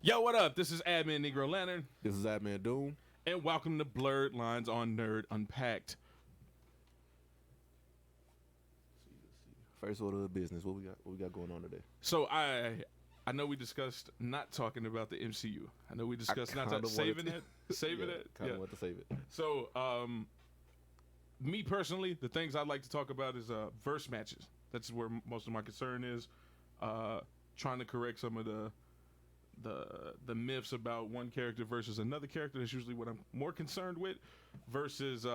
Yo, what up? This is Admin Negro Lantern, This is Admin Doom. and welcome to Blerd Lines on Nerd Unpacked. First order of business. What we got going on today? So I know we discussed not talking about the MCU. I know we discussed not saving it. Kind of want to save it. So me personally, the things I'd like to talk about is verse matches. That's where most of my concern is. Trying to correct some of the myths about one character versus another character. That's usually what I'm more concerned with, versus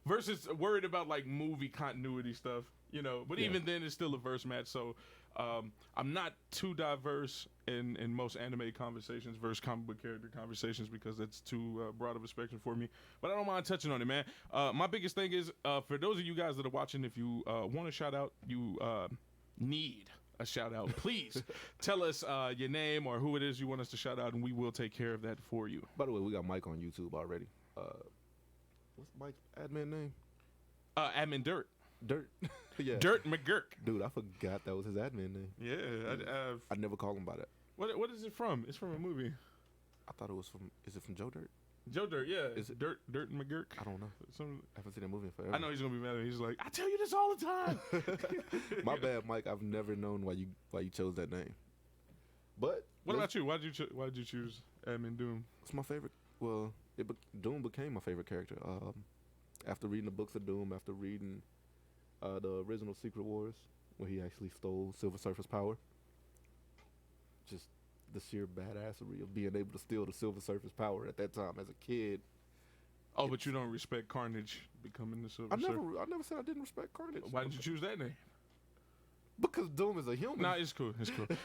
versus worried about like movie continuity stuff, you know. But even then, it's still a verse match. So I'm not too diverse in most anime conversations versus comic book character conversations because that's too broad of a spectrum for me. But I don't mind touching on it, man. My biggest thing is for those of you guys that are watching, if you want to shout out, you need a shout out, please tell us your name or who it is you want us to shout out, and we will take care of that for you. By the way, we got Mike on YouTube already. What's Mike's admin name? Admin Dirt. Dirt. Yeah. Dirt McGurk. Dude, I forgot that was his admin name. Yeah. I never call him by that. What is it from? It's from a movie. I thought it was from. Is it from Joe Dirt? Joe Dirt, yeah. Is it Dirt McGurk? I don't know. I haven't seen that movie in forever. I know he's gonna be mad at me. He's like, I tell you this all the time. My bad, Mike. I've never known why you chose that name. But what about you? Why did you choose Admin Doom? It's my favorite. Well, Doom became my favorite character. After reading the books of Doom, after reading the original Secret Wars, where he actually stole Silver Surfer's power. Just the sheer badassery of being able to steal the Silver Surfer's power at that time as a kid. Oh, but you don't respect Carnage becoming the Silver Surfer? I never said I didn't respect Carnage. Why did you choose that name? Because Doom is a human. Nah, it's cool.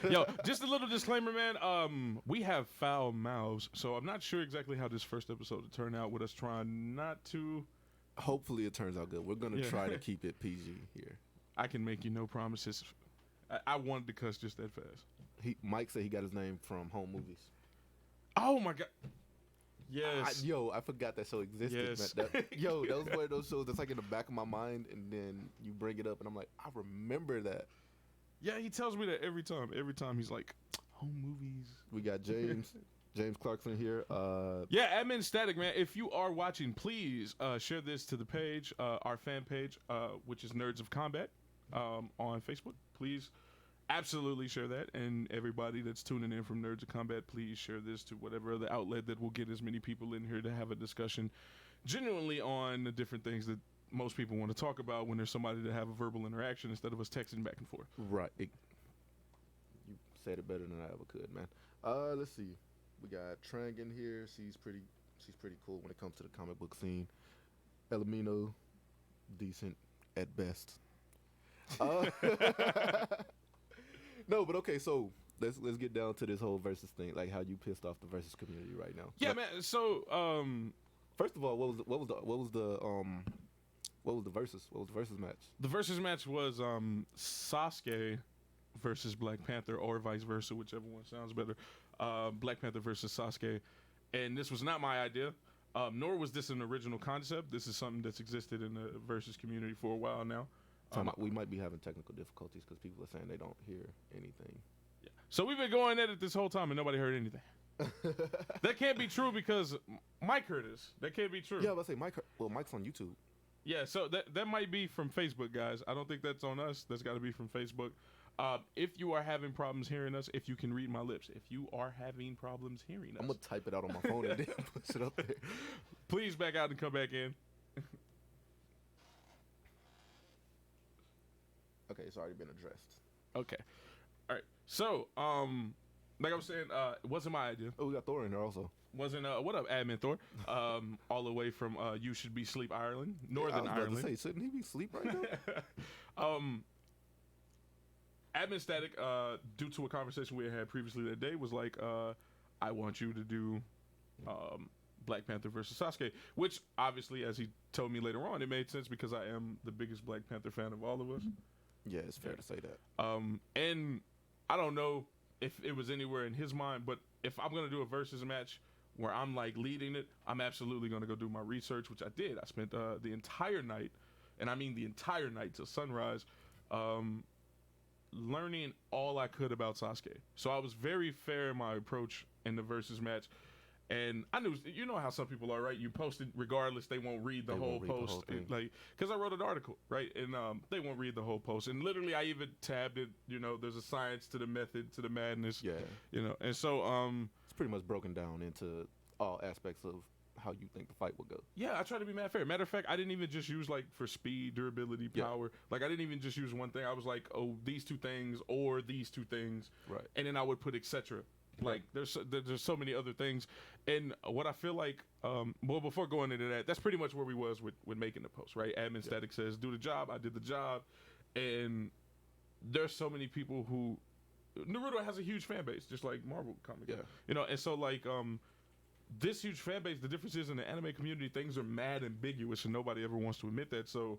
Yo, just a little disclaimer, man. We have foul mouths, so I'm not sure exactly how this first episode will turn out with us trying not to. Hopefully it turns out good. We're going to try to keep it PG here. I can make you no promises. I wanted to cuss just that fast. Mike said he got his name from home movies. Oh, my God. Yes. I forgot that show existed. Yes. That was one of those shows that's like in the back of my mind, and then you bring it up, and I'm like, I remember that. Yeah, he tells me that every time. Every time he's like, home movies. We got James Clarkson here. Yeah, Admin Static, man. If you are watching, please share this to the page, our fan page, which is Nerds of Combat on Facebook. Please absolutely share that. And everybody that's tuning in from Nerds of Combat, please share this to whatever other outlet that will get as many people in here to have a discussion genuinely on the different things that most people want to talk about when there's somebody to have a verbal interaction instead of us texting back and forth. Right. You said it better than I ever could, man. Let's see. We got Trang in here. She's pretty cool when it comes to the comic book scene. Elamino, decent at best. No, but okay, so let's get down to this whole versus thing, like how you pissed off the versus community right now. Yeah, man. So, first of all, what was the versus match? The versus match was Sasuke versus Black Panther, or vice versa, whichever one sounds better. Black Panther versus Sasuke, and this was not my idea, nor was this an original concept. This is something that's existed in the versus community for a while now. We might be having technical difficulties because people are saying they don't hear anything. Yeah. So we've been going at it this whole time and nobody heard anything. That can't be true because Mike heard us. That can't be true. Yeah, I was gonna say Mike's on YouTube. Yeah, so that might be from Facebook, guys. I don't think that's on us. That's got to be from Facebook. If you are having problems hearing us, if you can read my lips, if you are having problems hearing us, I'm gonna type it out on my phone and then push it up there. Please back out and come back in. Okay, it's already been addressed. Okay. All right. So, like I was saying, it wasn't my idea. Oh, we got Thor in there also. Wasn't what up, Admin Thor? All the way from You Should Be Sleep, Ireland, Northern I was Ireland. about to say, shouldn't he be asleep right now? Admin Static, due to a conversation we had previously that day, was like, I want you to do Black Panther versus Sasuke, which obviously, as he told me later on, it made sense because I am the biggest Black Panther fan of all of us. Yeah, it's fair to say that. And I don't know if it was anywhere in his mind, but if I'm going to do a versus match where I'm like leading it, I'm absolutely going to go do my research, which I did. I spent the entire night, and I mean the entire night till sunrise, learning all I could about Sasuke. So I was very fair in my approach in the versus match. And I knew, you know how some people are, right? You post it regardless, they won't read the whole post. Like, because I wrote an article, right? And they won't read the whole post. And literally, I even tabbed it, you know, there's a science to the method, to the madness. Yeah. You know, and so. It's pretty much broken down into all aspects of how you think the fight will go. Yeah, I try to be mad fair. Matter of fact, I didn't even just use like for speed, durability, power. Like I didn't even just use one thing. I was like, oh, these two things or these two things. Right. And then I would put etc. Like there's so many other things. And what I feel like, well, before going into that, that's pretty much where we was with making the post, right? Admin Static says, do the job. I did the job. And there's so many people who, Naruto has a huge fan base, just like Marvel comics. Yeah. You know, and so like, this huge fan base, the difference is in the anime community, things are mad ambiguous and nobody ever wants to admit that. So,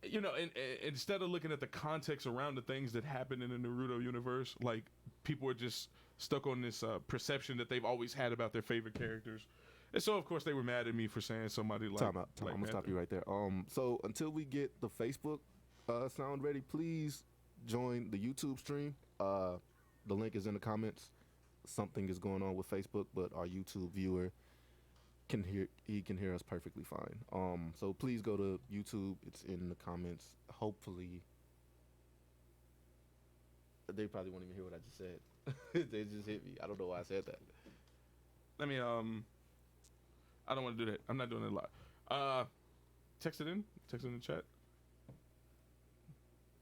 you know, and instead of looking at the context around the things that happen in the Naruto universe, like people are just stuck on this perception that they've always had about their favorite characters. And so, of course, they were mad at me for saying somebody like... Time out. I'm going to stop you right there. So, until we get the Facebook sound ready, please join the YouTube stream. The link is in the comments. Something is going on with Facebook, but our YouTube viewer can hear us perfectly fine. So please go to YouTube. It's in the comments. Hopefully, they probably won't even hear what I just said. They just hit me. I don't know why I said that. I mean, I don't want to do that. I'm not doing it live. Text it in. Text it in the chat.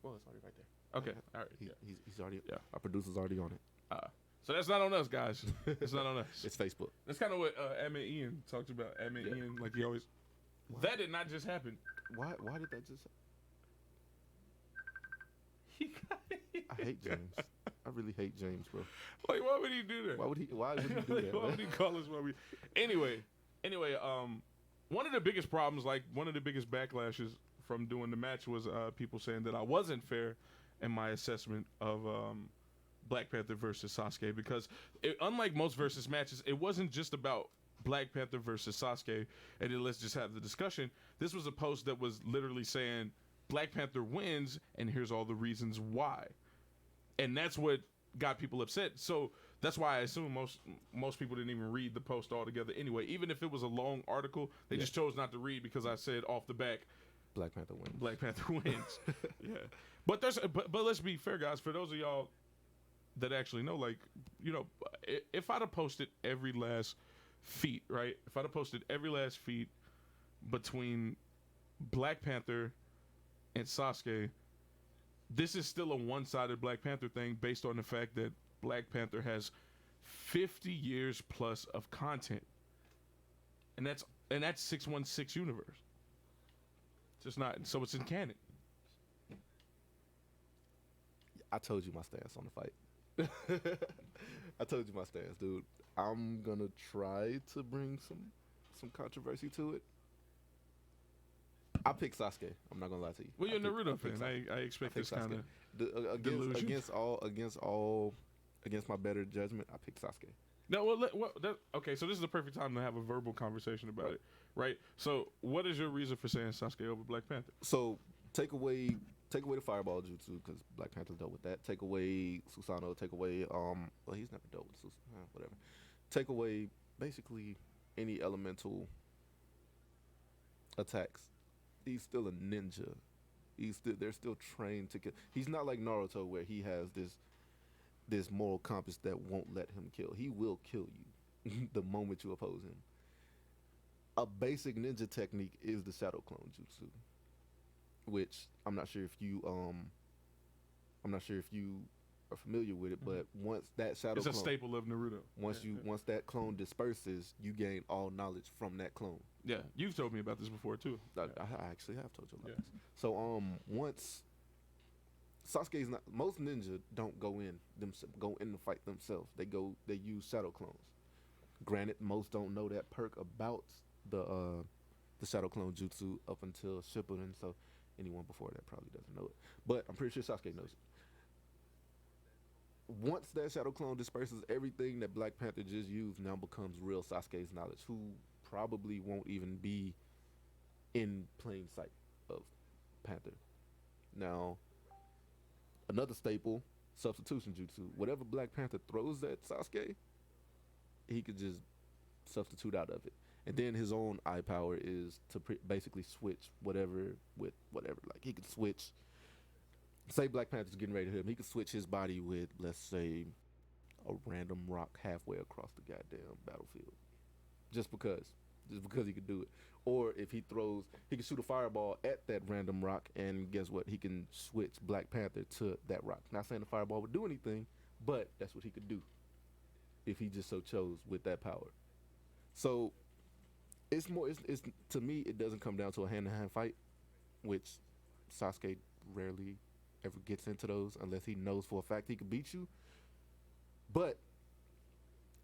Well, it's already right there. Okay. All right. He's already. Yeah. Our producer's already on it. So that's not on us, guys. It's not on us. It's Facebook. That's kind of what Admin Ian talked about. Admin Ian, like he always. What? That did not just happen. Why did that just? I hate James. I really hate James, bro. Like, why would he do that? Why would he do that? Why would he call us? Anyway, one of the biggest problems, like one of the biggest backlashes from doing the match was people saying that I wasn't fair in my assessment of Black Panther versus Sasuke, because unlike most versus matches, it wasn't just about Black Panther versus Sasuke and then let's just have the discussion. This was a post that was literally saying Black Panther wins and here's all the reasons why, and that's what got people upset. So that's why I assume most people didn't even read the post altogether anyway. Even if it was a long article, they just chose not to read because I said off the back Black Panther wins. Black Panther wins. Yeah, but let's be fair, guys. For those of y'all that actually know, like, you know, if I'd have posted every last feat, right? If I'd have posted every last feat between Black Panther and Sasuke, this is still a one-sided Black Panther thing based on the fact that Black Panther has 50 years plus of content. And that's 616 universe. It's just not, so it's in canon. I told you my stance on the fight. I told you my stance, dude. I'm gonna try to bring some controversy to it. I pick Sasuke. I'm not gonna lie to you. Well, you're a Naruto fan. I expect this kind of delusion. Against my better judgment, I pick Sasuke. No, okay. So this is the perfect time to have a verbal conversation about it, right? So, what is your reason for saying Sasuke over Black Panther? So take away the fireball jutsu because Black Panther's dealt with that. Take away Susanoo. Take away well, he's never dealt with whatever. Take away basically any elemental attacks. He's still a ninja. They're still trained to kill. He's not like Naruto where he has this moral compass that won't let him kill. He will kill you the moment you oppose him. A basic ninja technique is the shadow clone jutsu, which I'm not sure if you are familiar with it, but once that shadow it's a staple of Naruto. Once that clone disperses, you gain all knowledge from that clone. Yeah, you've told me about this before too. I actually have told you about this. So once Sasuke's not, most ninja don't go in the fight themselves. They use shadow clones. Granted, most don't know that perk about the shadow clone jutsu up until Shippuden, so anyone before that probably doesn't know it. But I'm pretty sure Sasuke knows it. Once that shadow clone disperses, everything that Black Panther just used now becomes real Sasuke's knowledge, who probably won't even be in plain sight of Panther. Now, Another staple, substitution jutsu. Whatever Black Panther throws at Sasuke, he could just substitute out of it. And then his own eye power is to basically switch whatever with whatever. Like he could switch. Say Black Panther's getting ready to hit him. He could switch his body with, let's say, a random rock halfway across the goddamn battlefield. Just because he could do it. Or if he throws, he can shoot a fireball at that random rock, and guess what? He can switch Black Panther to that rock. Not saying the fireball would do anything, but that's what he could do if he just so chose with that power. So it's more. It's to me, it doesn't come down to a hand-to-hand fight, which Sasuke rarely ever gets into those unless he knows for a fact he could beat you. But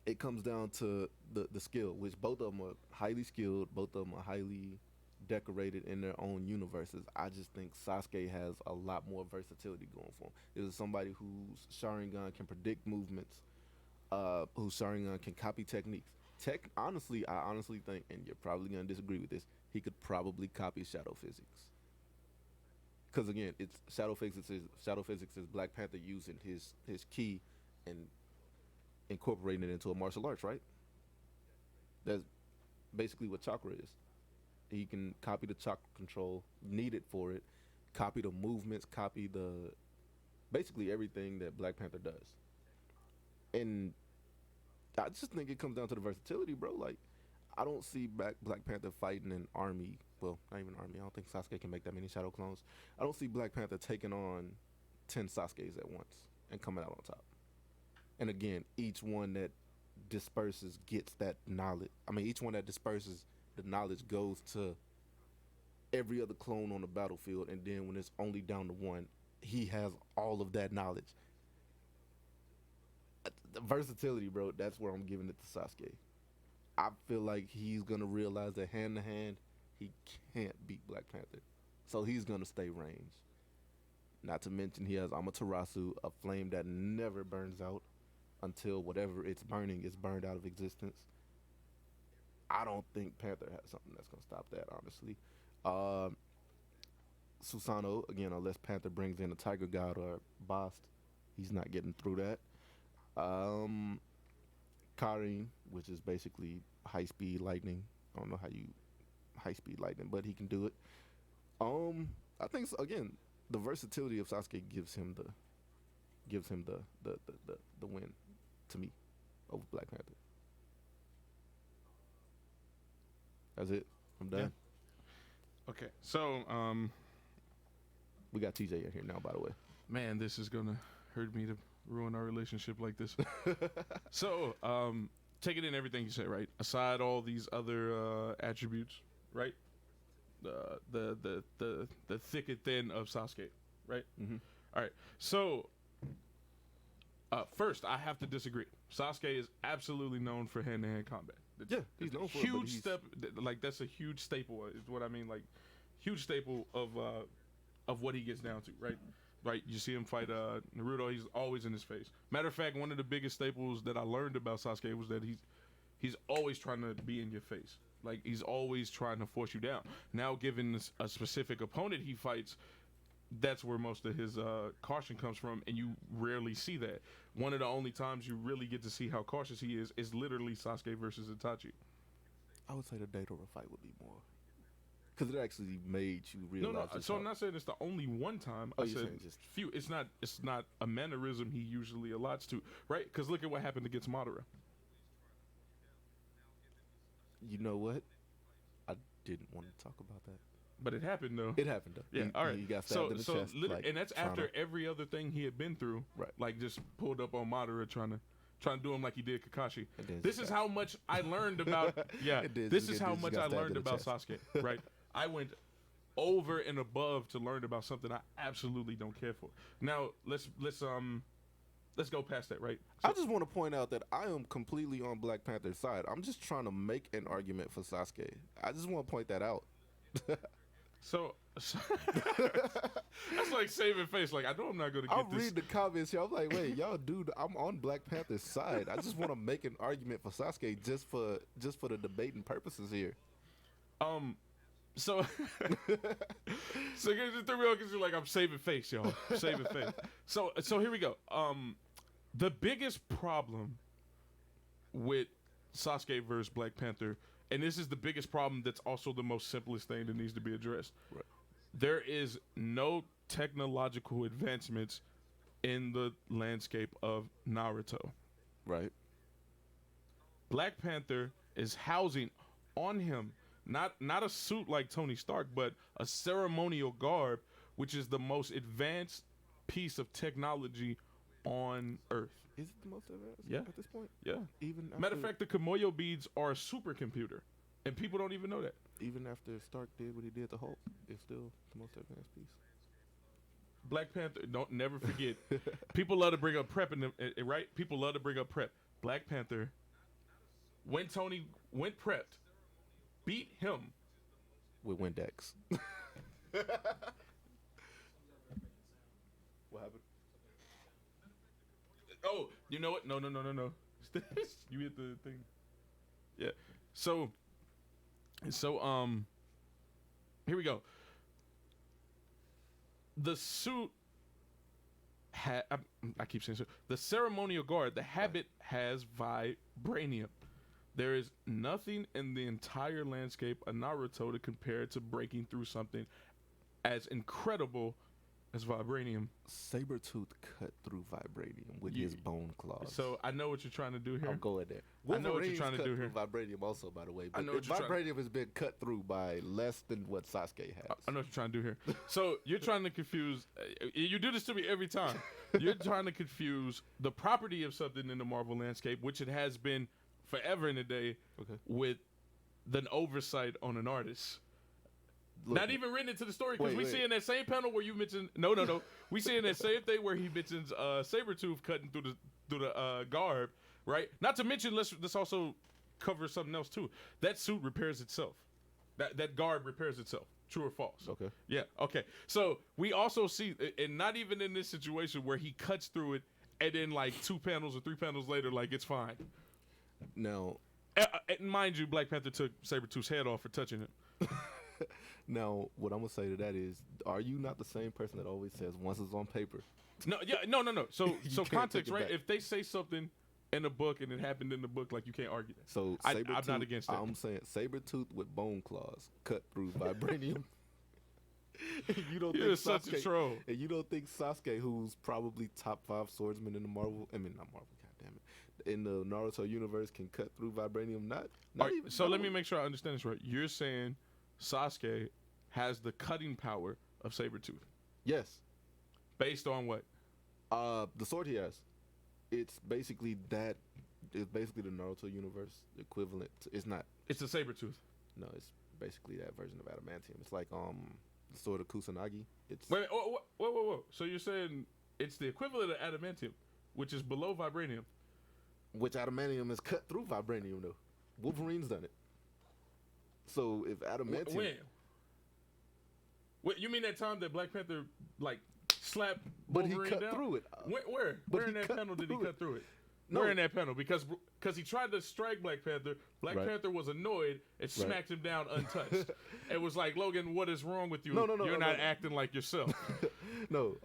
it comes down to the skill, which both of them are highly skilled, both of them are highly decorated in their own universes. I just think Sasuke has a lot more versatility going for him. This is somebody whose Sharingan can predict movements, whose Sharingan can copy techniques. I honestly think, and you're probably going to disagree with this, he could probably copy shadow physics. Because again, it's shadow physics is Black Panther using his ki and incorporating it into a martial arts, right? That's basically what chakra is. He can copy the chakra control needed for it, copy the movements, copy basically everything that Black Panther does. And I just think it comes down to the versatility, bro. Like, I don't see Black Panther fighting an army. Well, not even an army. I don't think Sasuke can make that many shadow clones. I don't see Black Panther taking on 10 Sasukes at once and coming out on top. And again, each one that disperses gets that knowledge. I mean, each one that disperses the knowledge goes to every other clone on the battlefield. And then when it's only down to one, he has all of that knowledge. The versatility, bro, that's where I'm giving it to Sasuke. I feel like he's going to realize that hand to hand, he can't beat Black Panther. So he's going to stay ranged. Not to mention he has Amaterasu, a flame that never burns out until whatever it's burning is burned out of existence. I don't think Panther has something that's going to stop that, honestly. Susanoo, again, unless Panther brings in a Tiger God or Bast, he's not getting through that. Karin, which is basically high-speed lightning. I don't know how you high-speed lightning, but he can do it. I think, again, the versatility of Sasuke gives him the win to me over Black Panther. That's it. I'm done. Yeah. Okay, so we got TJ in here now, by the way. Man, this is gonna hurt me to ruin our relationship like this. So, taking in everything you say, right? Aside all these other attributes, right? The thick and thin of Sasuke, right? Mm-hmm. All right. So, first, I have to disagree. Sasuke is absolutely known for hand-to-hand combat. Yeah, he's known for it, huge step. Like that's a huge staple. Is what I mean. Like huge staple of what he gets down to, right? Right. You see him fight Naruto. He's always in his face. Matter of fact, one of the biggest staples that I learned about Sasuke was that he's always trying to be in your face. Like he's always trying to force you down. Now, given a specific opponent he fights, that's where most of his caution comes from, and you rarely see that. One of the only times you really get to see how cautious he is literally Sasuke versus Itachi. I would say the Deidara fight would be more, because it actually made you realize. No. So I'm not saying it's the only one time. Oh, I said just few. It's not a mannerism he usually allots to, right? Because look at what happened against Madara. You know what? I didn't want to talk about that. But it happened though. It happened though. Yeah. All right. He got stabbed in the chest. And that's after every other thing he had been through. Right. Like just pulled up on Madara trying to do him like he did Kakashi. This is got how much I learned about. Yeah. This is how much I learned about Sasuke. Right. I went over and above to learn about something I absolutely don't care for. Now let's go past that. Right. So, I just want to point out that I am completely on Black Panther's side. I'm just trying to make an argument for Sasuke. I just want to point that out. So that's like saving face. Like I know I'm not gonna get I'll this. read the comments here. I'm like, wait, y'all, dude, I'm on Black Panther's side. I just want to make an argument for Sasuke just for the debating purposes here. So, so it threw me off because you're like, I'm saving face, y'all. I'm saving face. So here we go. The biggest problem with Sasuke versus Black Panther, and this is the biggest problem that's also the most simplest thing that needs to be addressed. Right. There is no technological advancements in the landscape of Naruto. Right. Black Panther is housing on him not a suit like Tony Stark, but a ceremonial garb, which is the most advanced piece of technology on Earth. Is it the most advanced? Yeah. At this point? Yeah. Even after, Matter of fact, the Kimoyo beads are a supercomputer, and people don't even know that. even after Stark did what he did to Hulk, it's still the most advanced piece. Black Panther, don't never forget. People love to bring up prep, right? People love to bring up prep. Black Panther, when Tony went prepped, beat him. With Windex. What happened? Oh, you know what? No. You hit the thing. Yeah. So, here we go. The suit I keep saying so. The ceremonial guard, the habit has vibranium. There is nothing in the entire landscape of Naruto to compare to breaking through something as incredible as vibranium. Sabretooth cut through vibranium with his bone claws. So I know what you're trying to do here. I'm going there. I know what you're trying to do here. Vibranium also, by the way. But I know what you're vibranium has been cut through by less than what Sasuke has. I know what you're trying to do here. So you're trying to confuse. You do this to me every time. You're trying to confuse the property of something in the Marvel landscape, which it has been forever in a day, with the oversight on an artist. Look, not even written into the story, because we see in that same panel where you mentioned no. We see in that same thing where he mentions Sabretooth cutting through the garb, right? Not to mention, let's also cover something else too. That suit repairs itself. That garb repairs itself. True or false? Okay. Yeah. Okay. So we also see, and not even in this situation where he cuts through it, and then like 2 panels or 3 panels later, like it's fine. Now, mind you, Black Panther took Sabretooth's head off for touching it. Now, what I'm gonna say to that is, are you not the same person that always says once it's on paper? No. So context, right? If they say something in the book and it happened in the book, like you can't argue that. So I'm not against that. I'm saying Sabretooth with bone claws cut through vibranium. You're such a troll. And you don't think Sasuke, who's probably top 5 swordsman in the Marvel, not Marvel, goddammit, in the Naruto universe, can cut through vibranium? Not even. So let me make sure I understand this right. You're saying Sasuke has the cutting power of Sabretooth? Yes. Based on what? The sword he has. It's basically that. It's basically the Naruto universe equivalent. It's not. It's a Sabretooth. No, it's basically that version of adamantium. It's like the sword of Kusanagi. It's whoa. So you're saying it's the equivalent of adamantium, which is below vibranium. Which adamantium is cut through vibranium though. Wolverine's done it. So if adamantium. When? What, you mean that time that Black Panther like slapped Wolverine but he cut down? Through it. Where in that panel did he cut through it? No. Where in that panel? Because he tried to strike Black Panther. Black Panther was annoyed and smacked him down untouched. It was like, Logan, what is wrong with you? No, You're not acting like yourself. No,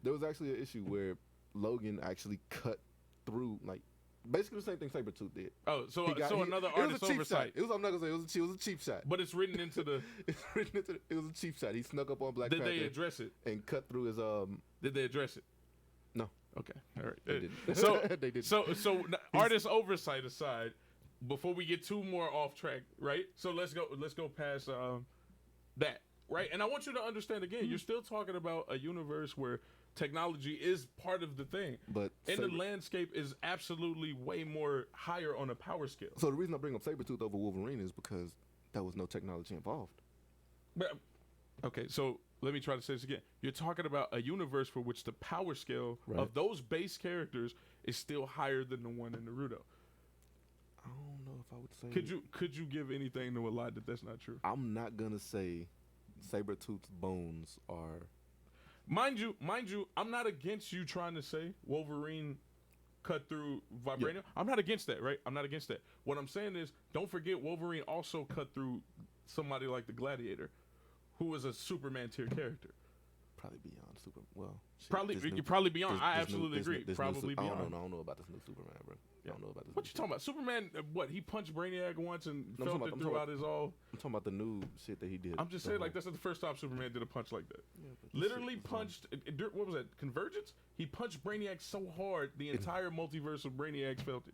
there was actually an issue where Logan actually cut through, like, basically the same thing Sabretooth did. Oh, so another artist oversight. I'm not gonna say it was a cheap shot. But it's written into the. It was a cheap shot. He snuck up on Black Panther. Did they address it? And cut through his Did they address it? No. Okay. All right. They didn't. So they didn't. So artist oversight aside, before we get too more off track, right? So let's go past that, right? And I want you to understand again, you're still talking about a universe where technology is part of the thing, but the landscape is absolutely way more higher on a power scale. So the reason I bring up Sabretooth over Wolverine is because there was no technology involved. But okay, so let me try to say this again. You're talking about a universe for which the power scale of those base characters is still higher than the one in Naruto. I don't know if I would say. Could you give anything to a lie that's not true? I'm not gonna say Sabretooth's bones are. Mind you, I'm not against you trying to say Wolverine cut through vibranium. Yeah. I'm not against that, right? I'm not against that. What I'm saying is, don't forget Wolverine also cut through somebody like the Gladiator, who was a Superman tier character. Probably beyond Super. Well, shit, Probably beyond. I absolutely agree. Probably beyond. I don't know about this new Superman, bro. Yeah. I don't know about this. What you talking about? Superman? What, he punched Brainiac once and felt it throughout his all. I'm talking about the new shit that he did. I'm just saying, like, that's not the first time Superman did a punch like that. Yeah, Literally punched. What was that? Convergence? He punched Brainiac so hard the entire multiverse of Brainiacs felt it.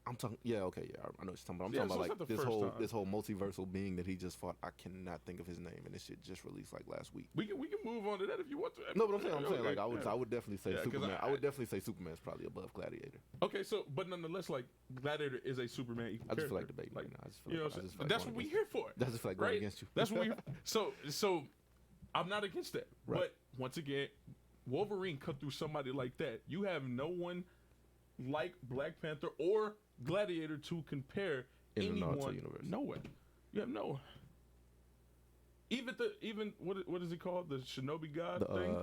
I'm talking. Yeah, okay, yeah, I know what you're talking about. I'm talking about like this whole multiversal being that he just fought. I cannot think of his name, and this shit just released like last week. We can move on to that if you want to. No, but I'm saying like I would definitely say Superman. I would definitely say Superman's probably above Gladiator. Okay, so but nonetheless, like Gladiator is a Superman equal I just character. feel like debating right now. I just feel like that's what we're here for. That's just like going against you. That's what we. So I'm not against that. Right. But once again, Wolverine cut through somebody like that. You have no one like Black Panther or Gladiator to compare in anyone. the Naruto universe. No one. You have no. Even what is it called? The Shinobi God thing.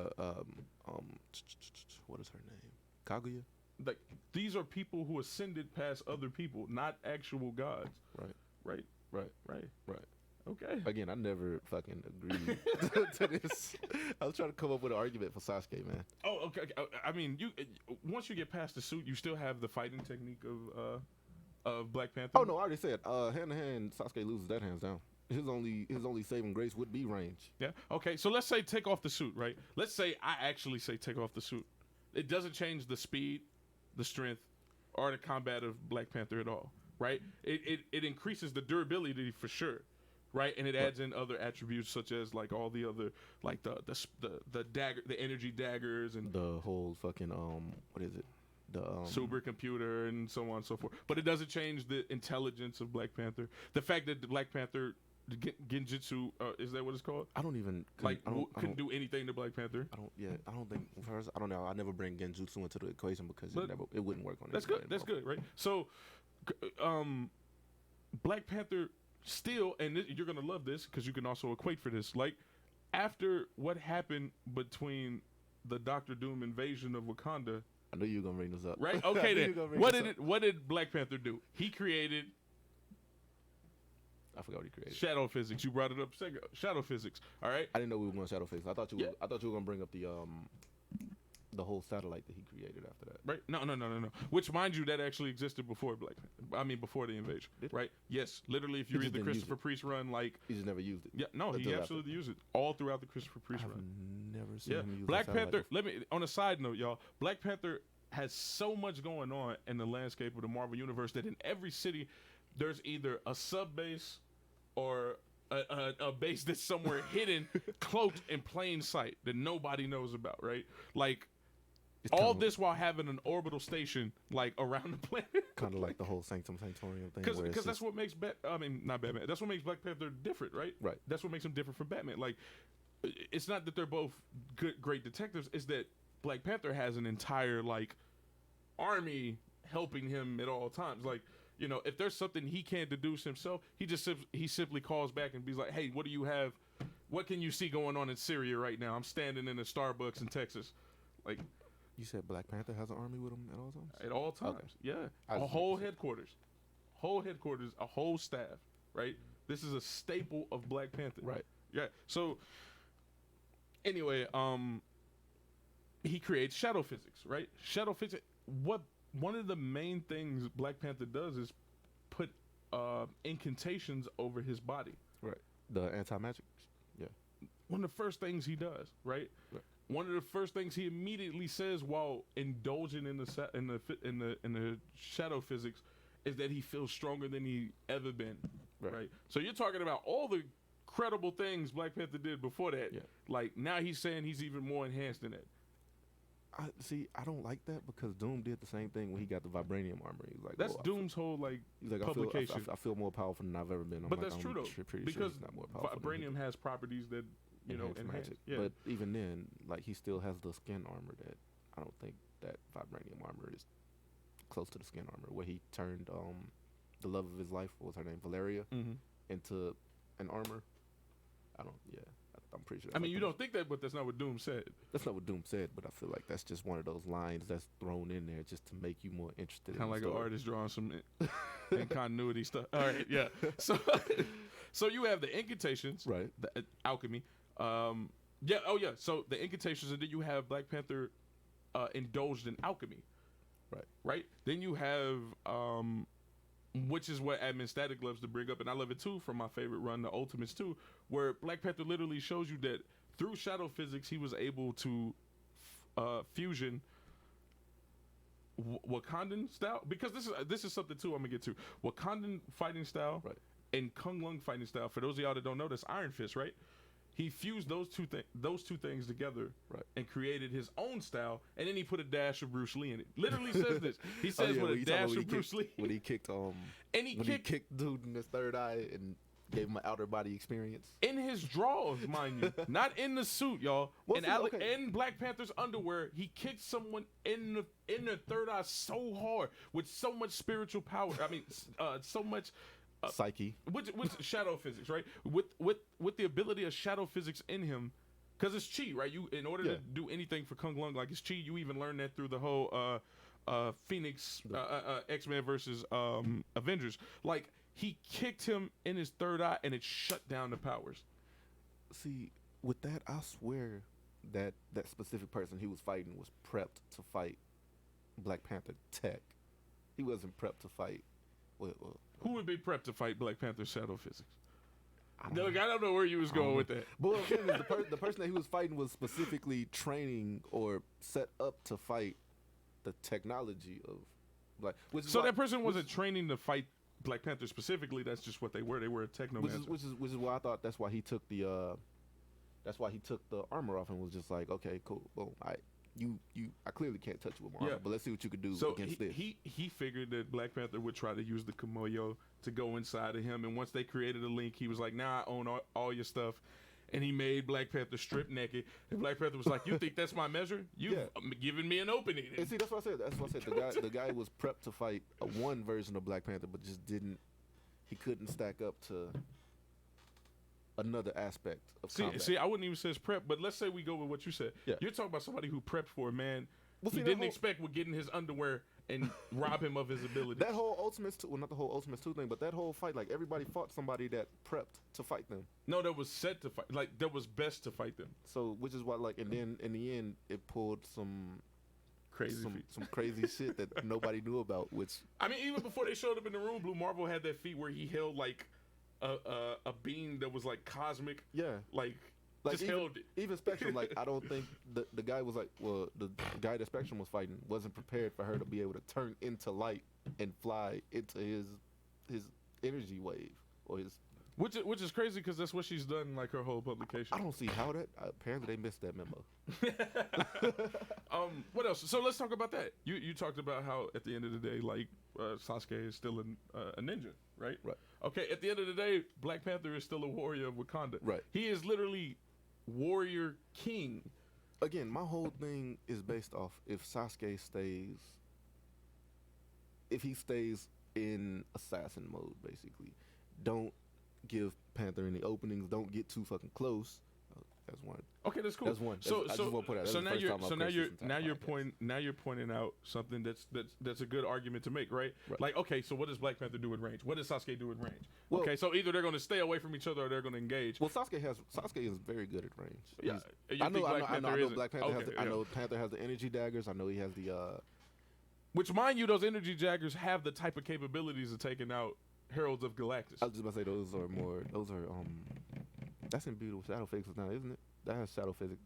What is her name? Kaguya. Like, these are people who ascended past other people, not actual gods. Right. Okay. Again, I never fucking agreed to this. I was trying to come up with an argument for Sasuke, man. Oh, okay. I mean, once you get past the suit, you still have the fighting technique of Black Panther. Oh no, I already said hand to hand. Sasuke loses that hands down. His only saving grace would be range. Yeah. Okay. So let's say take off the suit, right? Let's say I actually say take off the suit. It doesn't change the speed, the strength, or the combat of Black Panther at all, right? It increases the durability for sure. Right, and it adds in other attributes such as like all the other like the dagger, the energy daggers, and the whole fucking what is it, the supercomputer and so on and so forth. But it doesn't change the intelligence of Black Panther. The fact that the Black Panther Genjutsu is that what it's called? I don't even couldn't do anything to Black Panther. I don't think first. I don't know. I never bring Genjutsu into the equation because it wouldn't work on it. That's good. That's good, right? So, Black Panther. Still, and you're gonna love this because you can also equate for this. Like, after what happened between the Doctor Doom invasion of Wakanda, I knew you were gonna bring this up. Right? Okay, then what did Black Panther do? He created. I forgot what he created. Shadow physics. You brought it up. Shadow physics. All right. I didn't know we were going shadow physics. I thought you were gonna bring up the whole satellite that he created after that. Right? No. Which, mind you, that actually existed before before the invasion. Right? Yes. Literally, if you read the Christopher Priest run, like he just never used it. Yeah. No, he absolutely used it all throughout the Christopher Priest run. Never seen him use Black Panther. On a side note, y'all. Black Panther has so much going on in the landscape of the Marvel universe that in every city, there's either a sub base or a base that's somewhere hidden, cloaked in plain sight that nobody knows about. Right? Like. All this while having an orbital station like around the planet, kind of like the whole Sanctorium thing. Because that's what makes not Batman. That's what makes Black Panther different, right? Right. That's what makes him different from Batman. Like, it's not that they're both great detectives. It's that Black Panther has an entire like army helping him at all times. Like, you know, if there's something he can't deduce himself, he simply calls back and be like, "Hey, what do you have? What can you see going on in Syria right now? I'm standing in a Starbucks in Texas." Like. You said Black Panther has an army with him at all times? At all times, okay. Yeah. A whole headquarters, a whole staff, right? This is a staple of Black Panther. Right. Yeah. So, anyway, he creates shadow physics, right? Shadow physics. One of the main things Black Panther does is put incantations over his body. Right. The anti-magic. Yeah. One of the first things he does, right? One of the first things he immediately says while indulging in the shadow physics is that he feels stronger than he ever been. Right. So you're talking about all the credible things Black Panther did before that. Yeah. Like now he's saying he's even more enhanced than that. I don't like that because Doom did the same thing when he got the vibranium armor. He's like, that's Doom's whole like publication. I feel more powerful than I've ever been. But that's true though, because vibranium has properties that. Magic. Yeah. But even then, like he still has the skin armor that I don't think that vibranium armor is close to the skin armor. Where he turned the love of his life, what was her name, Valeria, into an armor. I'm pretty sure. I mean, you don't think that, but that's not what Doom said. That's not what Doom said, but I feel like that's just one of those lines that's thrown in there just to make you more interested. Kind of like an artist drawing some in continuity stuff. All right, yeah. So you have the incantations, Right. The alchemy. So the incantations, and then you have Black Panther indulged in alchemy. Right. Then you have which is what Admin Static loves to bring up, and I love it too from my favorite run, the Ultimates 2, where Black Panther literally shows you that through shadow physics he was able to fusion Wakandan style, because this is something too I'm gonna get to. Wakandan fighting style, Right. and Kung Lung fighting style. For those of y'all that don't know, that's Iron Fist, right? He fused those two things together, Right. and created his own style, and then he put a dash of Bruce Lee in it. Literally says this. He says with a dash of Bruce Lee. When he kicked he kicked dude in his third eye and gave him an outer body experience. In his drawers, mind you, not in the suit, y'all. In Black Panther's underwear, he kicked someone in the third eye so hard with so much spiritual power. I mean, so much. Psyche, which shadow physics, right? With the ability of shadow physics in him, because it's chi, right? You in order to do anything for Kung Lung, like it's chi. You even learn that through the whole Phoenix X-Men versus Avengers. Like he kicked him in his third eye, and it shut down the powers. See, with that, I swear that specific person he was fighting was prepped to fight Black Panther tech. He wasn't prepped to fight. Who would be prepped to fight Black Panther's shadow physics? I don't know where you was going with that. But what I'm saying is the person that he was fighting was specifically training or set up to fight the technology of Black. That person wasn't training to fight Black Panther specifically. That's just what they were. They were a technomancer. Which is why I thought that's why he took the armor off and was just like, okay, cool, boom, I clearly can't touch you with my armor, but let's see what you could do against this. He figured that Black Panther would try to use the Kimoyo to go inside of him, and once they created a link, he was like, "Nah, I own all your stuff," and he made Black Panther strip naked. And Black Panther was like, "You think that's my measure? You've given me an opening." And see, that's what I said. The guy was prepped to fight one version of Black Panther, but just didn't. He couldn't stack up to another aspect of combat. See, I wouldn't even say it's prep, but let's say we go with what you said. Yeah. You're talking about somebody who prepped for a man he didn't expect would get in his underwear and rob him of his abilities. That whole Ultimates 2, well, not the whole Ultimates 2 thing, but that whole fight, like everybody fought somebody that prepped to fight them. No, that was set to fight, like that was best to fight them. So, which is why, like, and then in the end, it pulled some crazy shit that nobody knew about. Which I mean, even before they showed up in the room, Blue Marvel had that feat where he held like a beam that was like cosmic. Yeah. Like just even, held it. Even Spectrum, like, I don't think the guy was like, well, the guy that Spectrum was fighting wasn't prepared for her to be able to turn into light and fly into his energy wave or his. Which is crazy because that's what she's done in like her whole publication. I don't see how that. Apparently, they missed that memo. What else? So let's talk about that. You talked about how at the end of the day, like Sasuke is still a ninja, right? Right. Okay. At the end of the day, Black Panther is still a warrior of Wakanda. Right. He is literally warrior king. Again, my whole thing is based off if Sasuke stays. If he stays in assassin mode, basically, don't give Panther any openings. Don't get too fucking close. That's one. Okay, that's cool. That's one. Now you're pointing out something that's a good argument to make, right? Like, okay, so what does Black Panther do in range? What does Sasuke do in range? Well, okay, so either they're going to stay away from each other or they're going to engage. Well, Sasuke is very good at range. Yeah, I know Black Panther okay, has. I know Panther has the energy daggers. I know he has the. Which, mind you, those energy daggers have the type of capabilities of taking out Heralds of Galactus. I was just about to say those are that's in Beautiful Shadow Physics now, isn't it? That has shadow physics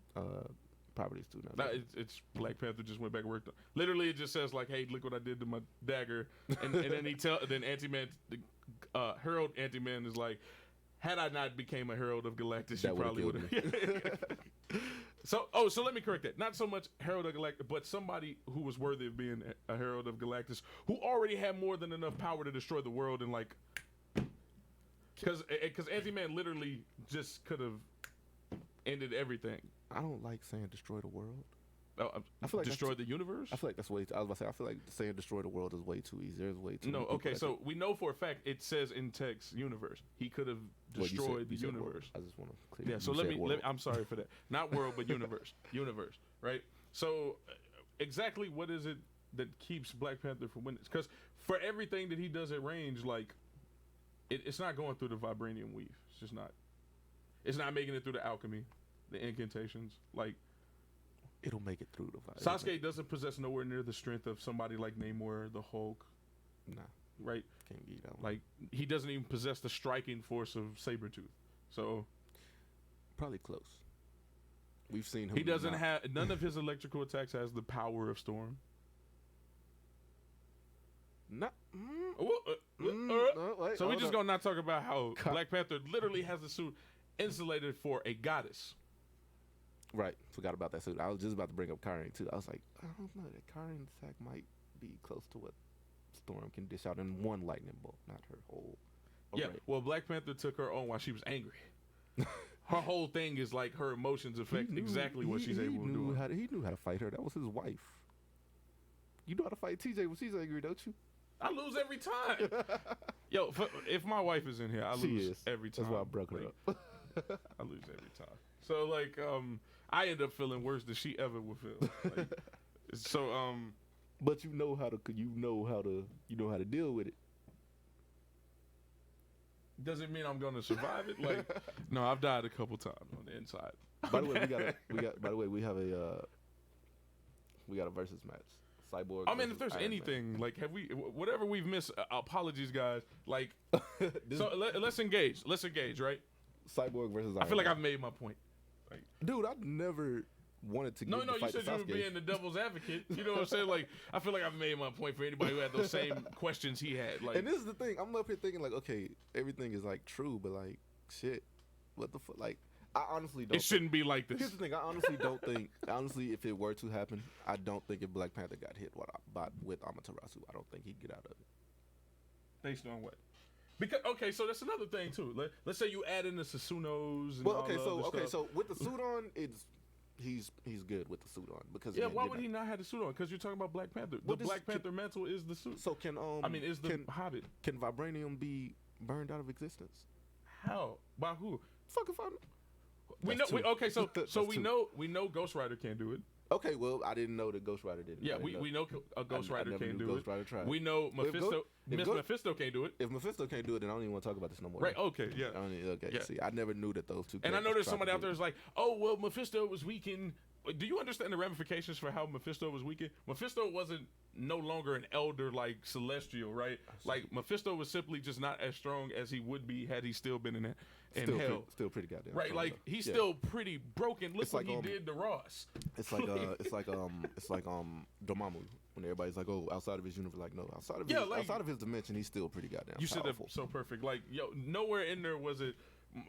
properties too now. Nah, it's Black Panther just went back and worked on. Literally, it just says like, "Hey, look what I did to my dagger," and then Anti-Man, Herald Anti-Man is like, "Had I not became a Herald of Galactus, you probably would have." So let me correct that. Not so much Herald of Galactus, but somebody who was worthy of being a Herald of Galactus, who already had more than enough power to destroy the world, and like, because Anti-Man literally just could have ended everything. I don't like saying destroy the world. Oh, I feel like destroy the universe. I feel like that's way. I was about to say. I feel like saying destroy the world is way too easy. There's way too. No, okay. So we know for a fact it says in text universe. He could have destroyed the universe. I just want to clear. Yeah. So let me. I'm sorry for that. Not world, but universe. Universe. Right. So exactly what is it that keeps Black Panther from winning? Because for everything that he does at range, like it's not going through the vibranium weave. It's just not. It's not making it through the alchemy, the incantations. Like, It'll make it through the fight. Sasuke doesn't possess nowhere near the strength of somebody like Namor, the Hulk. Nah, right? can't beat that one. Like, he doesn't even possess the striking force of Sabretooth. So Probably close. We've seen him. he doesn't have none of his electrical attacks has the power of Storm. Not. So we just gonna not talk about how Cut. Black Panther literally has the suit insulated for a goddess. Right, forgot about that suit. I was just about to bring up Karen too. I was like, I don't know, that Karen's attack might be close to what Storm can dish out in one lightning bolt, not her whole array. Yeah, well, Black Panther took her on while she was angry. Her whole thing is like her emotions affect exactly what she's able to do. He knew how to fight her. That was his wife. You know how to fight TJ when she's angry, don't you? I lose every time. Yo, if my wife is in here, I lose every time. That's why I broke her up. I lose every time. So like, I end up feeling worse than she ever would feel. Like, so but you know how to deal with it. Doesn't mean I'm gonna survive it. Like, no, I've died a couple times on the inside. By the way, we have a versus match. Cyborg. I mean, if there's Iron anything, Man. like, whatever we've missed, apologies, guys. Like, so let's engage. Let's engage, right? Cyborg versus Iron I feel like Man. I've made my point. Like, Dude, I never wanted to. no, fight you said to you were Sasuke. being the devil's advocate. You know what I'm saying? Like, I feel like I've made my point for anybody who had those same questions he had. Like, And this is the thing. I'm up here thinking like, okay, everything is like true, but like, shit, what the fuck? Like, I honestly don't. it shouldn't be like this. Here's the thing. I honestly don't think. Honestly, if it were to happen, I don't think if Black Panther got hit with Amaterasu, I don't think he'd get out of it. Based on what? Because so that's another thing too. Let's say you add in the Susunos. And Well, all okay, the so other stuff. so with the suit on, he's good with the suit on because Yeah, again, why you're would not- he not have the suit on? Because you're talking about Black Panther. Well, The this Black can- Panther mantle is the suit. So can is the Hobbit. can vibranium be burned out of existence? How? By who? Fuck if I. We know. That's two. So That's we two. know Ghost Rider can't do it. Okay, well, I didn't know that Ghost Rider didn't. Yeah, I didn't we know a Ghost I Rider never can't knew do Ghost it. Rider tried. We know Well, if Mephisto. if Miss Ghost- Mephisto can't do it. If Mephisto can't do it, then I don't even want to talk about this no more. Right? then. Okay. Yeah. Okay. Yeah. See, I never knew that those two. And I know characters there's somebody tried out to there do who's like, oh, well, Mephisto was weakened. Do you understand the ramifications for how Mephisto was weakened? Mephisto wasn't no longer an elder like Celestial, right? Like, Mephisto was simply just not as strong as he would be had he still been in hell. Still pretty goddamn. Right, strong, like though. he's Yeah. still pretty broken. Look It's what like, he did to Ross. It's like Dormammu when everybody's like, oh, outside of his universe, like no, outside of his dimension, he's still pretty goddamn. You said powerful. that so perfect. Like, yo, nowhere in there was it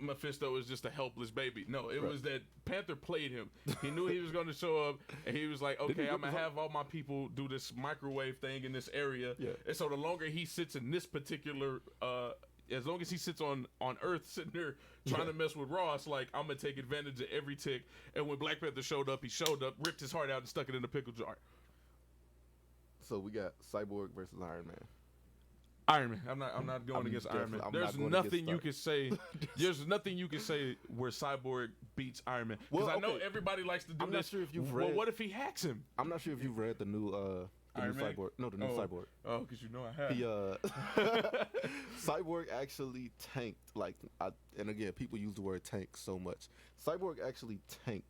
Mephisto is just a helpless baby. No, it was that Panther played him. He knew he was going to show up, and he was like, okay, I'm going to have all my people do this microwave thing in this area. Yeah. And so the longer he sits in this particular, as long as he sits on Earth sitting there trying to mess with Ross, like, I'm going to take advantage of every tick. And when Black Panther showed up, ripped his heart out and stuck it in a pickle jar. So we got Cyborg versus Iron Man. Iron Man. I'm not going against Iron Man. There's nothing you can say. There's nothing you can say where Cyborg beats Iron Man. Because I know everybody likes to do I'm this. not sure if you've well, read. what if he hacks him? I'm not sure if you've read the new Iron Man? Cyborg. No, the new Cyborg. Oh, because you know I have. He Cyborg actually tanked and again, people use the word tank so much. Cyborg actually tanked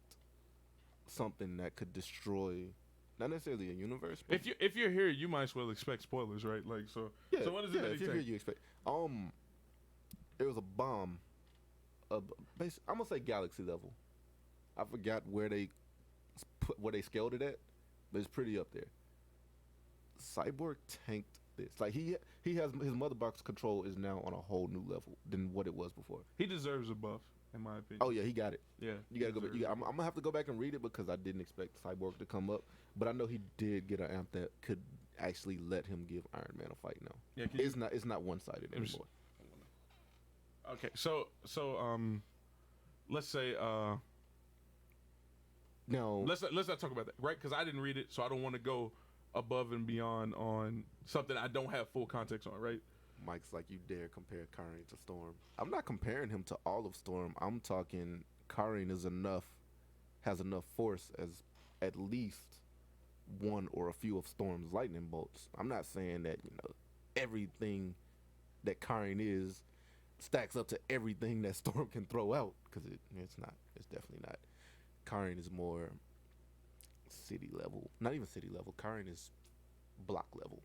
something that could destroy. Not necessarily a universe. But If you're here, you might as well expect spoilers, right? Like so. yeah, So what is it that if he you're here, take? you expect. It was a bomb. I'm gonna say galaxy level. I forgot where they scaled it at, but it's pretty up there. Cyborg tanked this. Like he has his mother box control is now on a whole new level than what it was before. He deserves a buff, in my opinion. Oh yeah, he got it. Yeah. You gotta go back. I'm gonna have to go back and read it because I didn't expect Cyborg to come up, but I know he did get an amp that could actually let him give Iron Man a fight now. Yeah. It's not one sided anymore. Okay. So let's say Now let's not talk about that, right? Because I didn't read it, so I don't want to go above and beyond on something I don't have full context on, right? Mike's like, you dare compare Karin to Storm. I'm not comparing him to all of Storm. I'm talking Karin has enough force as at least one or a few of Storm's lightning bolts. I'm not saying that, everything that Karin is stacks up to everything that Storm can throw out, because it's not. It's definitely not. Karin is more city level. Not even city level. Karin is block level.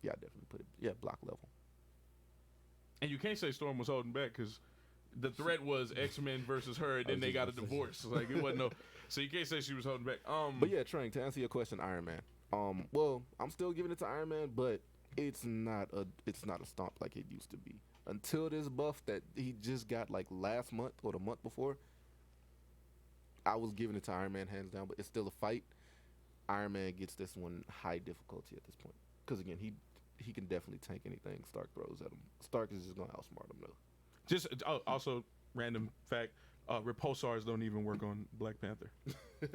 Yeah, I definitely put it. Yeah, block level. And you can't say Storm was holding back because the threat was X-Men versus her, and then they got a divorce. Like it wasn't no. So you can't say she was holding back. But yeah, Trank, to answer your question, Iron Man. Well, I'm still giving it to Iron Man, but it's not a stomp like it used to be. Until this buff that he just got like last month or the month before, I was giving it to Iron Man hands down, but it's still a fight. Iron Man gets this one high difficulty at this point. Because again, he can definitely tank anything Stark throws at him. Stark is just going to outsmart him though. Just also random fact, repulsars don't even work on Black Panther.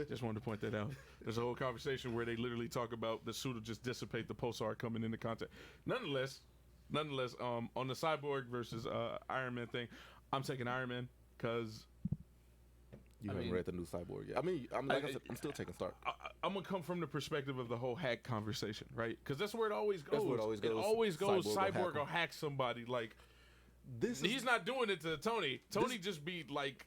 Just wanted to point that out. There's a whole conversation where they literally talk about the suit will just dissipate the pulsar coming into contact. Nonetheless, on the Cyborg versus Iron Man thing, I'm taking Iron Man because you haven't read the new Cyborg yet. I'm still taking Stark. I'm gonna come from the perspective of the whole hack conversation, right? Because that's where it always goes. That's where it always goes. It always goes. Cyborg will hack somebody. Like he's not doing it to Tony. Tony just be like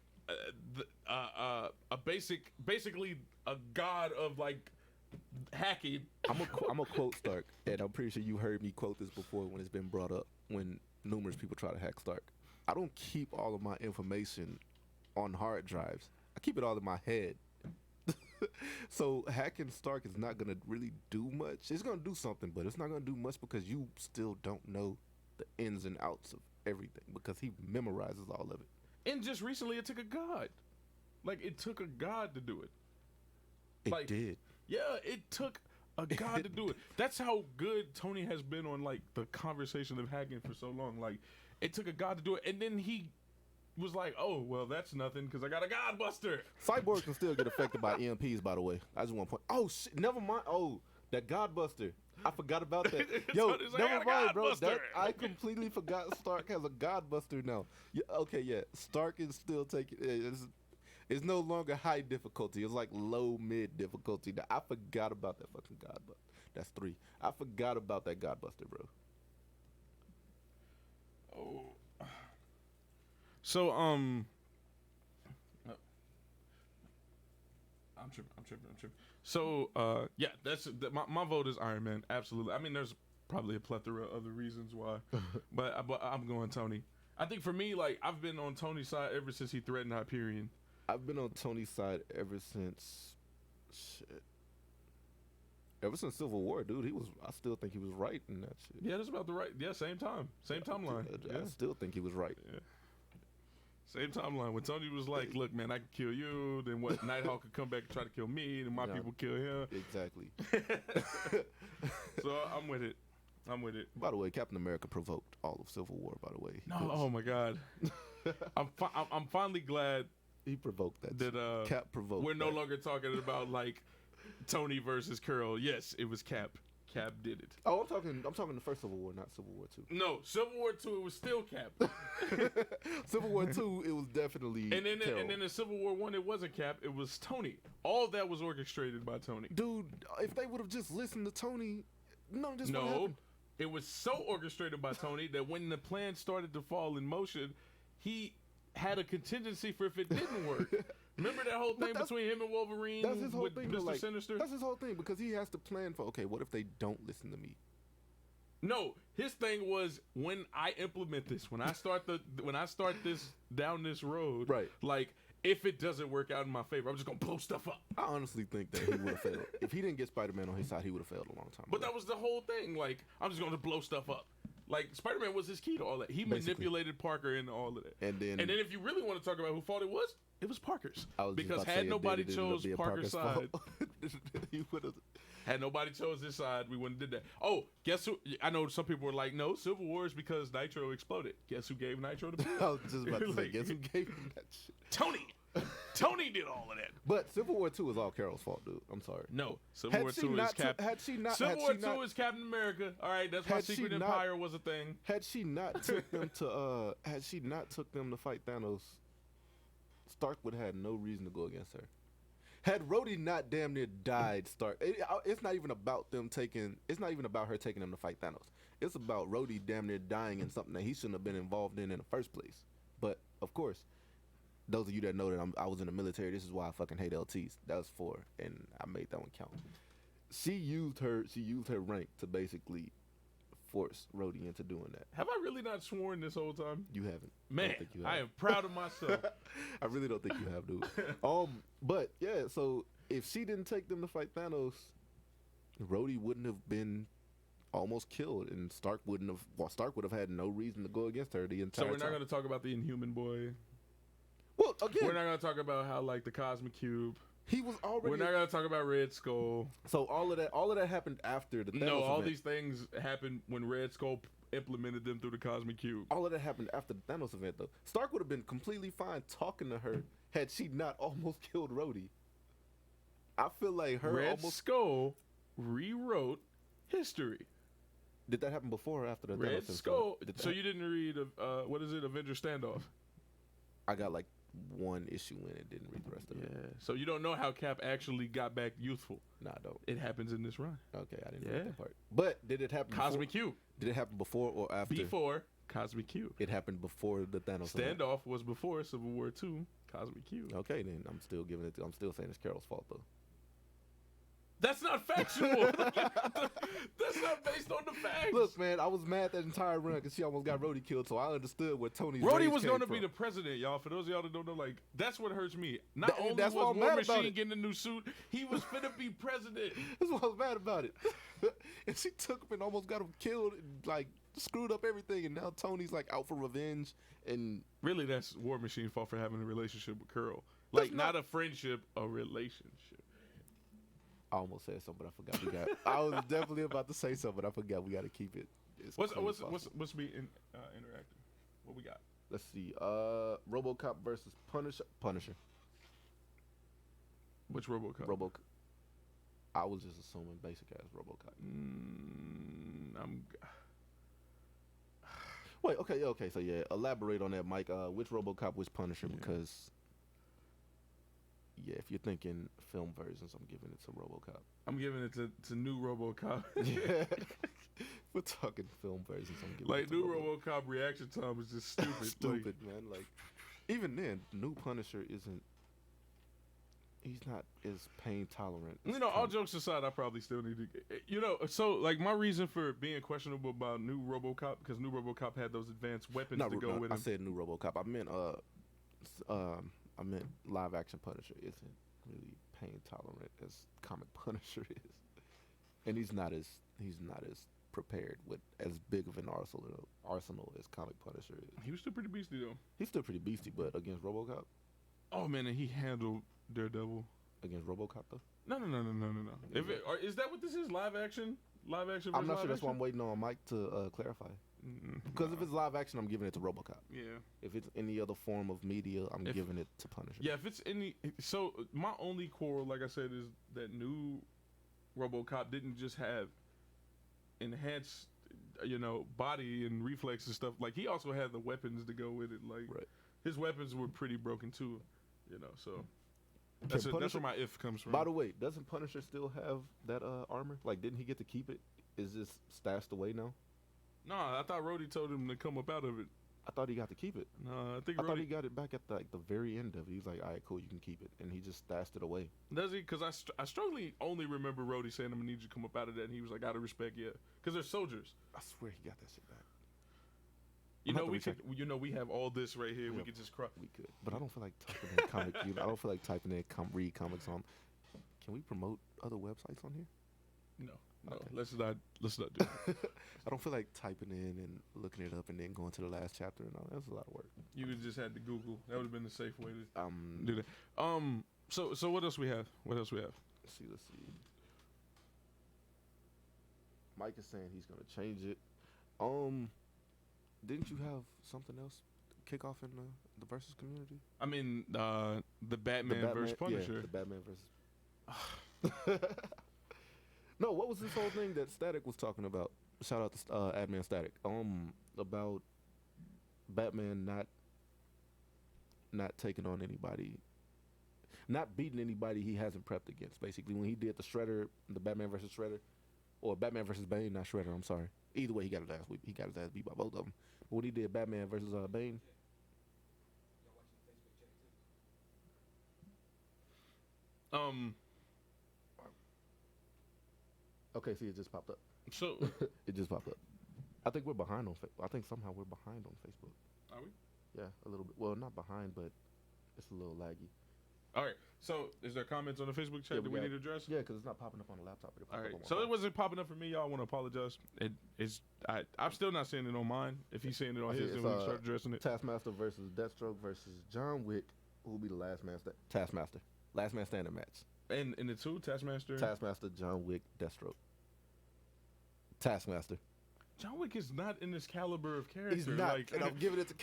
basically a god of like hacking. I'm a quote Stark, and I'm pretty sure you heard me quote this before when it's been brought up when numerous people try to hack Stark. I don't keep all of my information on hard drives. I keep it all in my head. So hacking Stark is not gonna really do much. It's gonna do something, but it's not gonna do much because you still don't know the ins and outs of everything because he memorizes all of it. And just recently, it took a god. Like it took a god to do it. It did. Yeah, it took a god to do it. That's how good Tony has been on like the conversation of hacking for so long. Like it took a god to do it, and then he was like, oh, well, that's nothing because I got a Godbuster. Cyborg can still get affected by EMPs, by the way. I just want to point. Oh, shit, never mind. Oh, that Godbuster. I forgot about that. Yo, never mind, bro. I completely forgot Stark has a Godbuster now. Yeah, okay, yeah. Stark is still taking it's no longer high difficulty. It's like low, mid difficulty. Now, I forgot about that fucking Godbuster. That's 3. I forgot about that Godbuster, bro. Oh. So, I'm tripping. So, yeah, my vote is Iron Man. Absolutely. I mean, there's probably a plethora of other reasons why, but I'm going Tony. I think for me, like, I've been on Tony's side ever since he threatened Hyperion. I've been on Tony's side ever since Civil War, dude. I still think he was right in that shit. Yeah, that's about the right. Yeah, same timeline. I still think he was right. Yeah. Same timeline. When Tony was like, look, man, I can kill you. Then what? Nighthawk could come back and try to kill me. Then my people kill him. Exactly. So I'm with it. By the way, Captain America provoked all of Civil War, by the way. No, oh my God. I'm finally glad he provoked that. Cap provoked. We're no longer talking about like Tony versus Curl. Yes, it was Cap. Cap did it. Oh, I'm talking the first Civil War, not Civil War 2. No, Civil War 2, it was still Cap. Civil War 2, it was definitely and then in Civil War 1, it wasn't Cap, it was Tony. All that was orchestrated by Tony. Dude, if they would have just listened to Tony, none of this would have happened. It was so orchestrated by Tony that when the plan started to fall in motion, he had a contingency for if it didn't work. Remember that whole thing between him and Wolverine? That's his whole with thing. Mr. Sinister? That's his whole thing because he has to plan for, okay, what if they don't listen to me? No, his thing was when I implement this, when I start this down this road, right? Like if it doesn't work out in my favor, I'm just gonna blow stuff up. I honestly think that he would have failed. If he didn't get Spider-Man on his side, he would have failed a long time ago. But that was the whole thing. Like I'm just gonna blow stuff up. Like Spider-Man was his key to all that. He manipulated Parker into all of that. And then if you really want to talk about who fault it was Parker's. Because had nobody chose Parker's side, he would have. Had nobody chose his side, we wouldn't have did that. Oh, guess who? I know some people were like, no, Civil War is because Nitro exploded. Guess who gave Nitro the I was just about to say, guess who gave him that shit? Tony. Tony did all of that. But Civil War 2 is all Carol's fault, dude. I'm sorry. No, Civil War 2 is Civil War 2 is Captain America. All right, that's why Secret Empire was a thing. Had she not took them to fight Thanos, Stark would have had no reason to go against her. Had Rhodey not damn near died, Stark. It's not even about her taking them to fight Thanos. it's about Rhodey damn near dying in something that he shouldn't have been involved in the first place. But of course, those of you that know that I was in the military, this is why I fucking hate LTs. That was 4, and I made that one count. She used her rank to basically force Rhodey into doing that. Have I really not sworn this whole time? You haven't. Man, I am proud of myself. I really don't think you have, dude. But yeah, so if she didn't take them to fight Thanos, Rhodey wouldn't have been almost killed, and Stark would have had no reason to go against her the entire time. So we're not going to talk about the Inhuman Boy. Well, again, we're not going to talk about how like the Cosmic Cube. He was already. We're not going to talk about Red Skull. So all of that happened after the Thanos all event. these things happened when Red Skull implemented them through the Cosmic Cube. All of that happened after the Thanos event, though. Stark would have been completely fine talking to her had she not almost killed Rhodey. I feel like her Red almost Skull rewrote history. Did that happen before or after the Red Thanos Skull. event? So you didn't read what is it, Avenger Standoff? I got like one issue in it, didn't read the rest of it. Yeah. So you don't know how Cap actually got back youthful. No, I don't. It happens in this run. Okay, I didn't read that part. But did it happen Cosmic before? Cube. Did it happen before or after? Before Cosmic Cube. It happened before the Thanos event. Standoff was before Civil War II. Cosmic Cube. Okay, then I'm still saying it's Carol's fault though. That's not factual. That's not based on the facts. Look, man, I was mad that entire run because she almost got Rhodey killed, so I understood where Tony's Rhodey was going to be the president, y'all. For those of y'all that don't know, like, that's what hurts me. Not only that's was why I'm War mad about Machine it. getting a new suit, he was finna be president. That's why I was mad about it. And she took him and almost got him killed and, like, screwed up everything, and now Tony's, like, out for revenge. And really, that's War Machine's fault for having a relationship with Curl. Like, not a friendship, a relationship. I almost said something, but I forgot. I was definitely about to say something, but I forgot. We got to keep it. What's me interacting? What we got? Let's see. RoboCop versus Punisher. Which RoboCop? I was just assuming basic ass RoboCop. Wait. Okay. So yeah, elaborate on that, Mike. Which RoboCop, which Punisher? Because yeah, if you're thinking film versions, I'm giving it to RoboCop. I'm giving it to new RoboCop. Yeah. We're talking film versions. I'm giving like it to new RoboCop reaction time is just stupid. Stupid, man. Like even then, new Punisher isn't. He's not as pain tolerant. You know, all jokes aside, I probably still need to. You know, so like my reason for being questionable about new RoboCop because new RoboCop had those advanced weapons to go with him. I said new RoboCop. I meant live action Punisher isn't really pain tolerant as comic Punisher is, and he's not as prepared with as big of an arsenal as comic Punisher is. He was still pretty beastie though. He's still pretty beastie, but against RoboCop. Oh man, and he handled Daredevil against RoboCop though. No. Is that what this is? Live action. I'm not sure. That's why I'm waiting on Mike to clarify. Because if it's live action, I'm giving it to RoboCop. Yeah. If it's any other form of media, I'm giving it to Punisher. Yeah, if it's any. So my only quarrel, like I said, is that new RoboCop didn't just have enhanced, body and reflex and stuff. Like he also had the weapons to go with it. Like his weapons were pretty broken too. So that's where my if comes from. By the way, doesn't Punisher still have that armor? Like, didn't he get to keep it? Is this stashed away now? No, I thought Rhodey told him to come up out of it. I thought he got to keep it. No, I thought he got it back at the very end of it. He's like, all right, cool, you can keep it. And he just stashed it away. Does he? Because I strongly only remember Rhodey saying, I'm going to need you to come up out of that. And he was like, out of respect, yeah. Because they're soldiers. I swear he got that shit back. We have all this right here. We could just cry. We could. But I don't feel like typing in comic. I don't feel like typing in read comics on. Can we promote other websites on here? No. Okay. Let's not do it. I don't feel like typing in and looking it up and then going to the last chapter and all. That's a lot of work. You would just had to Google. That would have been the safe way to do that. So what else we have? Let's see. Mike is saying he's gonna change it. Didn't you have something else kick off in the versus community? I mean, the Batman versus Punisher. Yeah, the Batman versus. No, what was this whole thing that Static was talking about? Shout out to Admin Static. About Batman not taking on anybody, not beating anybody he hasn't prepped against. Basically, when he did the Batman versus Shredder, or Batman versus Bane, not Shredder. I'm sorry. Either way, he got his ass beat by both of them. But when he did Batman versus Bane, okay, see, it just popped up. So It just popped up. I think we're behind on Facebook. I think somehow we're behind on Facebook. are we? Yeah, a little bit. Well, not behind, but it's a little laggy. All right. So is there comments on the Facebook chat that we need to address? Yeah, because it's not popping up on the laptop. All right. So it wasn't popping up for me, y'all. I want to apologize. I'm still not seeing it on mine. If he's seeing it on his, then we can start addressing it. Taskmaster versus Deathstroke versus John Wick. Who will be the last man? Taskmaster. Last man standing match. And in the two, Taskmaster, John Wick, Deathstroke. Taskmaster. John Wick is not in this caliber of character. He's not. Like, and I'm giving it to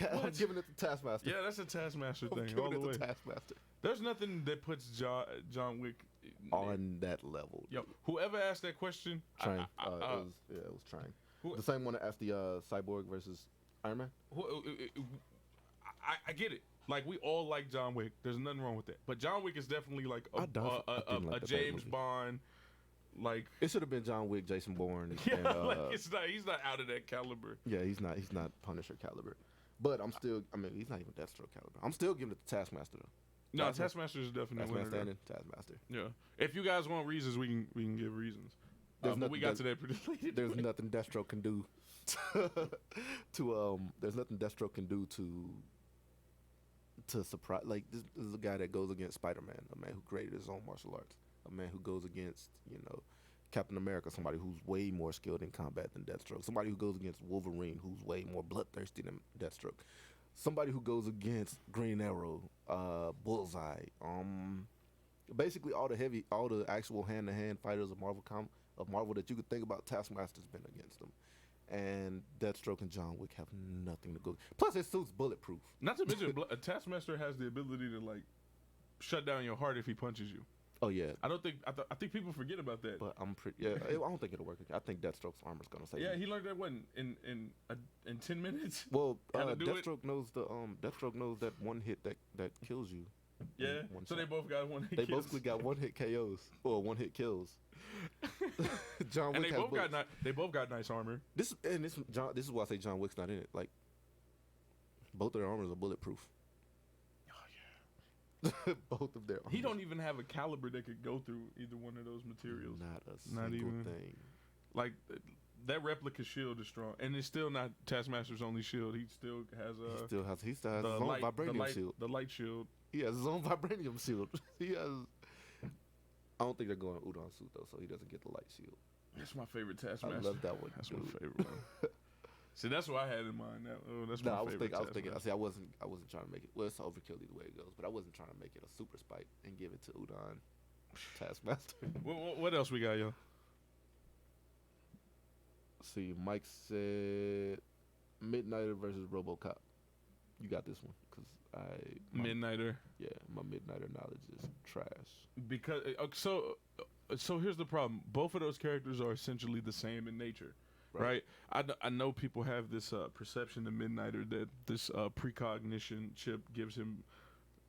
Taskmaster. Yeah, that's a Taskmaster I'm thing all the giving way. it to Taskmaster. There's nothing that puts John Wick On that level. Yo, whoever asked that question, Trying. It was trying. The same one that asked the Cyborg versus Iron Man. I get it. Like, we all like John Wick. There's nothing wrong with that. But John Wick is definitely like a James Bond. Like, it should have been John Wick, Jason Bourne. Yeah, like he's not out of that caliber. Yeah, he's not Punisher caliber. But he's not even Deathstroke caliber. I'm still giving it to Taskmaster though. No, Taskmaster is definitely winner. Taskmaster. Yeah. If you guys want reasons, we can give reasons. But we got to that pretty late. There's nothing Deathstroke can do there's nothing Deathstroke can do to surprise. Like, this is a guy that goes against Spider-Man, a man who created his own martial arts, a man who goes against Captain America, somebody who's way more skilled in combat than Deathstroke, somebody who goes against Wolverine, who's way more bloodthirsty than Deathstroke, somebody who goes against Green Arrow, Bullseye, basically all the actual hand-to-hand fighters of Marvel that you could think about. Taskmaster's been against them. And Deathstroke and John Wick have nothing to go. Plus, his suit's bulletproof. Not to mention, a Taskmaster has the ability to like shut down your heart if he punches you. Oh yeah. I think people forget about that. But I'm pretty. Yeah, I don't think it'll work. I think Deathstroke's armor's gonna save. Yeah, him. he learned that in 10 minutes. Well, Deathstroke knows Deathstroke knows that one hit that kills you. Yeah. So they both got one hit. They both got one hit KOs or one hit kills. John Wick they both got nice armor. This is why I say John Wick's not in it. Like, both of their armors are bulletproof. Oh yeah. Both of their armors. He don't even have a caliber that could go through either one of those materials. Not even thing. Like, that replica shield is strong, and it's still not Taskmaster's only shield. He still has his own vibranium shield. The light shield. He has his own vibranium shield. I don't think they're going Udon suit though, so he doesn't get the light shield. That's my favorite Taskmaster. I love that one. That's my favorite one. See, that's what I had in mind. That's my favorite. I was thinking. I wasn't trying to make it. Well, it's overkill either way it goes, but I wasn't trying to make it a super spite and give it to Udon Taskmaster. What else we got, yo? See, Mike said Midnighter versus RoboCop. You got this one because Midnighter. Yeah, my Midnighter knowledge is trash. Because so here's the problem. Both of those characters are essentially the same in nature, right? I know people have this perception of Midnighter that this precognition chip gives him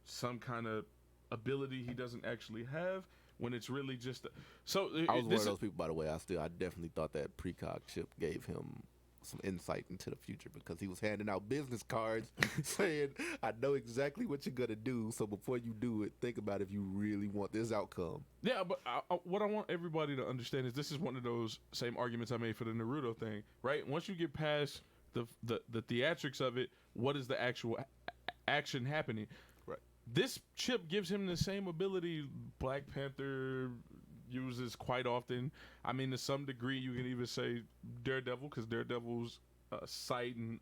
some kind of ability he doesn't actually have, when it's really just I was one of those people, by the way. I definitely thought that precog chip gave him some insight into the future, because he was handing out business cards saying, I know exactly what you're gonna do, so before you do it, think about if you really want this outcome. Yeah, but what I want everybody to understand is this is one of those same arguments I made for the Naruto thing, right? Once you get past the theatrics of it, what is the actual action happening? Right. This chip gives him the same ability Black Panther uses quite often. I mean, to some degree, you can even say Daredevil, because Daredevil's sight and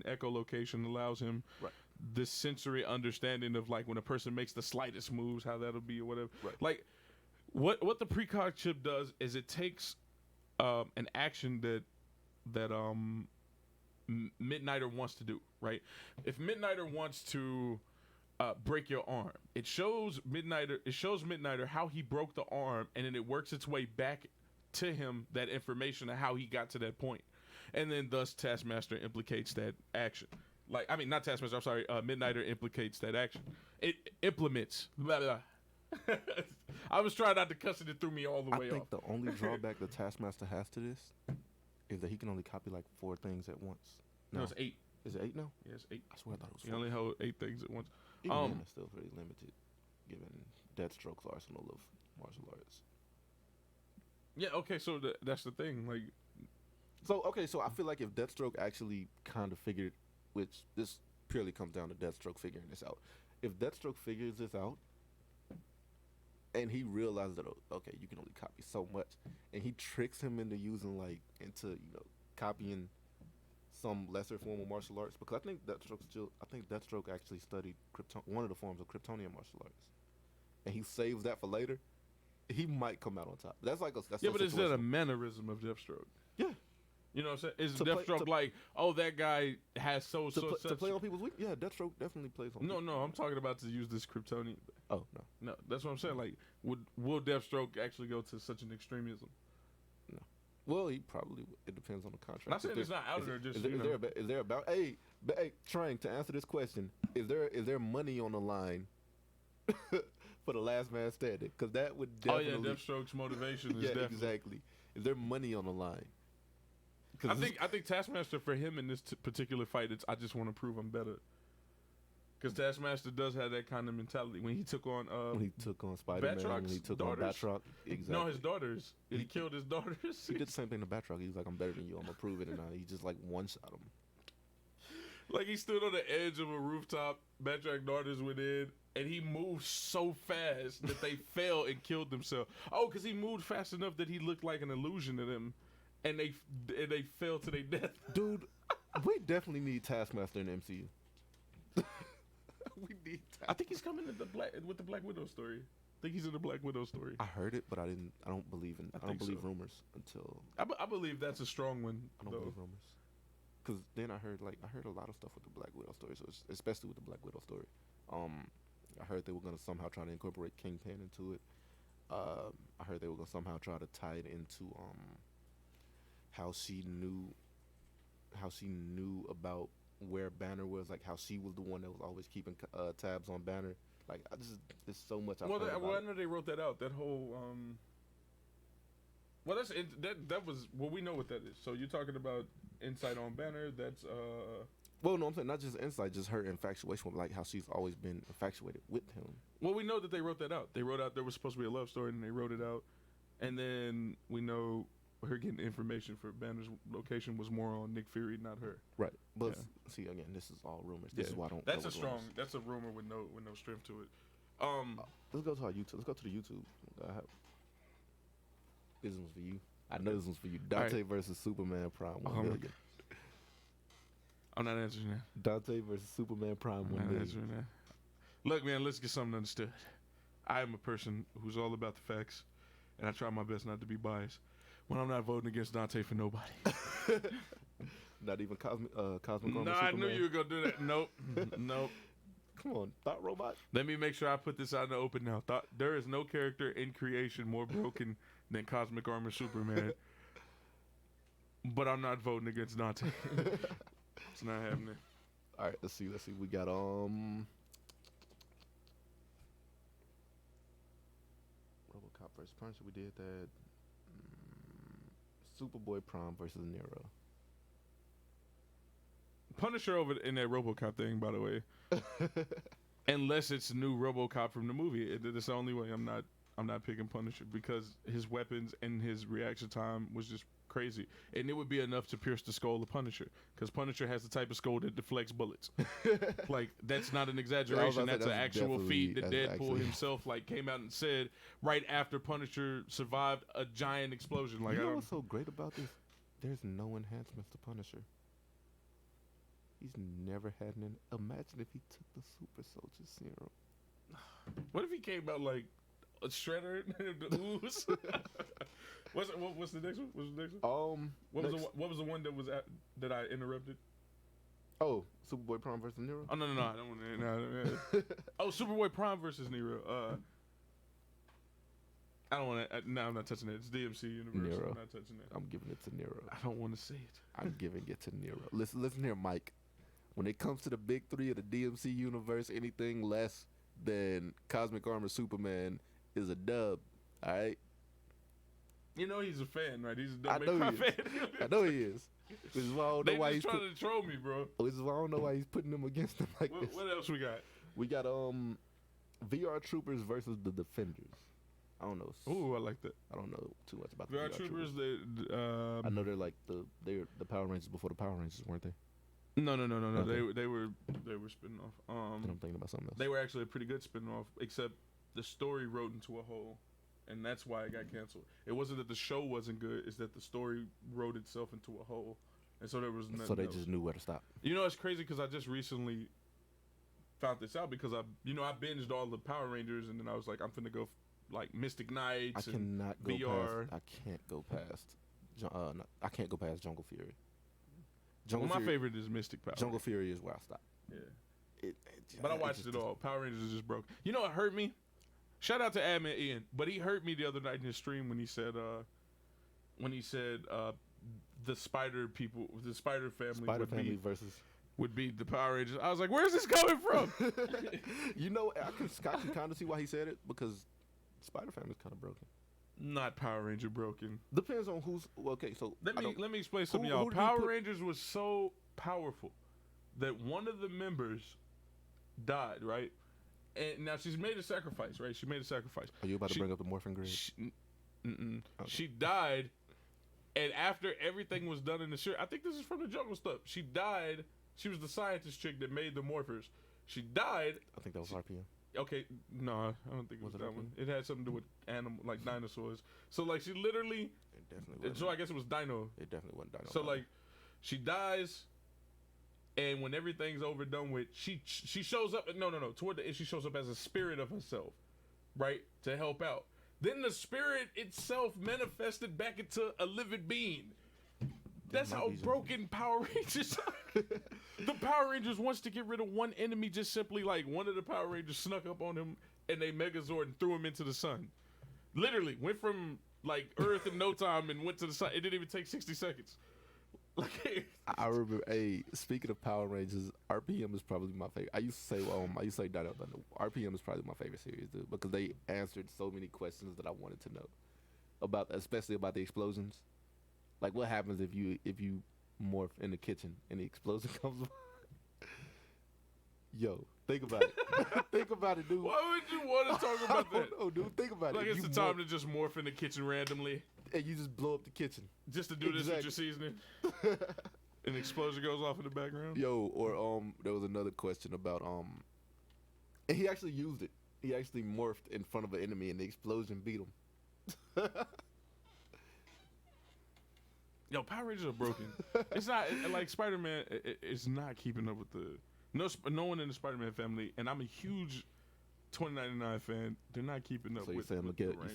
echolocation allows him this sensory understanding of, like, when a person makes the slightest moves, how that'll be or whatever. Right. Like, what the precog chip does is it takes an action that Midnighter wants to do, right? If Midnighter wants to break your arm, it shows Midnighter how he broke the arm, and then it works its way back to him, that information of how he got to that point, and then thus Taskmaster implicates that action. Like, I mean, not Taskmaster, I'm sorry, Midnighter implicates that action. It implements blah blah. I was trying not to cuss it, it threw me all the way off. I think the only drawback the Taskmaster has to this is that he can only copy like 4 things at once. No, it's 8. Is it 8 now? Yeah, it's 8. I swear I thought it was 4. He only hold 8 things at once. Even then, it's still pretty limited, given Deathstroke's arsenal of martial arts. Yeah, okay, so that's the thing. Like, so I feel like if Deathstroke actually kind of figured, which this purely comes down to Deathstroke figuring this out. If Deathstroke figures this out, and he realizes that, okay, you can only copy so much, and he tricks him into into copying some lesser form of martial arts, because I think Deathstroke actually studied one of the forms of Kryptonian martial arts, and he saves that for later. He might come out on top. That's but is that a mannerism of Deathstroke? Yeah. You know what I'm saying? Is Deathstroke like, oh, that guy has to play on people's weak? Yeah, Deathstroke definitely plays on. No, I'm talking about to use this Kryptonian. Oh no, that's what I'm saying. Like, will Deathstroke actually go to such an extremism? No. Well, he probably. It depends on the contract. Not saying it's not out there. Just is there about? Hey, trying to answer this question, is there money on the line for the last man standing? Because that would definitely. Oh yeah, Deathstroke's motivation is definitely. Exactly. Is there money on the line? I think Taskmaster for him in this particular fight, I just want to prove I'm better. Because Taskmaster does have that kind of mentality. When he took on Spider-Man, when he took on Batroc, exactly. No, his daughters. He killed his daughters. He did the same thing to Batroc. He was like, "I'm better than you. I'm gonna prove it," and he just like one-shot him. Like he stood on the edge of a rooftop. Batroc's daughters went in, and he moved so fast that they fell and killed themselves. Oh, because he moved fast enough that he looked like an illusion to them. And they fell to their death. Dude, we definitely need Taskmaster in the MCU. We need Taskmaster. I think he's coming with the Black Widow story. I think he's in the Black Widow story. I heard it, but I don't believe rumors until I believe that's a strong one. I don't believe rumors. Cuz then I heard a lot of stuff with the Black Widow story, so especially with the Black Widow story. I heard they were going to somehow try to incorporate Kingpin into it. I heard they were going to somehow try to tie it into how she knew about where Banner was, like how she was the one that was always keeping tabs on Banner. Like there's so much. I know they wrote that out. That whole well, that was we know what that is. So you're talking about insight on Banner. That's Well, no, I'm saying not just insight, just her infatuation with like how she's always been infatuated with him. Well, we know that they wrote that out. They wrote out there was supposed to be a love story, and they wrote it out. And then we know her getting information for Banner's location was more on Nick Fury, not her. Right. But see, again, this is all rumors. This is why I don't. That's a rumor with no strength to it. Let's go to our YouTube. Let's go to the YouTube. This one's for you. I know this one's for you. Dante versus Superman Prime 1 million. I'm not answering that. Dante versus Superman Prime 1 million. Answering that. Look, man, let's get something understood. I am a person who's all about the facts, and I try my best not to be biased. When I'm not voting against Dante for nobody. Not even Cosmic No, Superman. I knew you were going to do that. Nope. Nope. Come on, Thought Robot. Let me make sure I put this out in the open now. There is no character in creation more broken than Cosmic Armor Superman. But I'm not voting against Dante. It's not happening. All right, let's see. We got RoboCop versus Punisher. We did that. Superboy Prime versus Nero. Punisher over in that RoboCop thing, by the way. Unless it's new RoboCop from the movie, it's the only way I'm not picking Punisher, because his weapons and his reaction time was just crazy, and it would be enough to pierce the skull of Punisher, because Punisher has the type of skull that deflects bullets. Like, that's not an exaggeration. That's an actual feat that Deadpool himself came out and said right after Punisher survived a giant explosion. Like, you know what's so great about this? There's no enhancements to Punisher. He's never had an. Imagine if he took the Super Soldier Serum. What if he came out like a shredder? Ooze? What's the next one? What's the next one? What was the one that was that I interrupted? Oh, Superboy Prime versus Nero. Oh no! I don't want to. Oh, Superboy Prime versus Nero. I don't want to. No, I'm not touching it. It's DMC universe. Nero. I'm not touching it. I'm giving it to Nero. I don't want to see it. I'm giving it to Nero. Listen here, Mike. When it comes to the big three of the DMC universe, anything less than Cosmic Armor Superman is a dub. All right. You know he's a fan, right? He's a I know Devil May he Cry is. fan. I know he is. Which is why I don't know They why just he's trying to troll me, bro. which is why I don't know why he's putting them against them like this. What else we got? We got VR Troopers versus the Defenders. I don't know. Ooh, I like that. I don't know too much about the VR Troopers, they, I know they're like they're the Power Rangers before the Power Rangers, weren't they? No. Okay. They were spinning off. Then I'm thinking about something else. They were actually a pretty good spin off, except the story wrote into a hole, and that's why it got canceled. It wasn't that the show wasn't good; it's that the story wrote itself into a hole, and so there was nothing. So they else. just knew where to stop. You know, it's crazy because I just recently found this out because I binged all the Power Rangers, and then I was like, I'm finna go like Mystic Knights. I cannot go VR. past. I can't go past. I can't go past Jungle Fury. My favorite is Mystic Power. Jungle Fury is where I stop. Yeah. But I watched it all. Power Rangers is just broke. You know what hurt me? Shout out to Admin Ian, but he hurt me the other night in his stream when he said the Spider people, the Spider family, versus would beat the Power Rangers. I was like, where's this coming from? You know, I can kind of see why he said it because Spider Family's kind of broken. Not Power Ranger broken. Depends on who's okay. So let me explain something, y'all. Power Rangers was so powerful that one of the members died, right? And now she's made a sacrifice, right? She made a sacrifice. Are you about to bring up the morphin grid? Okay. She died, and after everything was done in the show, I think this is from the Jungle stuff. She died. She was the scientist chick that made the morphers. She died. I think that was RPM. Okay, no, I don't think it was that one. It had something to do with animal, like dinosaurs. So like she literally. It definitely wasn't. So I guess it was Dino. It definitely wasn't Dino. So like, she dies, and when everything's overdone with, she shows up. No. Toward the end, she shows up as a spirit of herself, right, to help out. Then the spirit itself manifested back into a living being. That's how broken Power Rangers are. The Power Rangers wants to get rid of one enemy, just simply like one of the Power Rangers snuck up on him and they Megazord and threw him into the sun. Literally went from like Earth in no time and went to the sun. It didn't even take 60 seconds. Like, I remember. Hey, speaking of Power Rangers, RPM is probably my favorite. I used to say Dino Thunder. RPM is probably my favorite series, dude, because they answered so many questions that I wanted to know about, especially about the explosions. Like, what happens if you morph in the kitchen and the explosion comes by? Yo, think about it. Think about it, dude. Why would you want to talk about that? Oh, dude, think about it. Like, it's the time to just morph in the kitchen randomly. And you just blow up the kitchen. Just to do this with your seasoning. An explosion goes off in the background. Yo, or there was another question about and he actually used it. He actually morphed in front of an enemy and the explosion beat him. Yo, Power Rangers are broken. It's not like Spider-Man. It's not keeping up with no one in the Spider-Man family, and I'm a huge 2099 fan. They're not keeping up. So with you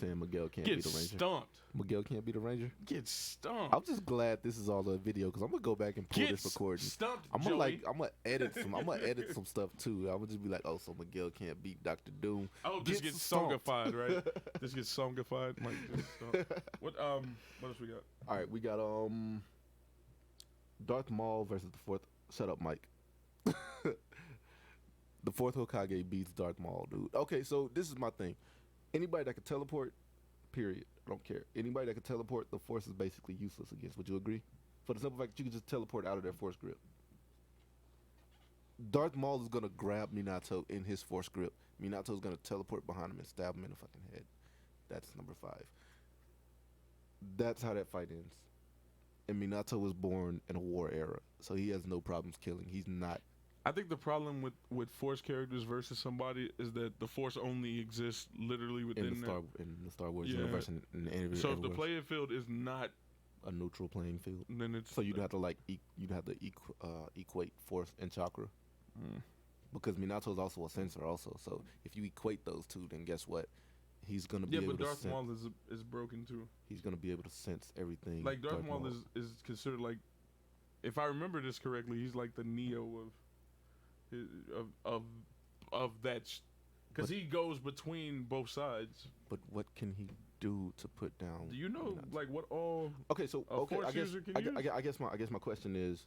saying Miguel can't be the Ranger? Get stumped. Miguel can't be the Ranger. Get stumped. I'm just glad this is all a video because I'm gonna go back and pull this recording. Stumped. I'm Joey. gonna edit some stuff too. I'm gonna just be like, oh, so Miguel can't beat Dr. Doom. I hope this gets songified, right? This gets songified. Like, what else we got? All right, we got Darth Maul versus the fourth. Shut up, Mike. The fourth Hokage beats Darth Maul, dude. Okay, so this is my thing. Anybody that can teleport, period. I don't care. Anybody that can teleport, the Force is basically useless against. Would you agree? For the simple fact that you can just teleport out of their Force grip. Darth Maul is gonna grab Minato in his Force grip. Minato is gonna teleport behind him and stab him in the fucking head. That's number 5. That's how that fight ends. And Minato was born in a war era, so he has no problems killing. He's not. I think the problem with Force characters versus somebody is that the Force only exists literally within in the Star Wars universe. And so if the playing field is not a neutral playing field, then it's so you'd have to equate Force and Chakra, because Minato is also a sensor also. So if you equate those two, then guess what? He's gonna be able to sense. Yeah, but Darth Maul is broken too. He's gonna be able to sense everything. Like Darth Maul is considered like, if I remember this correctly, he's like the Neo of that, because he goes between both sides. But what can he do to put down? Do you know like what all? Okay, so Force user can use? I guess my question is,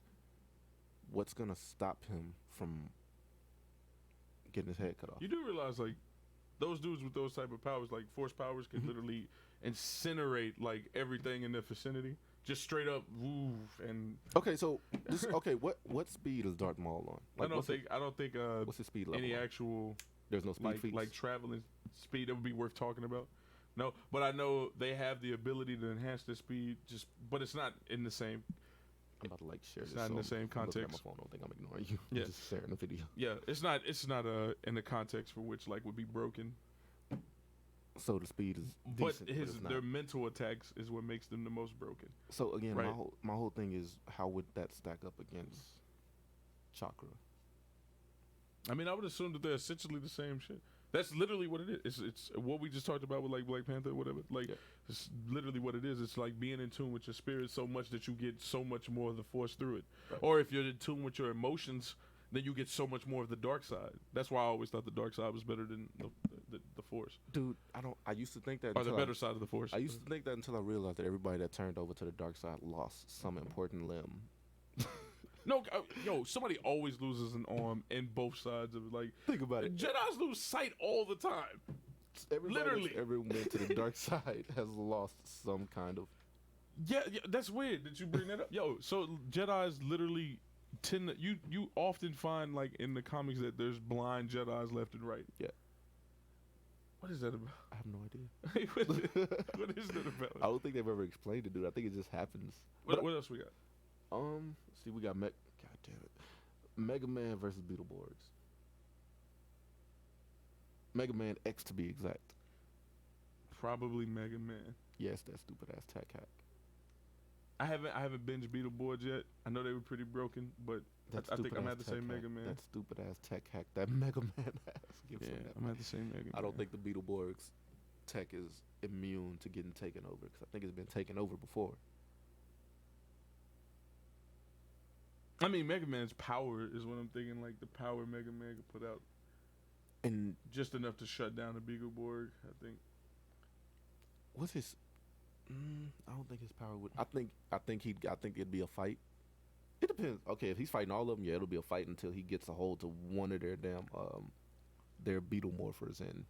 what's gonna stop him from getting his head cut off? You do realize like those dudes with those type of powers, like force powers, can literally incinerate like everything in their vicinity, just straight up, woo, and. Okay, so what speed is Darth Maul on? Like, I don't think what's his speed level? any on? actual There's no speed feats? like traveling speed that would be worth talking about. No, but I know they have the ability to enhance their speed, but it's not in the same. I'm about to like share It's this. not in the same I'm looking at context. my phone. I don't think I'm ignoring you. Yeah. I'm just sharing the video. Yeah, it's not in the context for which like would be broken. So the speed is But decent, it's not. their mental attacks is what makes them the most broken. So again, Right. my whole thing is, how would that stack up against chakra? I mean, I would assume that they're essentially the same shit. That's literally what it is. It's what we just talked about with like Black Panther or whatever. Like, Yeah. it's literally what it is. It's like being in tune with your spirit so much that you get so much more of the force through it. Right. Or if you're in tune with your emotions, then you get so much more of the dark side. That's why I always thought the dark side was better than the force. Dude, I used to think that. Or the until better side of the force. I used to think that until I realized that everybody that turned over to the dark side lost some important limb. No, somebody always loses an arm in both sides of it. Like, Think about it. Jedis lose sight all the time. Everybody literally. that's ever went to the dark side has lost some kind of. Yeah, that's weird that you bring that up. Yo, so Jedis literally tend to, you often find like in the comics that there's blind Jedis left and right. Yeah. What is that about? I have no idea. What is that about? I don't think they've ever explained it, dude. I think it just happens. What else we got? See, we got God damn it, Mega Man versus Beetleborgs. Mega Man X to be exact. Probably Mega Man. Yes, that stupid ass tech hack. I haven't binged Beetleborgs yet. I know they were pretty broken, but I think I'm gonna have to say Mega Man. That stupid ass tech hack that Mega Man has. Yeah, I'm gonna have to say Mega Man. I don't think the Beetleborgs tech is immune to getting taken over, because I think it's been taken over before. I mean, Mega Man's power is what I'm thinking. Like the power Mega Man could put out, And just enough to shut down the Beetleborg. I think. what's his? I don't think his power would. I think it'd be a fight. It depends. Okay, if he's fighting all of them, yeah, it'll be a fight until he gets a hold to one of their damn their beetle morphers, and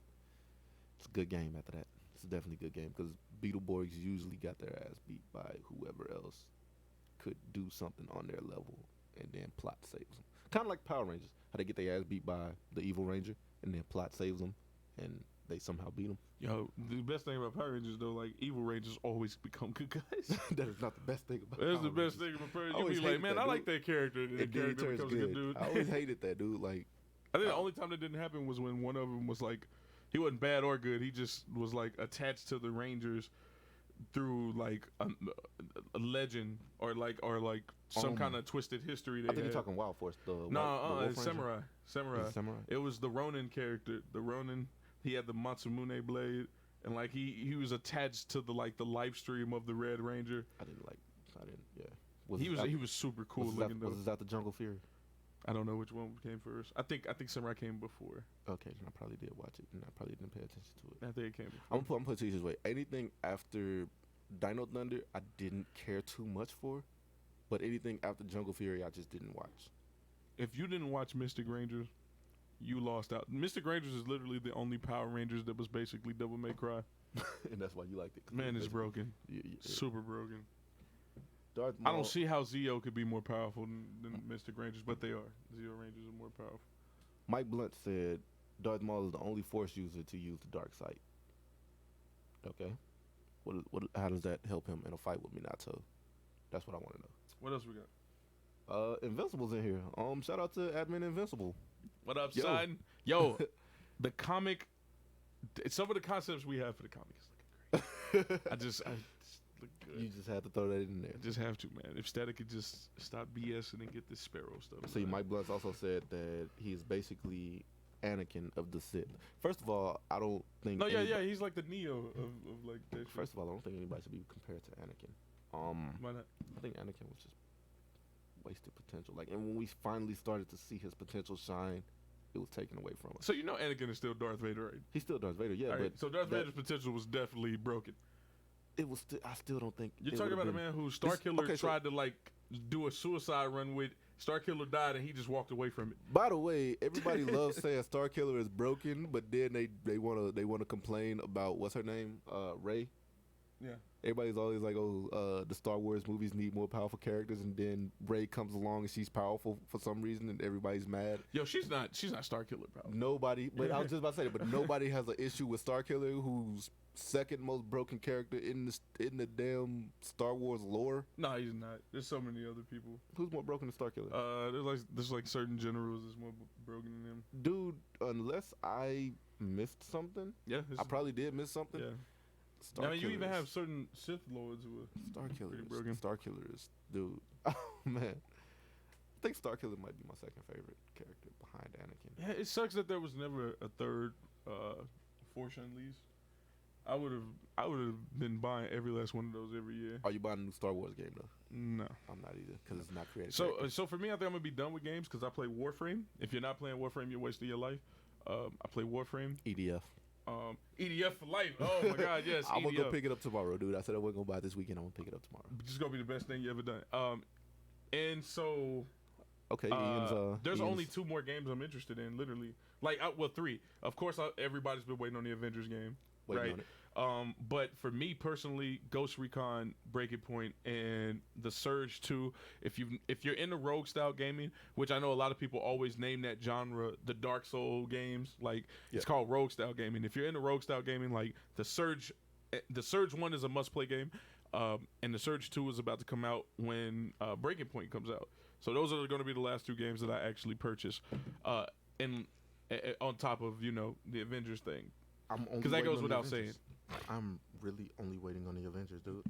it's a good game after that. It's definitely a good game, because Beetleborgs usually got their ass beat by whoever else could do something on their level, and then plot saves them. Kind of like Power Rangers, how they get their ass beat by the evil ranger, and then plot saves them, and they somehow beat them. Yo, the best thing about Power Rangers though, like evil Rangers always become good guys. That is not the best thing about. That's the Power best Rangers. thing about Power I Rangers. You always be like, hated man, that I like dude. that character. And the And then he character turns becomes a good dude. I always hated that dude. Like, I think the only time that didn't happen was when one of them was like, he wasn't bad or good. He just was like attached to the Rangers through like a legend or like some kind of twisted history. They I think had. you're talking Wild Force. The No, Wolf it's Ranger. Samurai. Is it Samurai. It was the Ronin character. The Ronin, he had the Matsumune blade, and like he was attached to the life stream of the Red Ranger. Yeah. He was super cool looking though. Was that the Jungle Fury? I don't know which one came first. I think Samurai came before. Okay, then I probably did watch it, and I probably didn't pay attention to it. I think it came before. I'm gonna put it this way: anything after Dino Thunder, I didn't care too much for, but anything after Jungle Fury, I just didn't watch. If you didn't watch Mystic Rangers, you lost out. Mystic Rangers is literally the only Power Rangers that was basically Devil May Cry. And that's why you liked it. 'Cause Man, it's basically- broken. Yeah. Super broken. Darth I Maul, don't see how Zeo could be more powerful than Mystic Rangers, but they are. Zeo Rangers are more powerful. Mike Blunt said Darth Maul is the only Force user to use the dark side. Okay. How does that help him in a fight with Minato? That's what I want to know. What else we got? Invincible's in here. Shout out to Admin Invincible. What up, Yo. son? Yo, the comic. Some of the concepts we have for the comic is looking great. I just look good. You just had to throw that in there. I just have to, man. If Static could just stop BSing and get this Sparrow stuff. See, Mike Blunt also said that he's basically Anakin of the Sith. First of all, I don't think. No, yeah, he's like the Neo of like that shit. First of all, I don't think anybody should be compared to Anakin. Why not? I think Anakin was just wasted potential. Like, and when we finally started to see his potential shine, it was taken away from us. So you know Anakin is still Darth Vader, right? He still Darth Vader, yeah. All right, But so Darth that- Vader's potential was definitely broken. it was. I still don't think You're it talking would've about a been- man who Starkiller okay, so- tried to like do a suicide run with Starkiller died and he just walked away from it. By the way, everybody loves saying Starkiller is broken, but then they wanna complain about what's her name, Rey. Yeah. Everybody's always like, oh, the Star Wars movies need more powerful characters, and then Rey comes along and she's powerful for some reason, and everybody's mad. Yo, she's not Starkiller powerful. Nobody, but I was just about to say that, but nobody has an issue with Starkiller, who's second most broken character in the damn Star Wars lore. No, he's not. There's so many other people. Who's more broken than Starkiller? There's like certain generals that's more broken than him. Dude, unless I missed something, Yeah, I probably did miss something. Yeah. Starkiller I mean, you even have certain Sith lords who are pretty broken. Starkiller is, dude. Oh man, I think Starkiller might be my second favorite character behind Anakin. Yeah, it sucks that there was never a third Force Unleashed. I would have been buying every last one of those every year. Are you buying a new Star Wars game though? No, I'm not either because it's not creative. So for me, I think I'm gonna be done with games because I play Warframe. If you're not playing Warframe, you're wasting your life. I play Warframe. EDF. EDF for life. Oh my God, yes. I'm gonna EDF. go pick it up tomorrow, dude. I said I wasn't gonna buy it this weekend. I'm gonna pick it up tomorrow. It's gonna be the best thing you ever done. And so okay, there's only 2 more games I'm interested in. Literally, like 3. Of course, everybody's been waiting on the Avengers game, waiting right? on it. But for me personally, Ghost Recon, Breaking Point, and The Surge 2. If you're into rogue style gaming, which I know a lot of people always name that genre, the Dark Soul games, like it's called rogue style gaming. If you're into rogue style gaming, like the Surge 1 is a must play game, and the Surge 2 is about to come out when Breaking Point comes out. So those are going to be the last 2 games that I actually purchase, and on top of the Avengers thing, because that goes without saying. I'm really only waiting on the Avengers, dude.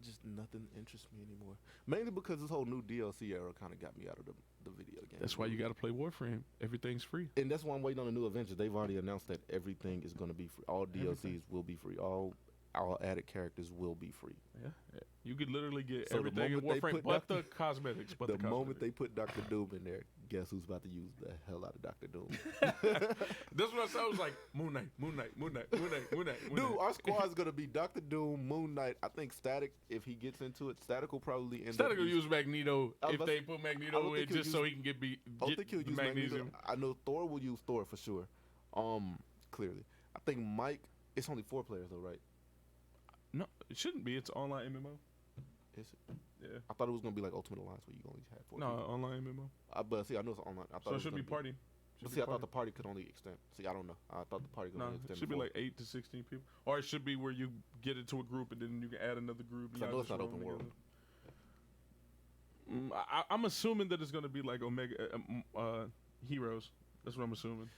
Just nothing interests me anymore. Mainly because this whole new DLC era kind of got me out of the video game. That's why you got to play Warframe. Everything's free. And that's why I'm waiting on the new Avengers. They've already announced that everything is going to be free. All DLCs will be free. All added characters will be free. Yeah. You could literally get So the everything in moment they Warframe put but the cosmetics. But the moment they put Dr. Doom in there, guess who's about to use the hell out of Dr. Doom? That's what I said. I was like, Moon Knight. Dude, our squad's going to be Dr. Doom, Moon Knight. I think Static, if he gets into it, Static will probably end up... Static will use Magneto if they put Magneto in just so he can get I don't think he'll use magnesium. I know Thor will use Thor for sure. Clearly. I think Mike... It's only 4 players though, right? No, it shouldn't be. It's online MMO. Is it? Yeah. I thought it was gonna be like Ultimate Alliance where you only had 4 No, people. online MMO. But see, I know it's online. I thought So it should be party. But see, I thought the party could only extend. See, I don't know. I thought the party could only extend. It should be like 8 to 16 people. Or it should be where you get into a group and then you can add another group. I know it's not open world. I'm assuming that it's gonna be like Omega Heroes. That's what I'm assuming.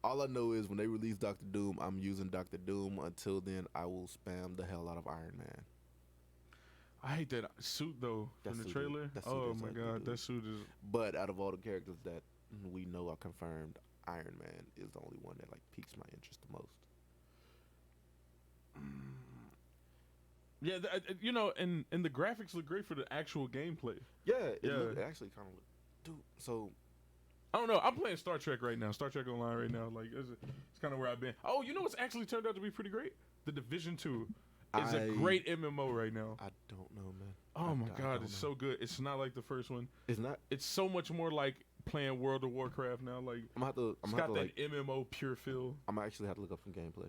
All I know is when they release Dr. Doom, I'm using Dr. Doom. Until then, I will spam the hell out of Iron Man. I hate that suit though from the trailer. Oh my God, that suit is. But out of all the characters that we know are confirmed, Iron Man is the only one that like piques my interest the most. Yeah, and the graphics look great for the actual gameplay. Yeah, it actually kind of look. Dude, so. I don't know. I'm playing Star Trek right now. Star Trek Online right now. Like it's kind of where I've been. Oh, you know what's actually turned out to be pretty great? The Division 2 is a great MMO right now. I don't know, man. Oh my God, it's so good. It's not like the first one. It's not. It's so much more like playing World of Warcraft now. Like it's got that MMO pure feel. I'm actually have to look up some gameplay.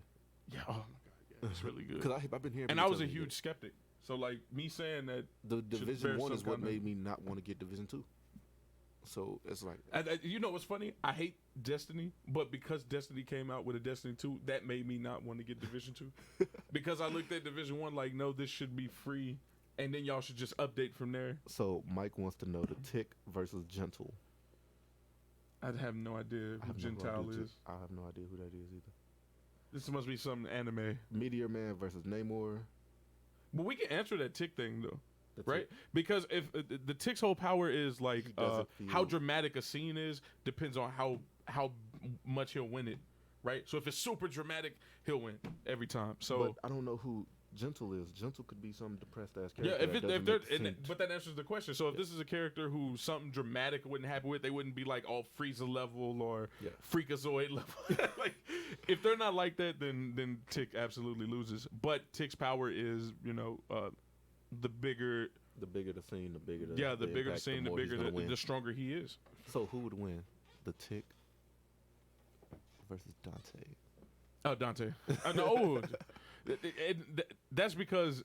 Yeah. Oh my God. Yeah, it's really good. Because I've been hearing. And I was a huge skeptic. So like me saying that the Division 1 is what made me not want to get Division 2. So it's like you know what's funny? I hate Destiny, but because Destiny came out with a Destiny 2, that made me not want to get Division 2. Because I looked at Division 1 like, no, this should be free, and then y'all should just update from there. So Mike wants to know the Tick versus Gentle. I'd have no idea who Gentile is. I have no idea who that is either. This must be some anime. Meteor Man versus Namor. But we can answer that Tick thing though. Right, because if the Tick's whole power is like how dramatic a scene is depends on how much he'll win it, right? So if it's super dramatic, he'll win every time. So but I don't know who Gentle is. Gentle could be some depressed ass character. Yeah, but that answers the question. So if this is a character who something dramatic wouldn't happen with, they wouldn't be like all Frieza level or Freakazoid level. Like if they're not like that, then Tick absolutely loses. But Tick's power is the bigger The bigger the scene, the bigger the the bigger the impact, scene, the more he's bigger gonna win. the stronger he is. So who would win? The Tick versus Dante? Oh, Dante. No, that's because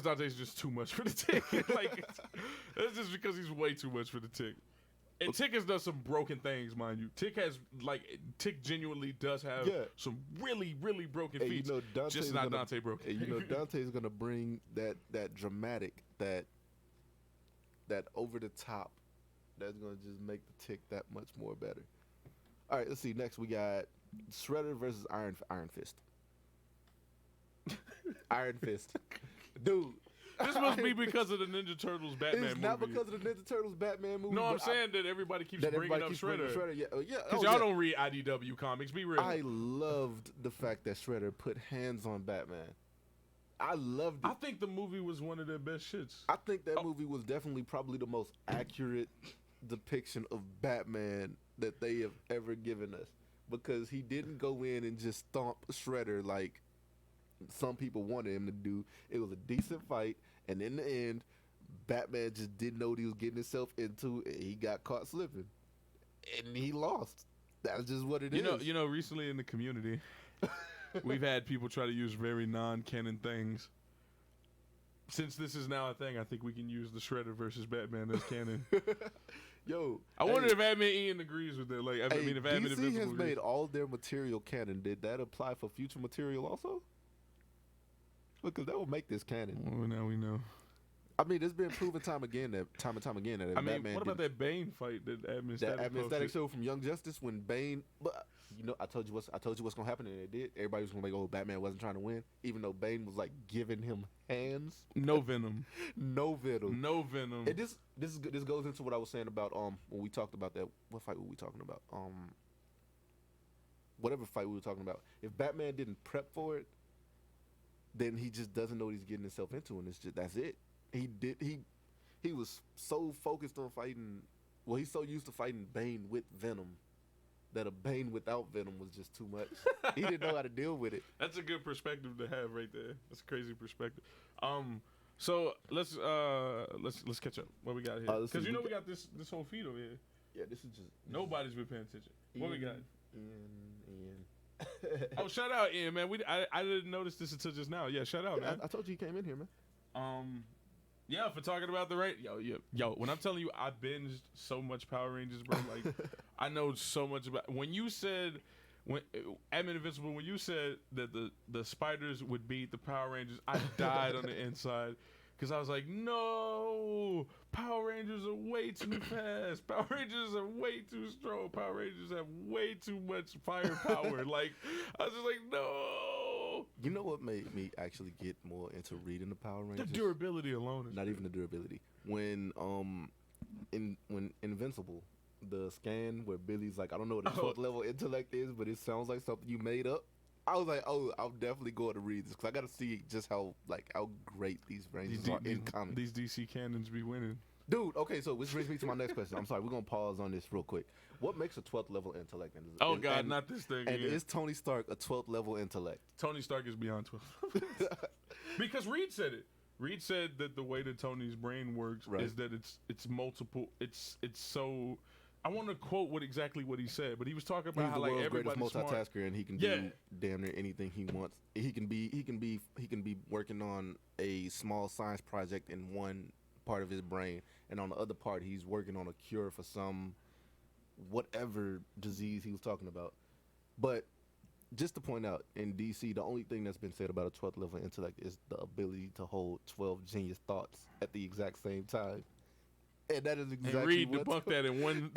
Dante's just too much for the Tick. Like, that's just because he's way too much for the Tick. And Tick has done some broken things, mind you. Tick genuinely does have some really, really broken feats. You know, Dante's just not Dante broken. And you know, Dante's gonna bring that dramatic, that over the top. That's gonna just make the Tick that much more better. All right, let's see. Next, we got Shredder versus Iron Fist. Iron Fist, dude. This must be because of the Ninja Turtles Batman movie. It's not because of the Ninja Turtles Batman movie. No, I'm saying that everybody keeps bringing up Shredder. Yeah. Because y'all don't read IDW comics. Be real. I loved the fact that Shredder put hands on Batman. I loved it. I think the movie was one of their best shits. I think that movie was definitely probably the most accurate depiction of Batman that they have ever given us. Because he didn't go in and just stomp Shredder like some people wanted him to do. It was a decent fight, and in the end, Batman just didn't know what he was getting himself into, and he got caught slipping, and he lost. That's just what it is. You know, recently in the community, we've had people try to use very non-canon things. Since this is now a thing, I think we can use the Shredder versus Batman as canon. Yo, I wonder if Admin Ian agrees with that. Like, I mean, if Admin DC has made all their material canon. Did that apply for future material also? Because that will make this canon. Well, now we know. I mean, it's been proven time and time again that I mean, Batman what about that Bane fight that Admin Static showed from Young Justice when Bane? But you know, I told you what's gonna happen, and it did. Everybody was gonna be like, "Oh, Batman wasn't trying to win," even though Bane was like giving him hands. No venom. No venom. No venom. And this goes into what I was saying about when we talked about that. What fight were we talking about? Whatever fight we were talking about. If Batman didn't prep for it, then he just doesn't know what he's getting himself into, and that's it. He was so focused on fighting. Well, he's so used to fighting Bane with Venom that a Bane without Venom was just too much. He didn't know how to deal with it. That's a good perspective to have right there. That's a crazy perspective. So let's catch up. What we got here? Because we got this whole feed over here. Yeah, this is just nobody's been paying attention. What we got? Ian. Oh, shout out Ian, man. I didn't notice this until just now. Yeah, shout out, man. I told you he came in here, man. Yeah, for talking about the right, yo. When I'm telling you, I binged so much Power Rangers, bro. Like, I know so much about. When you said, Admin Invincible, when you said that the spiders would beat the Power Rangers, I died on the inside because I was like, no, Power Rangers are way too fast. Power Rangers are way too strong. Power Rangers have way too much firepower. Like, I was just like, no. You know what made me actually get more into reading the Power Rangers? The durability alone is not even the durability. When Invincible, the scan where Billy's like, I don't know what the 12th level intellect is, but it sounds like something you made up. I was like, oh, I'm definitely going to read this because I got to see just how great these Rangers are in comics. These DC canons be winning. Dude, okay, so which brings me to my next question. I'm sorry, we're going to pause on this real quick. What makes a 12th level intellect? Not this thing. And is Tony Stark a 12th level intellect? Tony Stark is beyond 12. Because Reed said it. Reed said that the way that Tony's brain works is that it's multiple. It's so. I want to quote what he said, but he was talking about how like everybody's multitasker smart. And he can do damn near anything he wants. He can be working on a small science project in one part of his brain, and on the other part he's working on a cure for some whatever disease he was talking about. But just to point out, in DC, the only thing that's been said about a 12th level intellect is the ability to hold 12 genius thoughts at the exact same time. And that is exactly and Reed debunked that in one.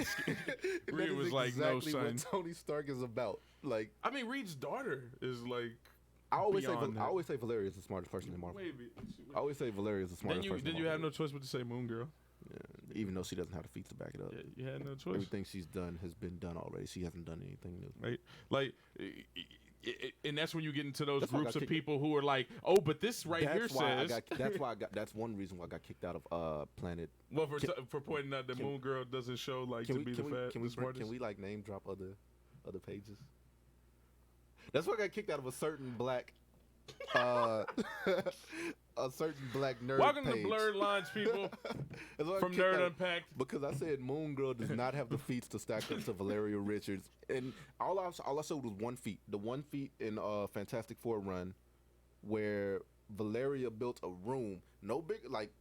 Reed was like, exactly "No, son." What Tony Stark is about. Like, I mean, Reed's daughter is like. I always say Valeria is the smartest person in Marvel. I always say Valeria is the smartest person. Then you have no choice but to say Moon Girl. Yeah, even though she doesn't have the feet to back it up. Yeah, you had no choice. Everything she's done has been done already. She hasn't done anything new. Right, like. And that's when you get into those groups of people who are like, "Oh, but this here says." That's one reason why I got kicked out of Planet. Well, for pointing out that Moon Girl doesn't show like to be the smartest. Can we like name drop other pages? That's why I got kicked out of a certain black uh, a certain black nerd Welcome page. to Blerd Lines, people, from Nerd Unpacked. Because I said Moon Girl does not have the feats to stack up to Valeria Richards, and all I showed was 1 feat. The 1 feat in Fantastic Four run, where Valeria built a room no big like.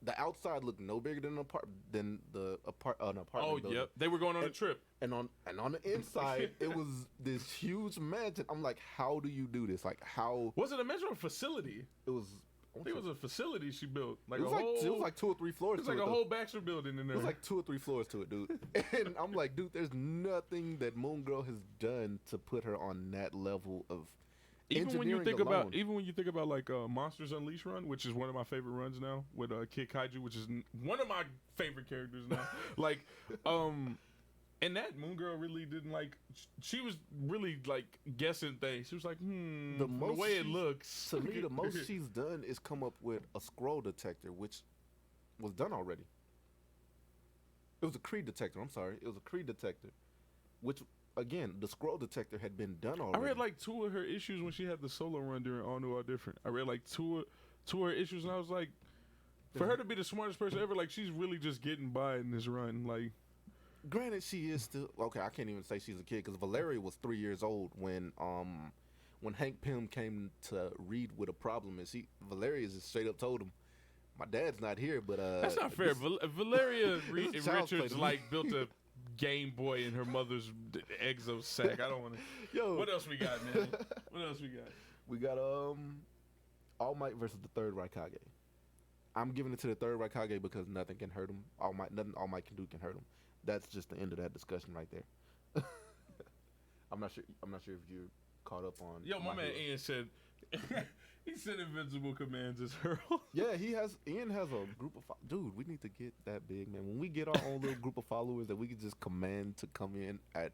The outside looked no bigger than an apartment Oh, building. yep. They were going on a trip. And on the inside, it was this huge mansion. I'm like, how do you do this? Like, how? Was it a measure of facility? It was. I think it was a facility she built. Like it was a like, whole. it was like 2 or 3 floors. It was to like it, a though. whole Baxter building in there. It was like 2 or 3 floors to it, dude. And I'm like, dude, there's nothing that Moon Girl has done to put her on that level of. Even when you think alone. about like Monsters Unleashed run, which is one of my favorite runs now with Kid Kaiju, which is one of my favorite characters now. Like, and that Moon Girl really didn't like. She was really like guessing things. She was like, the way it looks. To me, the most she's done is come up with a scroll detector, which was done already. It was a Kree detector. I'm sorry, it was a Kree detector, which. Again, the scroll detector had been done already. I read like 2 of her issues when she had the solo run during All New All Different. I read like two of her issues, and I was like, for her to be the smartest person ever, like she's really just getting by in this run. Like, granted, she is still okay. I can't even say she's a kid because Valeria was 3 years old when Hank Pym came to Reed with a problem, and Valeria just straight up told him, "My dad's not here." But that's not fair. Valeria Richards like built a Game Boy in her mother's exo sack. I don't want to. Yo, what else we got, man? What else we got? We got All Might versus the Third Raikage. I'm giving it to the Third Raikage because nothing can hurt him. Nothing All Might can do can hurt him. That's just the end of that discussion right there. I'm not sure if you're caught up on. Yo, my man Ian said. He said Invincible Commands is her. Yeah, Ian has a group of dude. We need to get that big, man. When we get our own little group of followers that we can just command to come in at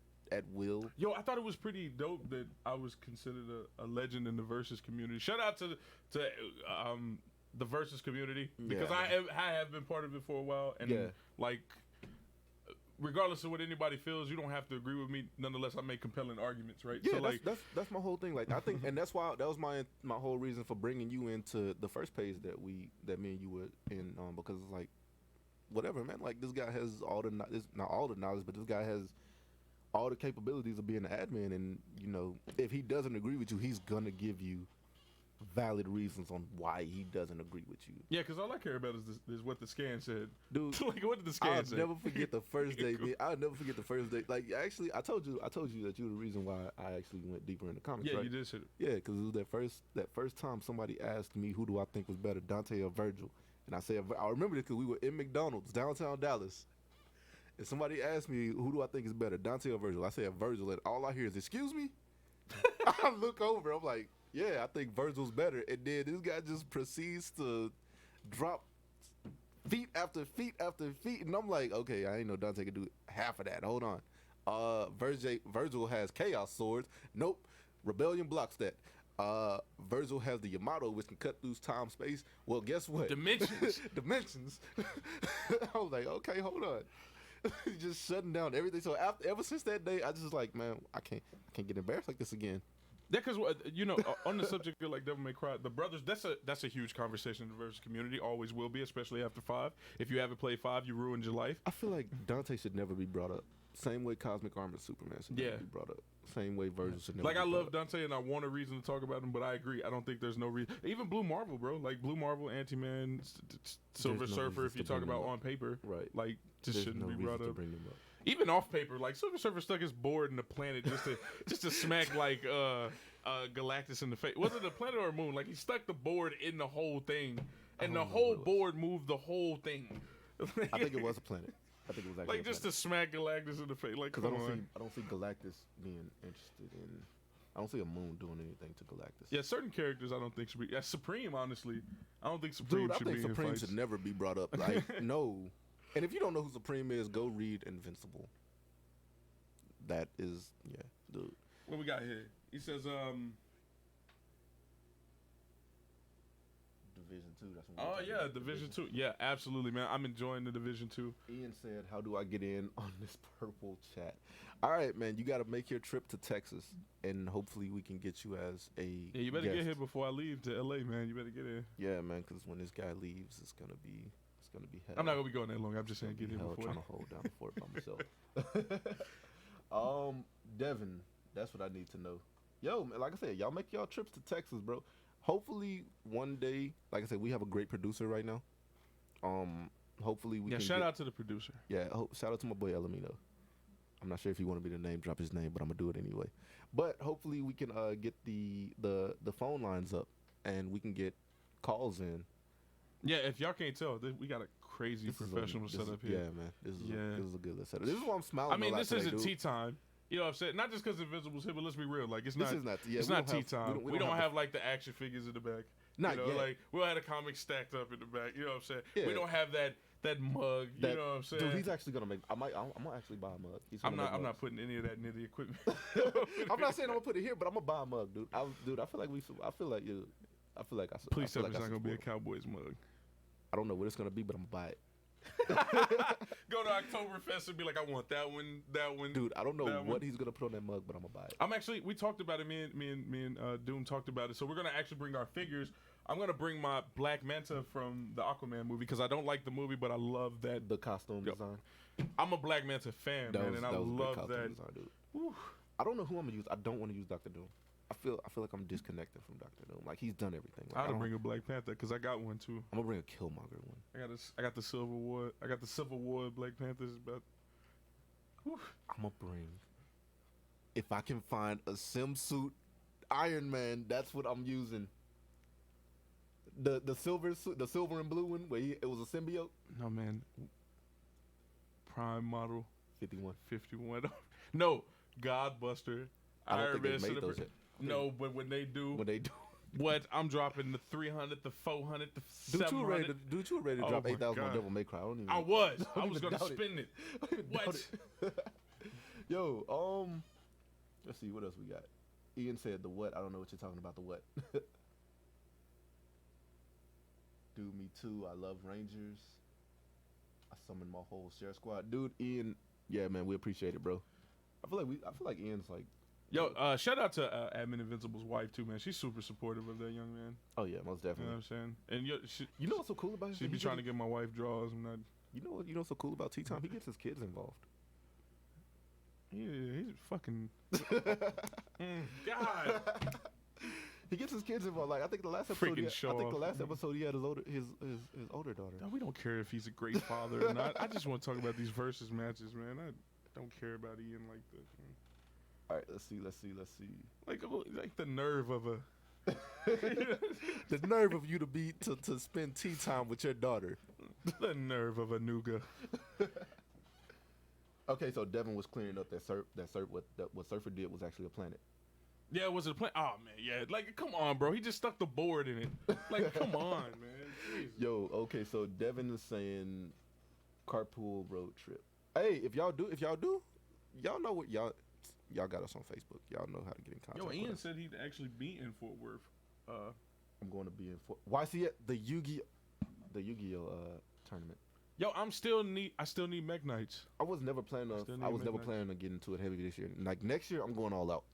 will. Yo, I thought it was pretty dope that I was considered a legend in the Versus community. Shout out to the Versus community because I have been part of it for a while, and like. Regardless of what anybody feels, you don't have to agree with me. Nonetheless, I make compelling arguments, right? Yeah, so like that's my whole thing. Like I think, and that's why that was my whole reason for bringing you into the first page that me and you were in, because it's like, whatever, man. Like this guy has not all the knowledge, but this guy has all the capabilities of being an admin, and you know, if he doesn't agree with you, he's gonna give you valid reasons on why he doesn't agree with you. Yeah, because all I care about is what the scan said. Dude, like what did the scan say? I'll never forget the first day. I'll never forget the first day. Like actually, I told you that you were the reason why I actually went deeper into comics. Yeah, right? you did say it. Yeah, because it was that first time somebody asked me who do I think was better, Dante or Virgil, and I said I remember this because we were in McDonald's downtown Dallas, and somebody asked me who do I think is better, Dante or Virgil. I said Virgil, and all I hear is "Excuse me." I look over, I'm like, yeah, I think Virgil's better. And then this guy just proceeds to drop feet after feet after feet. And I'm like, okay, I ain't know Dante could do half of that. Hold on. Virgil has Chaos Swords. Nope. Rebellion blocks that. Virgil has the Yamato, which can cut through time, space. Well, guess what? Dimensions. Dimensions. I was like, okay, hold on. Just shutting down everything. So ever since that day, I just like, man, I can't get embarrassed like this again. Yeah, because you know, on the subject of like Devil May Cry, the brothers, that's a huge conversation in the Versus community. Always will be, especially after 5. If you haven't played 5, you ruined your life. I feel like Dante should never be brought up. Same way Cosmic Armor Superman should never be brought up. Same way Virgil should never. Like be I brought love up. Dante and I want a reason to talk about him, but I agree. I don't think there's no reason. Even Blue Marvel, bro. Like Blue Marvel, Anti-Man, Silver Surfer. If you talk about on paper, right? Like just shouldn't be brought up. Bring him up. Even off paper, like Silver Surfer stuck his board in the planet just to smack like Galactus in the face. Was it a planet or a moon? Like he stuck the board in the whole thing, and the whole board moved the whole thing. I think it was a planet. I think it was actually like just to smack Galactus in the face. Like, because I don't see Galactus being interested in. I don't see a moon doing anything to Galactus. Yeah, certain characters I don't think should be. Yeah, Supreme, honestly, I don't think Supreme should be. I think Supreme should never be brought up. Like no. And if you don't know who Supreme is, go read Invincible. That is, yeah, dude. What we got here? He says, Division 2. That's what Oh yeah, Division 2. Yeah, absolutely, man. I'm enjoying the Division 2. Ian said, "How do I get in on this purple chat?" All right, man. You got to make your trip to Texas, and hopefully we can get you as a Yeah, you better guest. get here before I leave to LA, man. You better get in. Yeah, man. Because when this guy leaves, it's gonna be hell. I'm not gonna be going that long. I'm just saying, get here hell before. trying to hold down the fort by myself. Devin, that's what I need to know. Yo, man, like I said, y'all make y'all trips to Texas, bro. Hopefully one day, like I said, we have a great producer right now. Hopefully we can shout out to the producer. Yeah, shout out to my boy Elamino. I'm not sure if he wanted me to name drop his name, but I'm gonna do it anyway. But hopefully we can get the phone lines up and we can get calls in. Yeah, if y'all can't tell, we got a crazy professional setup here. Yeah, man. This is a good setup. This is why I'm smiling. I mean, this today, isn't dude. tea time. You know what I'm saying? Not just because Invincible's here, but let's be real. Like, it's This not. is not. Yeah, it's not tea time. We don't have like the action figures in the back. Not you know, yet. Like we'll have a comic stacked up in the back. You know what I'm saying? Yeah. We don't have that mug. You know what I'm saying? Dude, he's actually gonna make. I'm gonna actually buy a mug. I'm not putting any of that in the equipment. I'm not saying I'm gonna put it here, but I'm gonna buy a mug, dude. I feel like I. Please tell me like it's not gonna be a support him. Cowboys mug. I don't know what it's gonna be, but I'm gonna buy it. Go to Oktoberfest and be like, I want that one. Dude, I don't know what he's gonna put on that mug, but I'm gonna buy it. We talked about it. Me and Doom talked about it. So we're gonna actually bring our figures. I'm gonna bring my Black Manta from the Aquaman movie because I don't like the movie, but I love that The costume design. I'm a Black Manta fan, man, and I love that. Design, dude. I don't know who I'm gonna use. I don't want to use Dr. Doom. I feel like I'm disconnected from Dr. Doom. Like he's done everything. Like, I gotta bring a Black Panther because I got one too. I'm gonna bring a Killmonger one. I got the Civil War. I got the Civil War Black Panthers. But I'm gonna bring. If I can find a sim suit Iron Man, that's what I'm using. The silver suit, the silver and blue one, where it was a symbiote. No man. Prime model 51. No, Godbuster. I don't think Man they made those yet. No, but when they do, what I'm dropping the 300, the 400, the 700. Dude, you were ready to drop 8,000 on Devil May Cry. I was gonna spend it. What? Yo, let's see what else we got. Ian said the what? I don't know what you're talking about. The what? Dude, me too. I love Rangers. I summoned my whole share squad. Dude, Ian. Yeah, man, we appreciate it, bro. I feel like Ian's like. Yo, shout out to Admin Invincible's wife too, man. She's super supportive of that young man. Oh yeah, most definitely. You know what I'm saying? And you know what's so cool about him? She be trying to get my wife draws. I'm not. You know what's so cool about Tea Time? He gets his kids involved. Yeah, he's fucking. God. He gets his kids involved. Like I think the last episode, he had his older daughter. No, we don't care if he's a great father or not. I just want to talk about these versus matches, man. I don't care about Ian like this, man. All right, let's see. Like the nerve of a. The nerve of you to spend tea time with your daughter. The nerve of a nougat. Okay, so Devin was clearing up what Surfer did was actually a planet. Yeah, was it a planet? Oh man, yeah. Like, come on, bro. He just stuck the board in it. Like, come on, man. Jesus. Yo, okay, so Devin is saying carpool road trip. Hey, if y'all do, y'all know what y'all got us on Facebook. Y'all know how to get in contact. Yo, with Ian us. said he'd actually be in Fort Worth. I'm going to be in Fort. Why see it? The Yu-Gi-Oh tournament. Yo, I still need Mech Knights. I was never planning on getting into it heavy this year. Like next year, I'm going all out.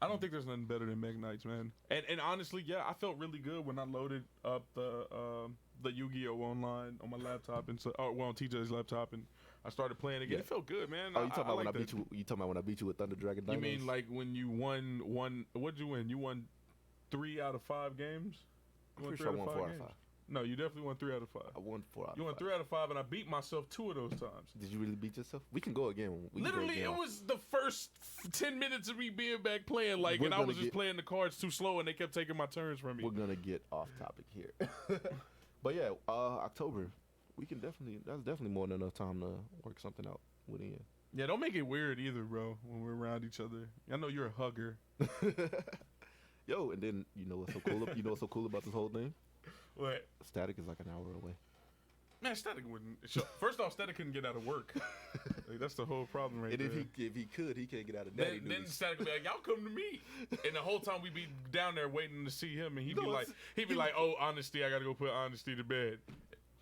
I don't think there's nothing better than Mech Knights, man. And honestly, yeah, I felt really good when I loaded up the Yu-Gi-Oh online on my laptop on TJ's laptop, and I started playing again. Yeah. It felt good, man. Oh, you talking about when I beat you? You talking about when I beat you with Thunder Dragon Dinos? You mean like when you won one? What'd you win? You won 3 out of 5 games. I'm pretty sure I won 4 out of 5. No, you definitely won 3 out of 5. I won 4 out of 5. You won 3 out of 5, and I beat myself 2 of those times. Did you really beat yourself? We can go again. Literally, it was the first 10 minutes of me being back playing, and I was just playing the cards too slow, and they kept taking my turns from me. We're gonna get off topic here, but yeah, October, that's definitely more than enough time to work something out with Ian. Yeah, don't make it weird either, bro. When we're around each other, I know you're a hugger. Yo, and then you know what's so cool? You know what's so cool about this whole thing? What? Static is like an hour away. Man, Static wouldn't. First off, Static couldn't get out of work. Like, that's the whole problem right And there. if he could, he can't get out of daddy Then duties. Static would be like, y'all come to me. And the whole time we'd be down there waiting to see him, and he'd be No, like, oh, Honesty, I gotta go put Honesty to bed.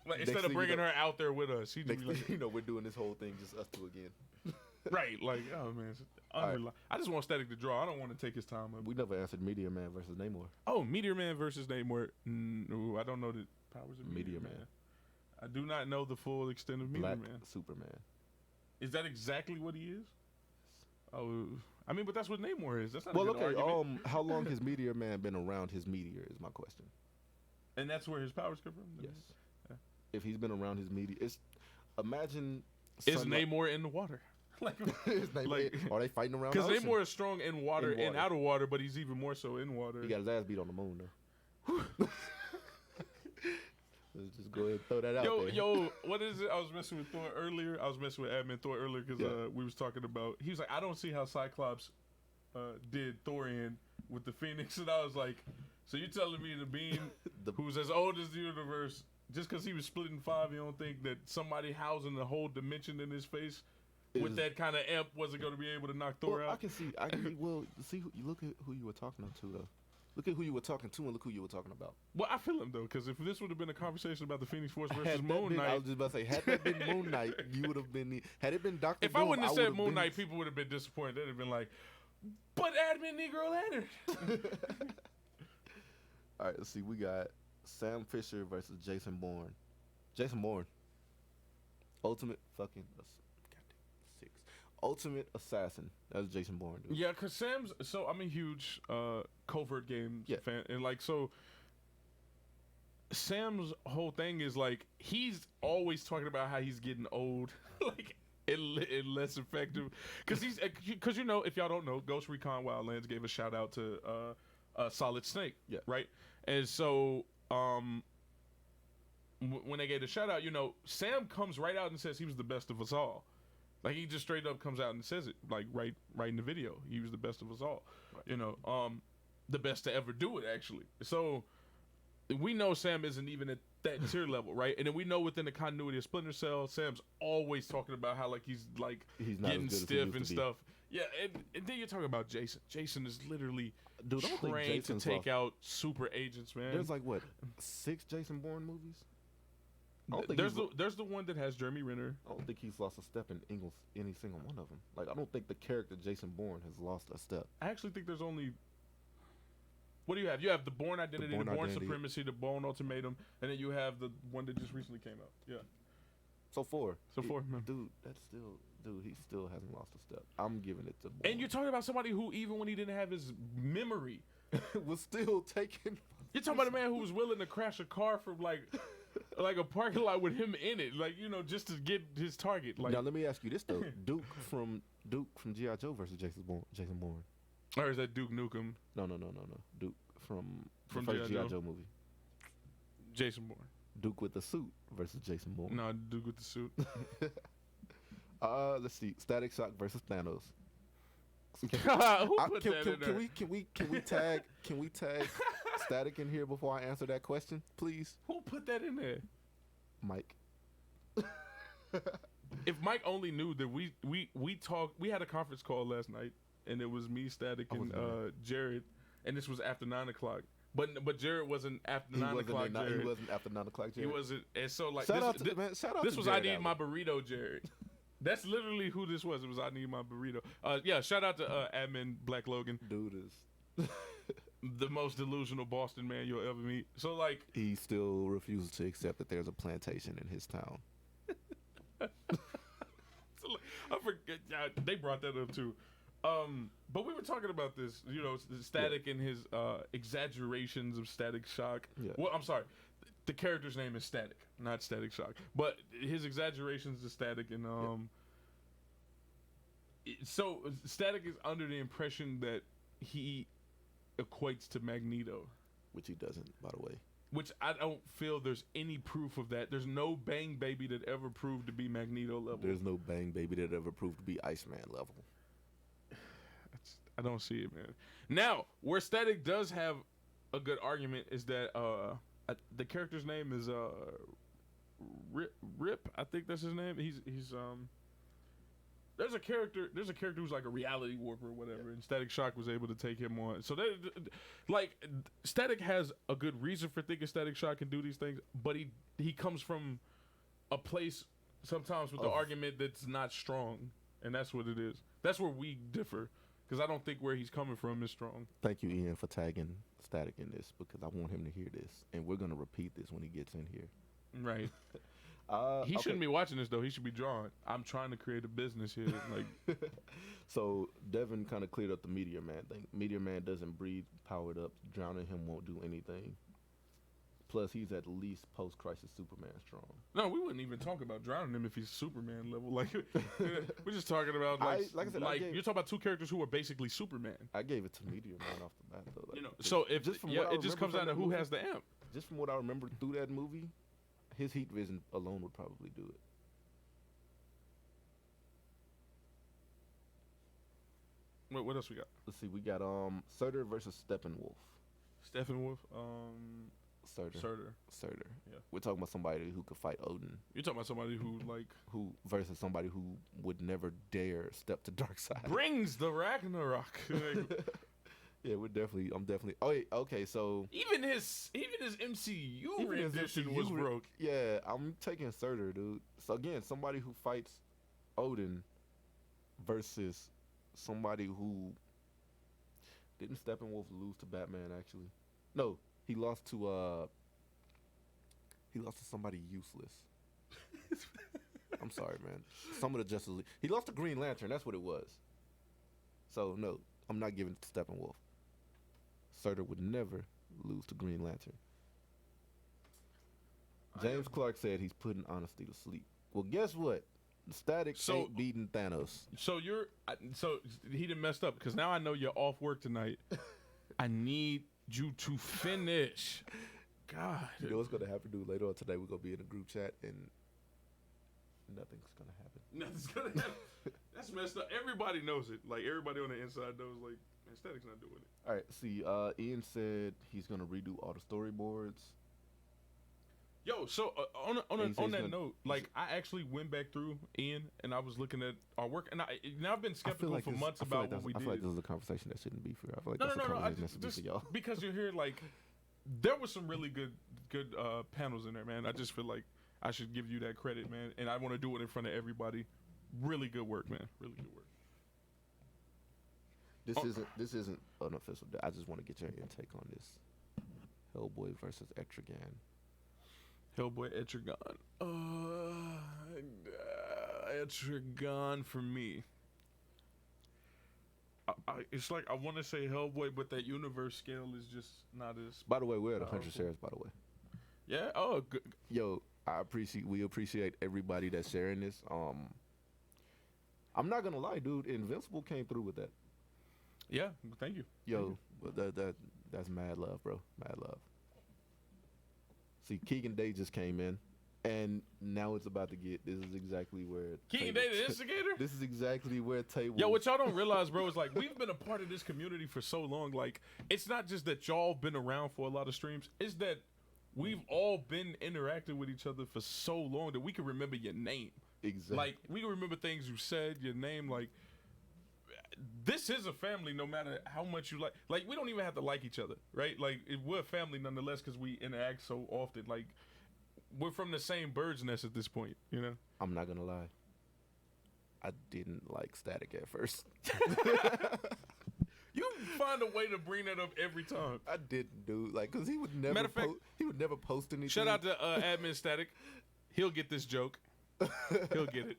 Like, Next instead of thing you bringing know- her out there with us, he'd Next be like, thing you know, we're doing this whole thing just us two again. right, like, oh man, it's I just want Static to draw. I don't want to take his time. We never answered Meteor Man versus Namor. Oh, Meteor Man versus Namor. No, I don't know the powers of Meteor Man. I do not know the full extent of Meteor Black Man. Superman. Is that exactly what he is? Oh, I mean, but that's what Namor is. That's not Well, a good okay. argument. How long has Meteor Man been around his meteor? Is my question. And that's where his powers come from. Yes. Yeah. If he's been around his meteor, imagine. Is sunlight- Namor in the water? Like, Is Namor- like- are they fighting around? because the ocean? Namor is strong in water, In water. and out of water, but he's even more so in water. He got his ass beat on the moon though. Let's just go ahead and throw that out there. Yo, what is it? I was messing with Thor earlier. I was messing with Admin Thor earlier because Yeah. we was talking about. He was like, I don't see how Cyclops did Thor in with the Phoenix, and I was like, so you're telling me the Beam, who's as old as the universe, just because he was split in five, you don't think that somebody housing the whole dimension in his face with that kind of amp wasn't going to be able to knock Thor Well, out? I can see. Well, see. You look at who you were talking to though. Look at who you were talking to and look who you were talking about. Well, I feel him though, because if this would have been a conversation about the Phoenix Force versus Had that Moon been- I Knight, was just about to say, had that been Moon Knight, you would have been. Had it been Doctor if Doom, I wouldn't have said would've Moon been- Knight, people would have been disappointed. They'd have been like, but Admin Negro Lantern. All right, let's see. We got Sam Fisher versus Jason Bourne. Jason Bourne. Ultimate fucking. Goddamn, 6. Ultimate assassin. That's Jason Bourne, dude. Yeah, because Sam's. So I'm a huge covert games Yeah. fan, and like so. Sam's whole thing is like he's always talking about how he's getting old, like and less effective, because you know, if y'all don't know, Ghost Recon Wildlands gave a shout out to Solid Snake, Yeah. right, and so when they gave the shout out, you know, Sam comes right out and says he was the best of us all. Like he just straight up comes out and says it, like right in the video. He was the best of us all, Right. you know, the best to ever do it actually. So we know Sam isn't even at that tier level, right? And then we know within the continuity of Splinter Cell, Sam's always talking about how like he's not as getting good as he stiff used and to be. stuff. Yeah, and then you're talking about Jason. Jason is literally Dude, I don't think trained to Jason's take lost- out super agents, man. There's like what 6 Jason Bourne movies. I don't think There's the one that has Jeremy Renner. I don't think he's lost a step in any single one of them. Like I don't think the character Jason Bourne has lost a step. I actually think there's only. What do you have? You have the Bourne Identity, the Bourne Bourne Identity. Supremacy, the Bourne Ultimatum, and then you have the one that just recently came out. Yeah. So 4. So 4, man. Dude, he still hasn't lost a step. I'm giving it to Bourne. And you're talking about somebody who, even when he didn't have his memory, was still taking. you're talking about a man who was willing to crash a car from like a parking lot with him in it, like, you know, just to get his target. Like, Now let me ask you this though: Duke from G.I. Joe versus Jason Bourne. or is that Duke Nukem? No. Duke from From the first G.I. G.I. Joe? Joe movie. Jason Bourne. Duke with the suit versus Jason Bourne. No, Duke with the suit. Let's see. Static Shock versus Thanos. Who put that in there? Can we tag Static in here before I answer that question, please? Who put that in there? Mike. If Mike only knew that we talked, we had a conference call last night, and it was me, Static, I and wasn't there. Jared, and this was after 9 o'clock. But Jared wasn't after 9 o'clock. Jared. He wasn't after 9 o'clock. He Was wasn't, and so like Shout out this, to thi- man. Shout out this to was Jared I need Allen. my burrito, Jared. That's literally who this was. It was I need my burrito. Yeah, shout out to admin Black Logan, Dude is. the most delusional Boston man you'll ever meet. So like, He still refuses to accept that there's a plantation in his town. so like, I forget. Yeah, they brought that up too. But we were talking about this, you know, Static and his exaggerations of Static Shock. Yeah. Well, I'm sorry. The character's name is Static, not Static Shock. But his exaggerations of Static and so Static is under the impression that he equates to Magneto, Which he doesn't, by the way. which I don't feel there's any proof of that. There's no Bang Baby that ever proved to be Magneto level. There's no Bang Baby that ever proved to be Iceman level. I don't see it, man. Now, where Static does have a good argument is that the character's name is Rip, I think that's his name. He's there's a character who's like a reality warper or whatever, and Static Shock was able to take him on. So they like Static has a good reason for thinking Static Shock can do these things, but he comes from a place sometimes with the argument that's not strong, and that's what it is. That's where we differ, because I don't think where he's coming from is strong. Thank you, Ian, for tagging Static in this, because I want him to hear this, and we're gonna repeat this when he gets in here. Right. He shouldn't be watching this though. He should be drawing. I'm trying to create a business here. Like, so Devin kind of cleared up the Meteor Man thing. Meteor Man doesn't breathe powered up. Drowning him won't do anything. Plus, he's at least post-crisis Superman strong. No, we wouldn't even talk about drowning him if he's Superman level. Like, we're just talking about like I said, you're talking about two characters who are basically Superman. I gave it to Meteor Man off the bat though. Like, so if it just comes down to who has the amp. Just from what I remember through that movie, his heat vision alone would probably do it. What else we got? Let's see. We got Surtur versus Steppenwolf. Steppenwolf. Surtur. Yeah. We're talking about somebody who could fight Odin. You're talking about somebody who versus somebody who would never dare step to Darkseid. Brings the Ragnarok. Yeah, I'm definitely. Oh, okay. So even his MCU rendition was broke. Yeah, I'm taking Surtur, dude. So again, somebody who fights Odin versus somebody who didn't Steppenwolf lose to Batman. Actually, no, he lost to somebody useless. I'm sorry, man. Some of the Justice League. He lost to Green Lantern. That's what it was. So no, I'm not giving it to Steppenwolf. Surtur would never lose to Green Lantern. James Clark said he's putting honesty to sleep. Well, guess what? Static ain't beating Thanos. So he done messed up, because now I know you're off work tonight. I need you to finish. God. You know what's gonna happen, dude? Later on today, we're gonna be in a group chat and nothing's gonna happen. Nothing's gonna happen. That's messed up. Everybody knows it. Like, everybody on the inside knows, like, man, Static's not doing it. All right, see, Ian said he's gonna redo all the storyboards. Yo, so on that note, like, I actually went back through Ian and I was looking at our work, and I've been skeptical for months about what we did. I feel like this is a conversation that shouldn't be for. I feel like that's a conversation that should be for y'all. Because you're here, like, there was some really good panels in there, man. I just feel like I should give you that credit, man, and I want to do it in front of everybody. Really good work, man. Really good work. This isn't unofficial. I just want to get your intake on this. Hellboy versus Etrigan. Hellboy, Etrigan. Etrigan for me. It's like I want to say Hellboy, but that universe scale is just not as. By the way, we're at 100 shares. By the way. Yeah. Oh, good. Yo, we appreciate everybody that's sharing this. I'm not gonna lie, dude. Invincible came through with that. Yeah, thank you. Yo, that's mad love, bro. Mad love. See, Keegan Day just came in, and now it's about to get. This is exactly where Keegan Day, the instigator. This is exactly where table. Yo, what y'all don't realize, bro, is like we've been a part of this community for so long. Like, it's not just that y'all been around for a lot of streams. It's that we've all been interacting with each other for so long that we can remember your name. Exactly. Like, we can remember things you said, your name. Like, this is a family, no matter how much you like. Like, we don't even have to like each other, right? Like, we're a family nonetheless because we interact so often. Like, we're from the same bird's nest at this point, you know? I'm not gonna lie. I didn't like Static at first. You find a way to bring that up every time. I didn't, dude. Like, cause he would never post anything. Shout out to Admin Static. He'll get this joke. He'll get it.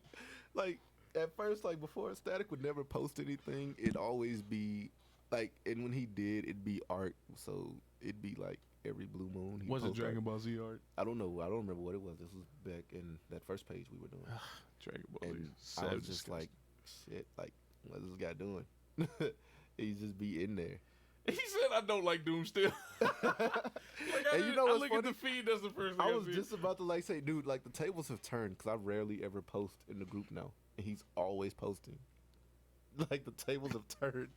Like, at first, like, before, Static would never post anything. It'd always be like, and when he did, it'd be art. So it'd be like every blue moon. Was it Dragon Ball Z art? I don't know. I don't remember what it was. This was back in that first page we were doing. Dragon Ball and Z. I was just like, shit, like, what's this guy doing? He'd just be in there. He said, "I don't like Doom still." And you know what's I look funny? at the feed. That's the first thing I was just about to like say, dude, like the tables have turned because I rarely ever post in the group now, and he's always posting. Like the tables have turned,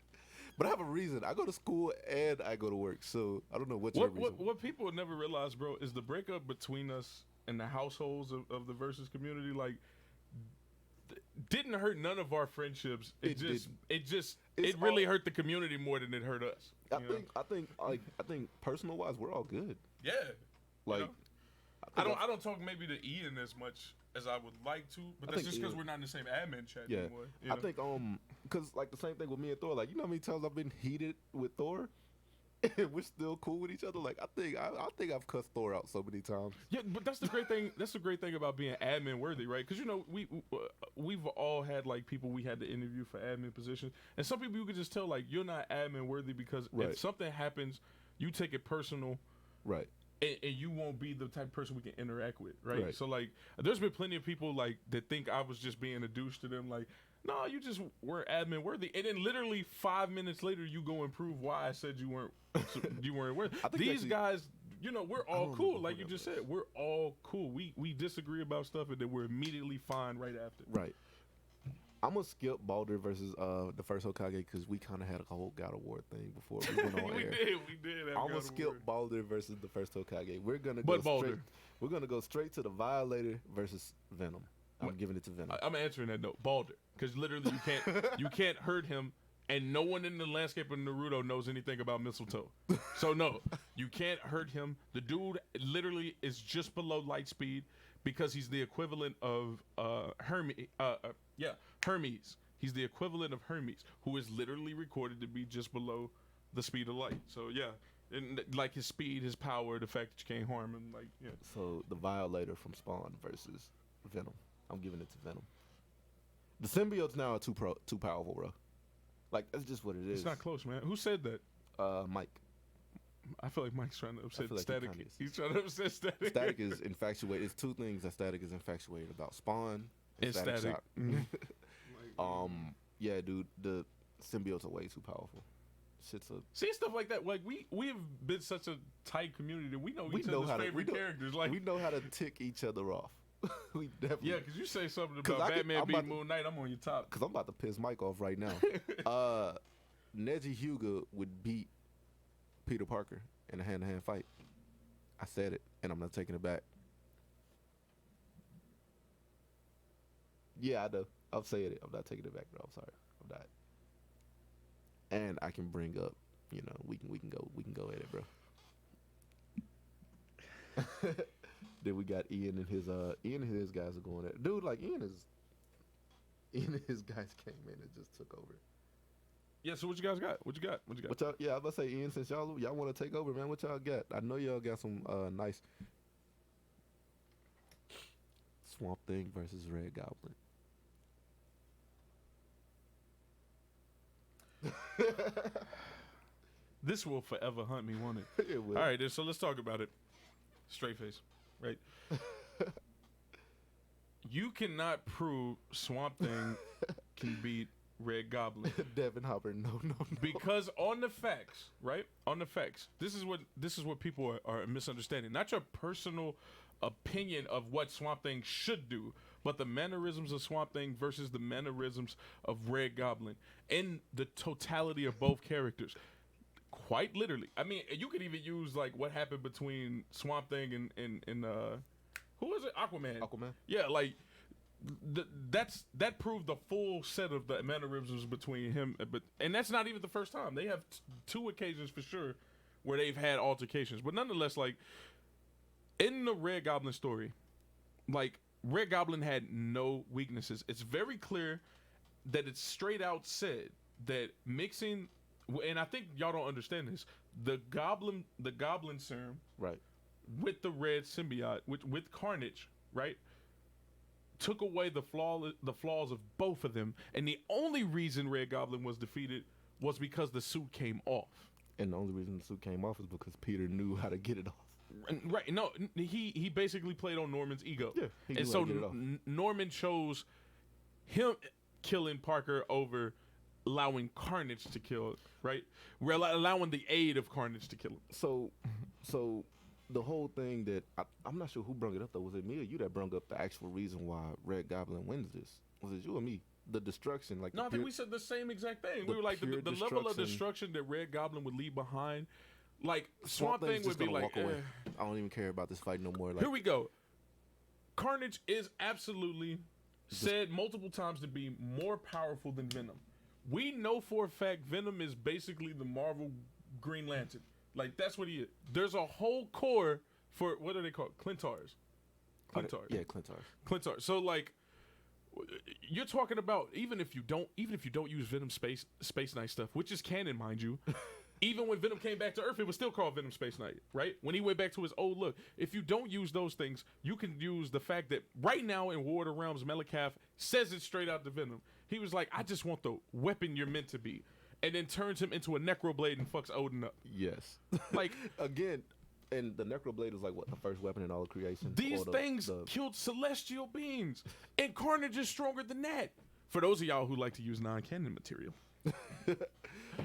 but I have a reason. I go to school and I go to work, so I don't know what's your reason. What people never realize, bro, is the breakup between us and the households of the versus community, like, didn't hurt none of our friendships. It really hurt the community more than it hurt us. I think personal wise, we're all good. Yeah. Like, I don't talk maybe to Ian as much as I would like to, but that's just because we're not in the same admin chat anymore. I think because like the same thing with me and Thor. Like, you know how many times I've been heated with Thor, and we're still cool with each other. Like, I think I've cussed Thor out so many times. Yeah, but that's the great thing. That's the great thing about being admin worthy, right? Because we've all had like people we had to interview for admin positions, and some people you could just tell like you're not admin worthy because if something happens, you take it personal, right? And you won't be the type of person we can interact with, right? So like, there's been plenty of people like that think I was just being a douche to them, like. No, you just weren't admin worthy, and then literally 5 minutes later, you go and prove why I said you weren't worthy. These guys, we're all cool, like you just said. We're all cool. We disagree about stuff, and then we're immediately fine right after. Right. I'm gonna skip Baldur versus the first Hokage because we kind of had a whole God of War thing before we went on air. We did. I'm gonna skip Baldur versus the first Hokage. We're gonna go straight to the Violator versus Venom. I'm giving it to Venom. I'm answering that note, Baldur, because literally you can't hurt him, and no one in the landscape of Naruto knows anything about mistletoe. So no, you can't hurt him. The dude literally is just below light speed because he's the equivalent of Hermes. Hermes. He's the equivalent of Hermes, who is literally recorded to be just below the speed of light. So yeah. And like his speed, his power, the fact that you can't harm him, like yeah. So the Violator from Spawn versus Venom. I'm giving it to Venom. The symbiotes now are too powerful, bro. Like, that's just what it is. It's not close, man. Who said that? Mike. I feel like Mike's trying to upset Static. He's trying to upset Static. Static is infatuated. It's two things that Static is infatuated about: Spawn and Static Shock. Yeah, dude, the symbiotes are way too powerful. Shit's see stuff like that. Like we have been such a tight community that we know each other's favorite characters. Like we know how to tick each other off. We definitely. Yeah, because you say something about Batman beating Moon Knight, I'm on your top. Because I'm about to piss Mike off right now. Neji Hyuga would beat Peter Parker in a hand-to-hand fight. I said it, and I'm not taking it back. Yeah, I know. I'm saying it. I'm not taking it back, bro. I'm sorry. I'm not. And I can bring up, we can go at it, bro. Then we got Ian and his guys are going at dude. Like Ian and his guys came in and just took over. Yeah. So what you guys got? What you got? Yeah, I was about to say, Ian, since y'all want to take over, man. What y'all got? I know y'all got some nice Swamp Thing versus Red Goblin. This will forever hunt me, won't it? It will. All right, so let's talk about it. Straight face, right? You cannot prove Swamp Thing can beat Red Goblin. Devin Hopper, no. Because on the facts, right? On the facts, this is what people are misunderstanding. Not your personal opinion of what Swamp Thing should do, but the mannerisms of Swamp Thing versus the mannerisms of Red Goblin in the totality of both characters. Quite literally. I mean, you could even use like what happened between Swamp Thing and who was it? Aquaman. Yeah, like that proved the full set of the mannerisms between him, and that's not even the first time. They have two occasions for sure where they've had altercations, but nonetheless, like in the Red Goblin story, like Red Goblin had no weaknesses. It's very clear that it's straight out said that mixing, and I think y'all don't understand this, the goblin serum, right, with the red symbiote, with Carnage, right, took away the flaws of both of them, and the only reason Red Goblin was defeated was because the suit came off. And the only reason the suit came off is because Peter knew how to get it off. Right. No, he basically played on Norman's ego. Yeah. And so Norman chose him killing Parker over allowing Carnage to kill, right? We're allowing the aid of Carnage to kill him. So the whole thing that I'm not sure who brought it up though. Was it me or you that brought up the actual reason why Red Goblin wins this? Was it you or me? The destruction, like no, I think we said the same exact thing. We were like the level of destruction that Red Goblin would leave behind. Like Swamp Thing would be like, I don't even care about this fight no more. Like, here we go. Carnage is absolutely said multiple times to be more powerful than Venom. We know for a fact Venom is basically the Marvel Green Lantern. Like, that's what he is. There's a whole core for, what are they called? Clintars. Yeah, Clintars. Clintars. So, like, you're talking about, even if you don't use Venom Space Knight stuff, which is canon, mind you, even when Venom came back to Earth, it was still called Venom Space Knight, right? When he went back to his old look. If you don't use those things, you can use the fact that right now in War of the Realms, Malekith says it straight out to Venom. He was like, I just want the weapon you're meant to be. And then turns him into a Necro Blade and fucks Odin up. Yes. Like, again, and the Necro Blade is like, what, the first weapon in all of creation? These things killed celestial beings. And Carnage is stronger than that. For those of y'all who like to use non-canon material.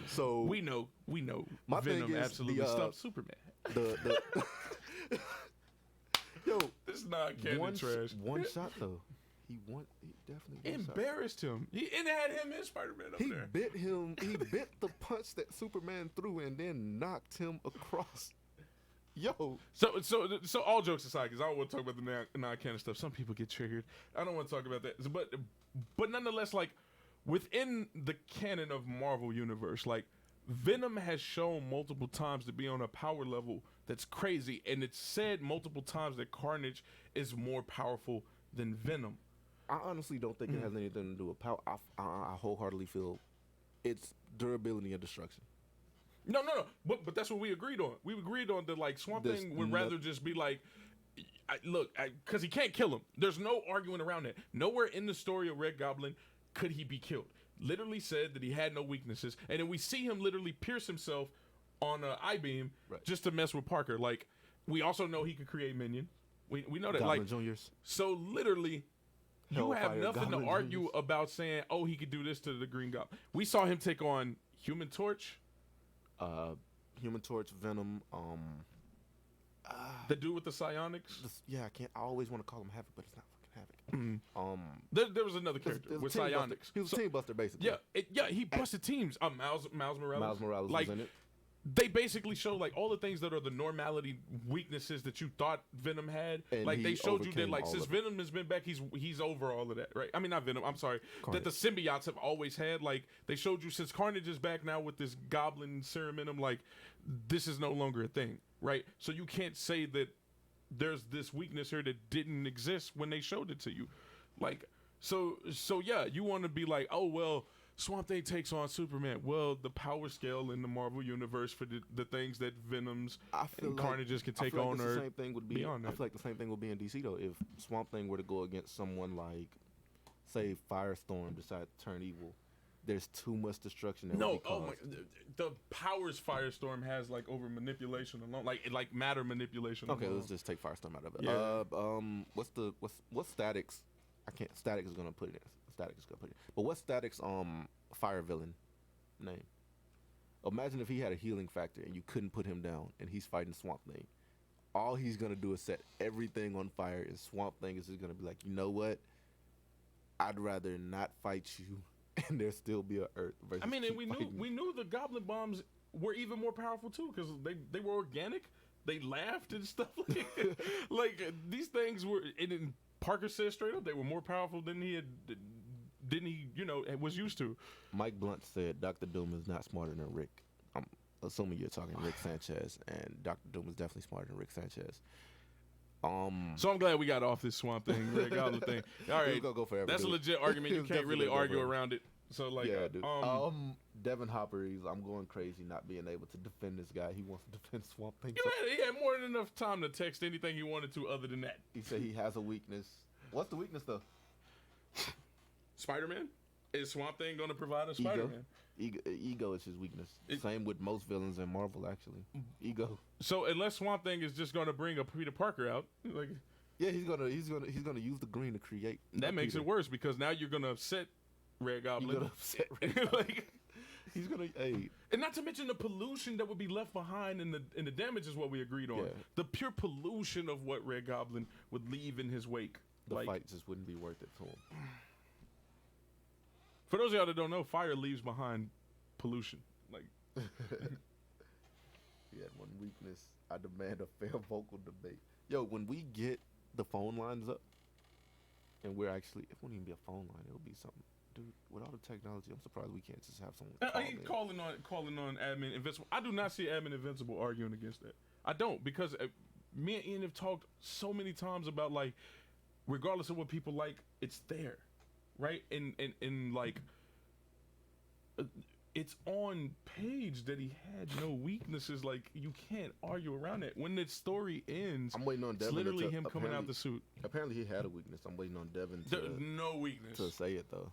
So we know my Venom thing is absolutely stumped Superman. Yo, this is non-canon trash. One shot though. He definitely embarrassed him. He had him in Spider-Man up there. He bit the punch that Superman threw and then knocked him across. Yo. So all jokes aside, because I don't want to talk about the non-canon stuff. Some people get triggered. I don't want to talk about that. But nonetheless, like, within the canon of Marvel Universe, like, Venom has shown multiple times to be on a power level that's crazy, and it's said multiple times that Carnage is more powerful than Venom. I honestly don't think it has anything to do with power. I wholeheartedly feel it's durability and destruction. No. But that's what we agreed on. We agreed on that, like, Swamp Thing would rather just be like, because he can't kill him. There's no arguing around it. Nowhere in the story of Red Goblin could he be killed. Literally said that he had no weaknesses, and then we see him literally pierce himself on an I-beam just to mess with Parker. Like, we also know he could create minions. We know that. Goblin like Juniors. So literally, you have nothing Goblin to argue Juniors. about saying, oh, he could do this to the Green Goblin. We saw him take on Human Torch. Human Torch, Venom, the dude with the psionics. I always want to call him Havoc, but it's not fucking Havoc. There was another character with psionics. He was a team buster, basically. He busted teams. Miles Morales. Miles Morales like, was in it. They basically show, like, all the things that are the normality weaknesses that you thought Venom had. And like, they showed you that, like, all since of it. Venom has been back, he's over all of that, right? I mean, not Venom, I'm sorry. Carnage. That the symbiotes have always had. Like, they showed you since Carnage is back now with this goblin serum in him, like, this is no longer a thing, right? So you can't say that there's this weakness here that didn't exist when they showed it to you. Like, so yeah, you want to be like, oh, well, Swamp Thing takes on Superman. Well, the power scale in the Marvel Universe for the things that Venoms and Carnages can take on are same thing would be beyond that. I feel like the same thing would be in DC though. If Swamp Thing were to go against someone like, say, Firestorm, decide to turn evil, there's too much destruction. That would be caused. The powers Firestorm has, like, over manipulation alone, like matter manipulation. Okay, alone. let's just take Firestorm out of it. Yeah. What's Static's? Static is gonna put it in. Static is gonna put it. But what's Static's fire villain name? Imagine if he had a healing factor and you couldn't put him down, and he's fighting Swamp Thing. All he's gonna do is set everything on fire, and Swamp Thing is just gonna be like, you know what? I'd rather not fight you, and there still be a Earth. I mean, and we knew the Goblin bombs were even more powerful too, because they were organic. They laughed and stuff like these things were. And then Parker said straight up they were more powerful than he was used to. Mike Blunt said Dr. Doom is not smarter than Rick. I'm assuming you're talking Rick Sanchez, and Dr. Doom is definitely smarter than Rick Sanchez. So I'm glad we got off this Swamp Thing, Red Goblin thing. All right, go forever. That's dude. a legit argument. You can't really argue around it. So, like, yeah, dude. Devin Hopper, I'm going crazy not being able to defend this guy. He wants to defend Swamp Thing. He had more than enough time to text anything he wanted to other than that. He said he has a weakness. What's the weakness, though? Spider-Man? Is Swamp Thing going to provide a Spider-Man? Ego is his weakness. Same with most villains in Marvel, actually. Ego. So unless Swamp Thing is just going to bring a Peter Parker out, like, yeah, he's gonna use the green to create. That makes it worse because now you're gonna upset Red Goblin. You're gonna upset Red Goblin. Like, he's gonna, and not to mention the pollution that would be left behind, and the damage is what we agreed on. Yeah. The pure pollution of what Red Goblin would leave in his wake. The fight just wouldn't be worth it for him. For those of y'all that don't know, fire leaves behind pollution. Like, he had one weakness. I demand a fair vocal debate. Yo, when we get the phone lines up and we're actually, it wouldn't even be a phone line. It would be something, dude. With all the technology, I'm surprised we can't just have someone. Are you calling on admin Invincible? I do not see admin Invincible arguing against that. I don't, because me and Ian have talked so many times about, like, regardless of what people like, it's there, right? And like, it's on page that he had no weaknesses. Like, you can't argue around that. When the story ends, I'm waiting on Devin. it's literally him coming out the suit. Apparently, he had a weakness. I'm waiting on Devin No weakness to say it though.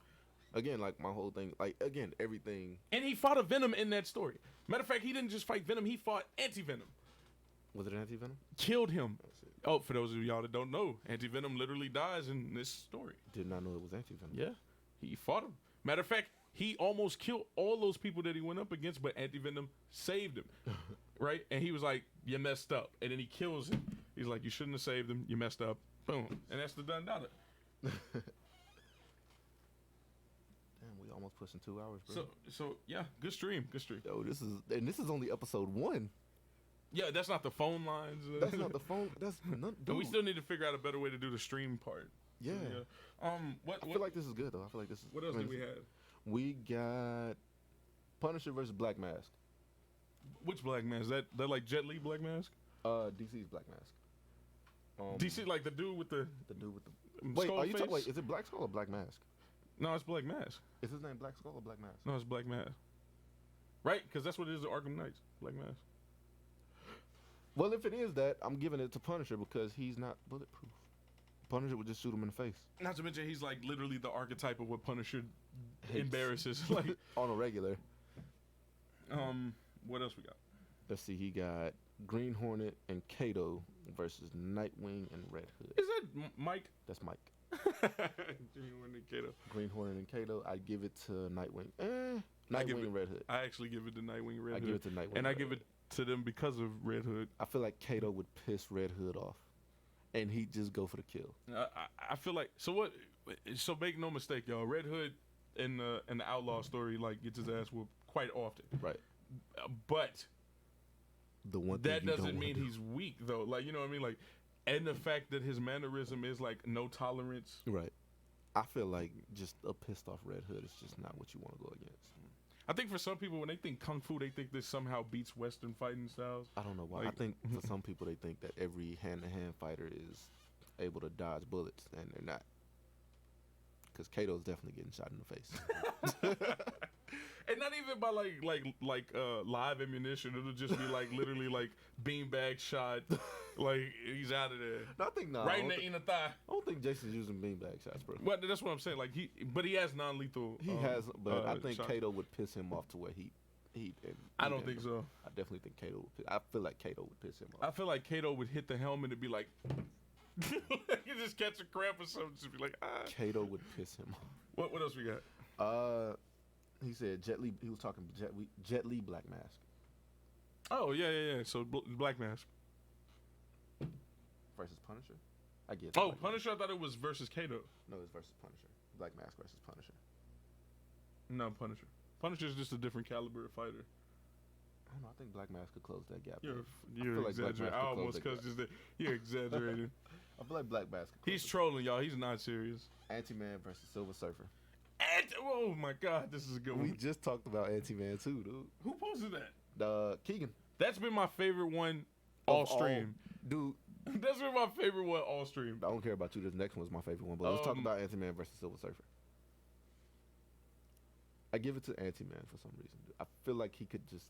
Again, like my whole thing, like again, everything. And he fought a Venom in that story. Matter of fact, he didn't just fight Venom; he fought Anti-Venom. Was it Anti-Venom? Killed him. Oh, for those of y'all that don't know, Anti-Venom literally dies in this story. Did not know it was Anti-Venom. Yeah, he fought him. Matter of fact, he almost killed all those people that he went up against, but Anti-Venom saved him, right? And he was like, "You messed up," and then he kills him. He's like, "You shouldn't have saved him. You messed up." Boom, and that's the done dollar. Damn, we almost pushing 2 hours, bro. So yeah, good stream. Yo, this is only episode 1. Yeah, that's not the phone lines. That's not the phone. That's not. But we still need to figure out a better way to do the stream part. Yeah. I feel like this is good though. I feel like this is. What else did we have? We got Punisher versus Black Mask. Which Black Mask? That like Jet Li Black Mask? DC's Black Mask. DC, like the dude with the Wait, skull are you face? talking? Wait, is it Black Skull or Black Mask? No, it's Black Mask. Is his name Black Skull or Black Mask? No, it's Black Mask. Right? Because that's what it is. Arkham Knights, Black Mask. Well, if it is that, I'm giving it to Punisher because he's not bulletproof. Punisher would just shoot him in the face. Not to mention, he's like literally the archetype of what Punisher Hates. embarrasses. Like on a regular. What else we got? Let's see. He got Green Hornet and Kato versus Nightwing and Red Hood. Is that Mike? That's Mike. Green Hornet and Kato. Green Hornet and Kato. I give it to Nightwing. Nightwing and Red Hood. I actually give it to Nightwing and Red Hood. I give it to Nightwing. And I give it to them because of Red Hood. I feel like Kato would piss Red Hood off, and he'd just go for the kill. I feel like so make no mistake, y'all. Red Hood in the Outlaw story like gets his ass whooped quite often. Right. But the one thing that doesn't mean he's weak though. Like, you know what I mean? Like, and the fact that his mannerism is like no tolerance. Right. I feel like just a pissed off Red Hood is just not what you want to go against. I think for some people, when they think kung fu, they think this somehow beats Western fighting styles. I don't know why. I think for some people, they think that every hand-to-hand fighter is able to dodge bullets, and they're not. Because Kato's definitely getting shot in the face. And not even by like live ammunition. It'll just be like literally like beanbag shot. Like he's out of there. No, I think right in the inner thigh. I don't think Jason's using beanbag shots, bro. Well, that's what I'm saying. Like he has non-lethal. He has, but I think shots. Kato would piss him off to where he. I don't think so. I definitely think Kato would. I feel like Kato would piss him off. I feel like Kato would hit the helmet and be like, you just catch a cramp or something. Just be like, ah. Kato would piss him off. What else we got? He said Jet Li. He was talking Jet Li Black Mask. Oh yeah. So Black Mask versus Punisher. I get. Oh, Punisher. I thought it was versus Kato. No, it's versus Punisher. Black Mask versus Punisher. No, Punisher. Punisher's just a different caliber of fighter. I don't know. I think Black Mask could close that gap. You're exaggerating. I almost cussed just that. You're exaggerating. I feel like Black Mask. He's trolling, y'all. He's not serious. Anti-Man versus Silver Surfer. Oh my God, this is a good one. We just talked about Anti-Man too, dude. Who posted that? Keegan. That's been my favorite one all stream. Dude. That's been my favorite one all stream. I don't care about you. This next one's my favorite one. But let's talk about Anti-Man versus Silver Surfer. I give it to Anti-Man for some reason. I feel like he could do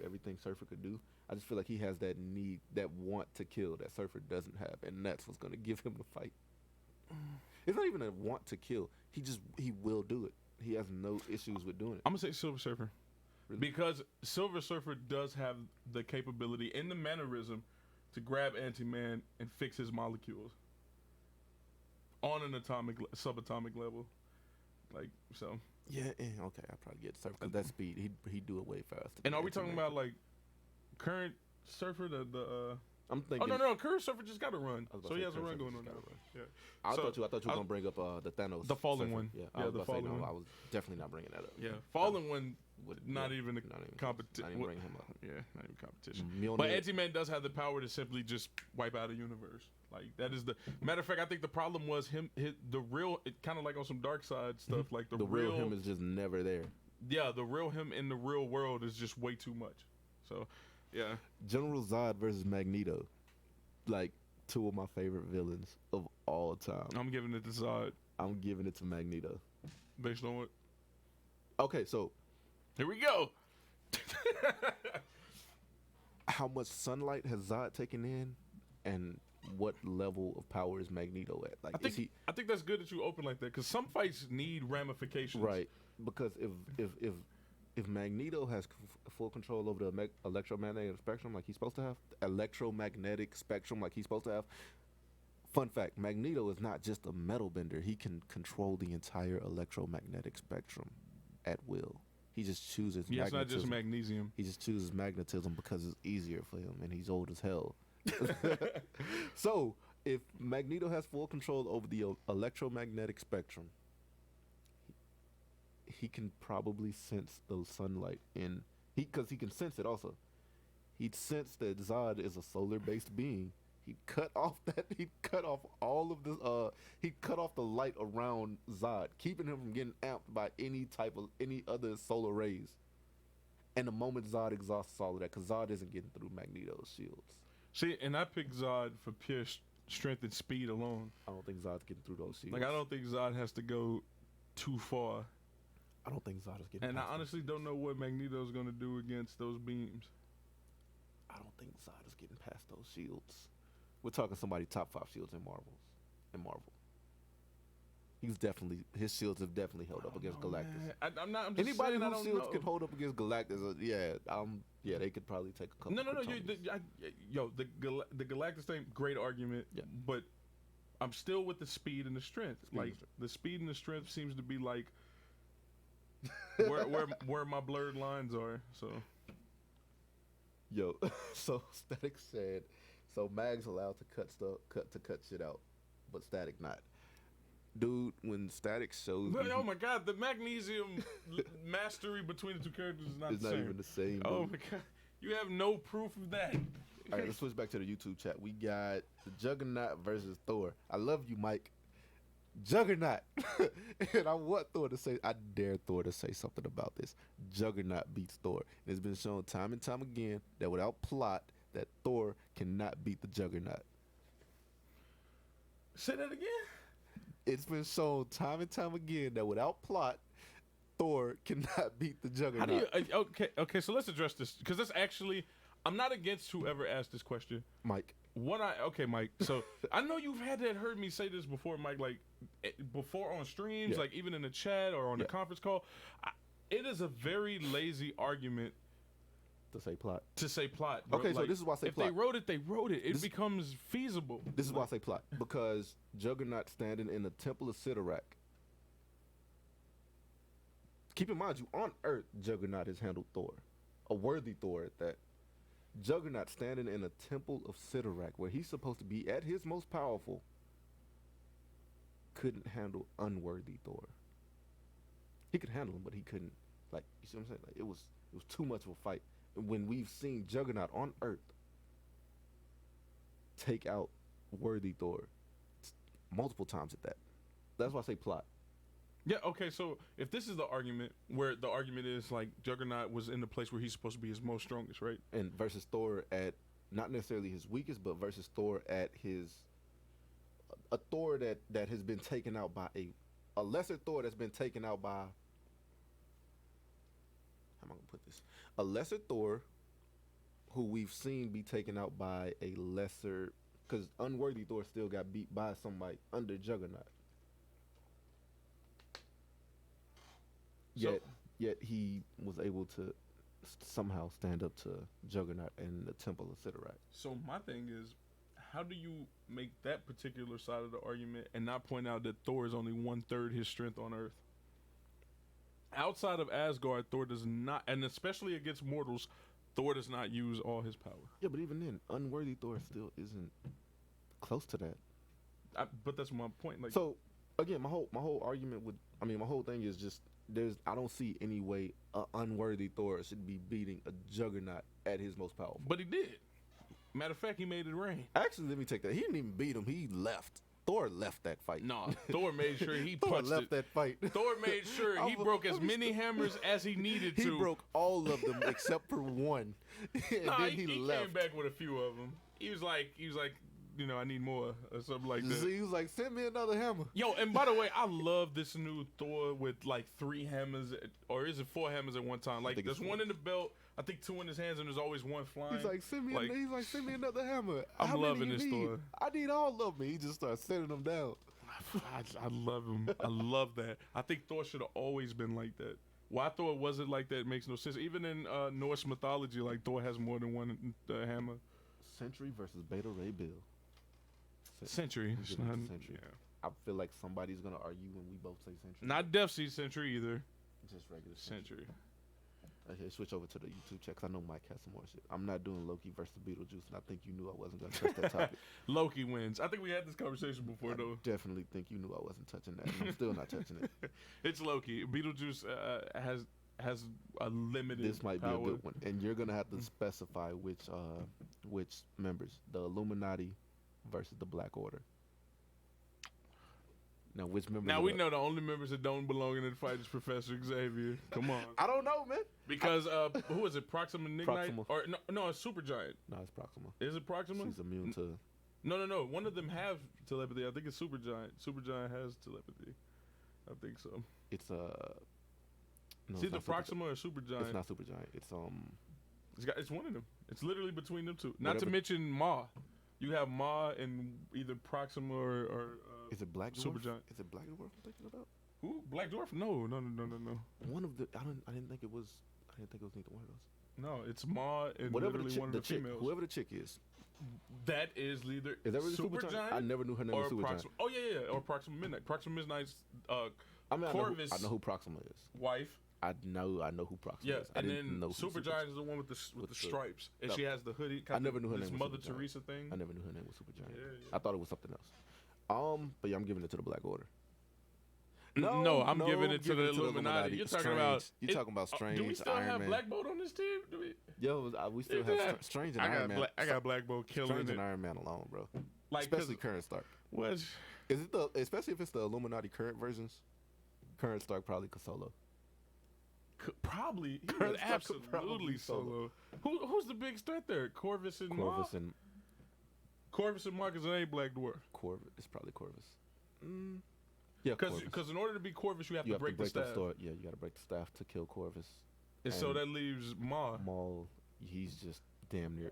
everything Surfer could do. I just feel like he has that need, that want to kill that Surfer doesn't have, and that's what's going to give him the fight. It's not even a want to kill. He will do it. He has no issues with doing it. I'm going to say Silver Surfer. Really? Because Silver Surfer does have the capability and the mannerism to grab Anti-Man and fix his molecules on an subatomic level. Like, so. Yeah, okay, I probably get Surfer because that speed, he'd do it way faster. And are we talking about like current Surfer, I'm thinking. Oh no, Curve Surfer just got a run, I was about so to he say has a Curve run Surfer going just on got now. a run. Yeah. I So, thought you were gonna bring up the Thanos. The Fallen Surfer. one. Yeah, Yeah, I was the about to say, Fallen no, one. I was definitely not bringing that up. Yeah, Fallen one. Not yeah, even a not even competition. Not even bringing him up. Yeah, not even competition. Mjolnir- But Anti-Man does have the power to simply just wipe out a universe. Like that is the matter of fact. I think the problem was the real. It kind of like on some dark side stuff. Like the real him is just never there. Yeah, the real him in the real world is just way too much. So, yeah. General Zod versus Magneto, like two of my favorite villains of all time. I'm giving it to Zod I'm giving it to Magneto. based on what. Okay, so Here we go. how much sunlight has Zod taken in, and what level of power is Magneto at? Like, I think that's good that you open like that because some fights need ramifications. right? Because if Magneto has full control over the electromagnetic spectrum like he's supposed to have, fun fact: Magneto is not just a metal bender; he can control the entire electromagnetic spectrum at will. He just chooses. Yeah, it's not magnetism. just magnesium. He just chooses magnetism because it's easier for him, and he's old as hell. So, if Magneto has full control over the electromagnetic spectrum, he can probably sense those sunlight in because he can sense it also. He'd sense that Zod is a solar-based being. He'd cut off all of this. He'd cut off the light around Zod, keeping him from getting amped by any other solar rays. And the moment Zod exhausts all of that, because Zod isn't getting through Magneto's shields. See, and I picked Zod for pure strength and speed alone. I don't think Zod's getting through those shields. Like I don't think Zod has to go too far. I don't think Zod is getting. And I past honestly don't know what Magneto's gonna do against those beams. I don't think Zod is getting past those shields. We're talking somebody top 5 shields in Marvel. His shields have definitely held up against Galactus. I'm just Anybody saying, I whose don't shields know. can hold up against Galactus, they could probably take a couple. No. Kryptonians. The Galactus thing, great argument. Yeah. But I'm still with the speed and the strength. Speed and Like strength. the speed and the strength seems to be like where my blurred lines are. So Yo, so Static said, so Mag's allowed to cut shit out, but Static not. Dude, when Static shows me, oh my god, the magnesium mastery between the two characters is not it's the not same. even the same. Oh dude. my god, you have no proof of that. All right, let's switch back to the YouTube chat. We got the Juggernaut versus Thor. I love you, Mike. Juggernaut. And I dare Thor to say something about this. Juggernaut beats Thor. And it's been shown time and time again that without plot, that Thor cannot beat the Juggernaut. Say that again. It's been shown time and time again that without plot, Thor cannot beat the Juggernaut. How do you? Okay. So let's address this because that's actually. I'm not against whoever asked this question. Mike. Mike. So I know you've heard me say this before, Mike. Like before on streams, Yeah. like even in the chat or on the conference call. It is a very lazy argument To say plot. to say plot. Bro. Okay, so Like, this is why I say if plot. they wrote it. It becomes feasible. This is why I say plot. Because Juggernaut standing in the Temple of Sidorak. Keep in mind, on Earth, Juggernaut has handled Thor. A worthy Thor at that. Juggernaut standing in a Temple of Sidorak, where he's supposed to be at his most powerful, couldn't handle unworthy Thor. He could handle him, but he couldn't. Like, you see what I'm saying? Like, it was too much of a fight. When we've seen Juggernaut on Earth take out worthy Thor multiple times at that. That's why I say plot. Yeah, okay, so if this is the argument where the argument is like Juggernaut was in the place where he's supposed to be his most strongest, right? And versus Thor at not necessarily his weakest, but versus Thor at his a Thor that has been taken out by a lesser Thor that's been taken out by, how am I gonna put this? A lesser Thor who we've seen be taken out by a lesser, because unworthy Thor still got beat by somebody under Juggernaut. Yet he was able to somehow stand up to Juggernaut in the Temple of Sidorak. So my thing is, how do you make that particular side of the argument and not point out that Thor is only 1/3 his strength on Earth? Outside of Asgard, Thor does not, and especially against mortals, Thor does not use all his power. Yeah, but even then, unworthy Thor still isn't close to that. But that's my point. Like, so again, my whole argument my whole thing is just I don't see any way an unworthy Thor should be beating a juggernaut at his most powerful. but he did. Matter of fact, he made it rain. Actually, let me take that. He didn't even beat him. He left. Thor left that fight. No, Thor made sure he Thor punched left it. that fight. Thor made sure he broke as many hammers as he needed to. He broke all of them except for one, and Nah, then he left. came back with a few of them. He was like, I need more or something like that. So he was like, send me another hammer. Yo, and by the way, I love this new Thor with like 3 hammers, or is it 4 hammers at one time? Like, there's one in the belt, I think 2 in his hands, and there's always one flying. He's like, send me another hammer. I'm How many loving you this need? Thor. I need all of them. He just starts sending them down. I love him. I love that. I think Thor should have always been like that. Why Thor wasn't like that makes no sense. Even in Norse mythology, like Thor has more than one hammer. Sentry versus Beta Ray Bill. Century. It's not, Sentry. yeah. I feel like somebody's gonna argue when we both say Sentry. Not Death Sea Century either. Just regular Century. Okay, switch over to the YouTube chat 'cause I know Mike has some more shit. I'm not doing Loki versus Beetlejuice, and I think you knew I wasn't gonna touch that topic. Loki wins. I think we had this conversation before, though. I definitely think you knew I wasn't touching that, and I'm still not touching it. It's Loki. Beetlejuice has a limited This might power. be a good one, and you're gonna have to specify which members, the Illuminati versus the Black Order. Now, which members? Now we know the only members that don't belong in the fight is Professor Xavier. Come on. I don't know, man. Because who is it? Proxima Midnight? Proxima. Or no, it's Supergiant. No, it's Proxima. Is it Proxima? She's immune to. No. One of them have telepathy. I think it's Supergiant. Supergiant has telepathy. I think so. It's No, it's either not Proxima or Supergiant. It's not Supergiant. It's one of them. It's literally between them two. Not to Whatever. mention Ma. You have Ma and either Proxima or Is it Black Dwarf? Supergiant. Is it Black Dwarf I'm thinking about? Who? Black Dwarf? No. One of the. I didn't think it was neither one of those. No, it's Ma and Whatever literally one of the females. Whoever the chick is. That is either Is that really Supergiant? I never knew her name or was Supergiant. Proxima. Oh yeah, or Proxima Midnight. Proxima Midnight's Corvus I know who Proxima is. wife. I know who Proxima Yeah, is. I and didn't then know who Supergiant is the one with the stripes, and No. she has the hoodie. I never knew her this name was Mother Supergiant. Teresa thing. I never knew her name was Supergiant. Yeah. I thought it was something else. But yeah, I'm giving it to the Black Order. No, I'm giving it to the Illuminati. You're talking about. You're talking about Strange, Do we still Iron have Man. Black Bolt on this team? Do we? Yo, we still Yeah. have Strange and Iron Man. I got Black Bolt killing Strange it. and Iron Man alone, bro. Like, Especially current Stark. what? Is it especially if it's the Illuminati current versions? Current Stark probably could solo. Probably. He Current would Stark could probably absolutely solo. solo. Who's the big threat there? Corvus and Corvus and Corvus and Marcus ain't Black Dwarf. Corvus. It's probably Corvus. Yeah, Corvus. Because in order to be Corvus, you have You to break the staff. Yeah, you got to break the staff to kill Corvus. And so that leaves Ma. Maul, he's just damn near.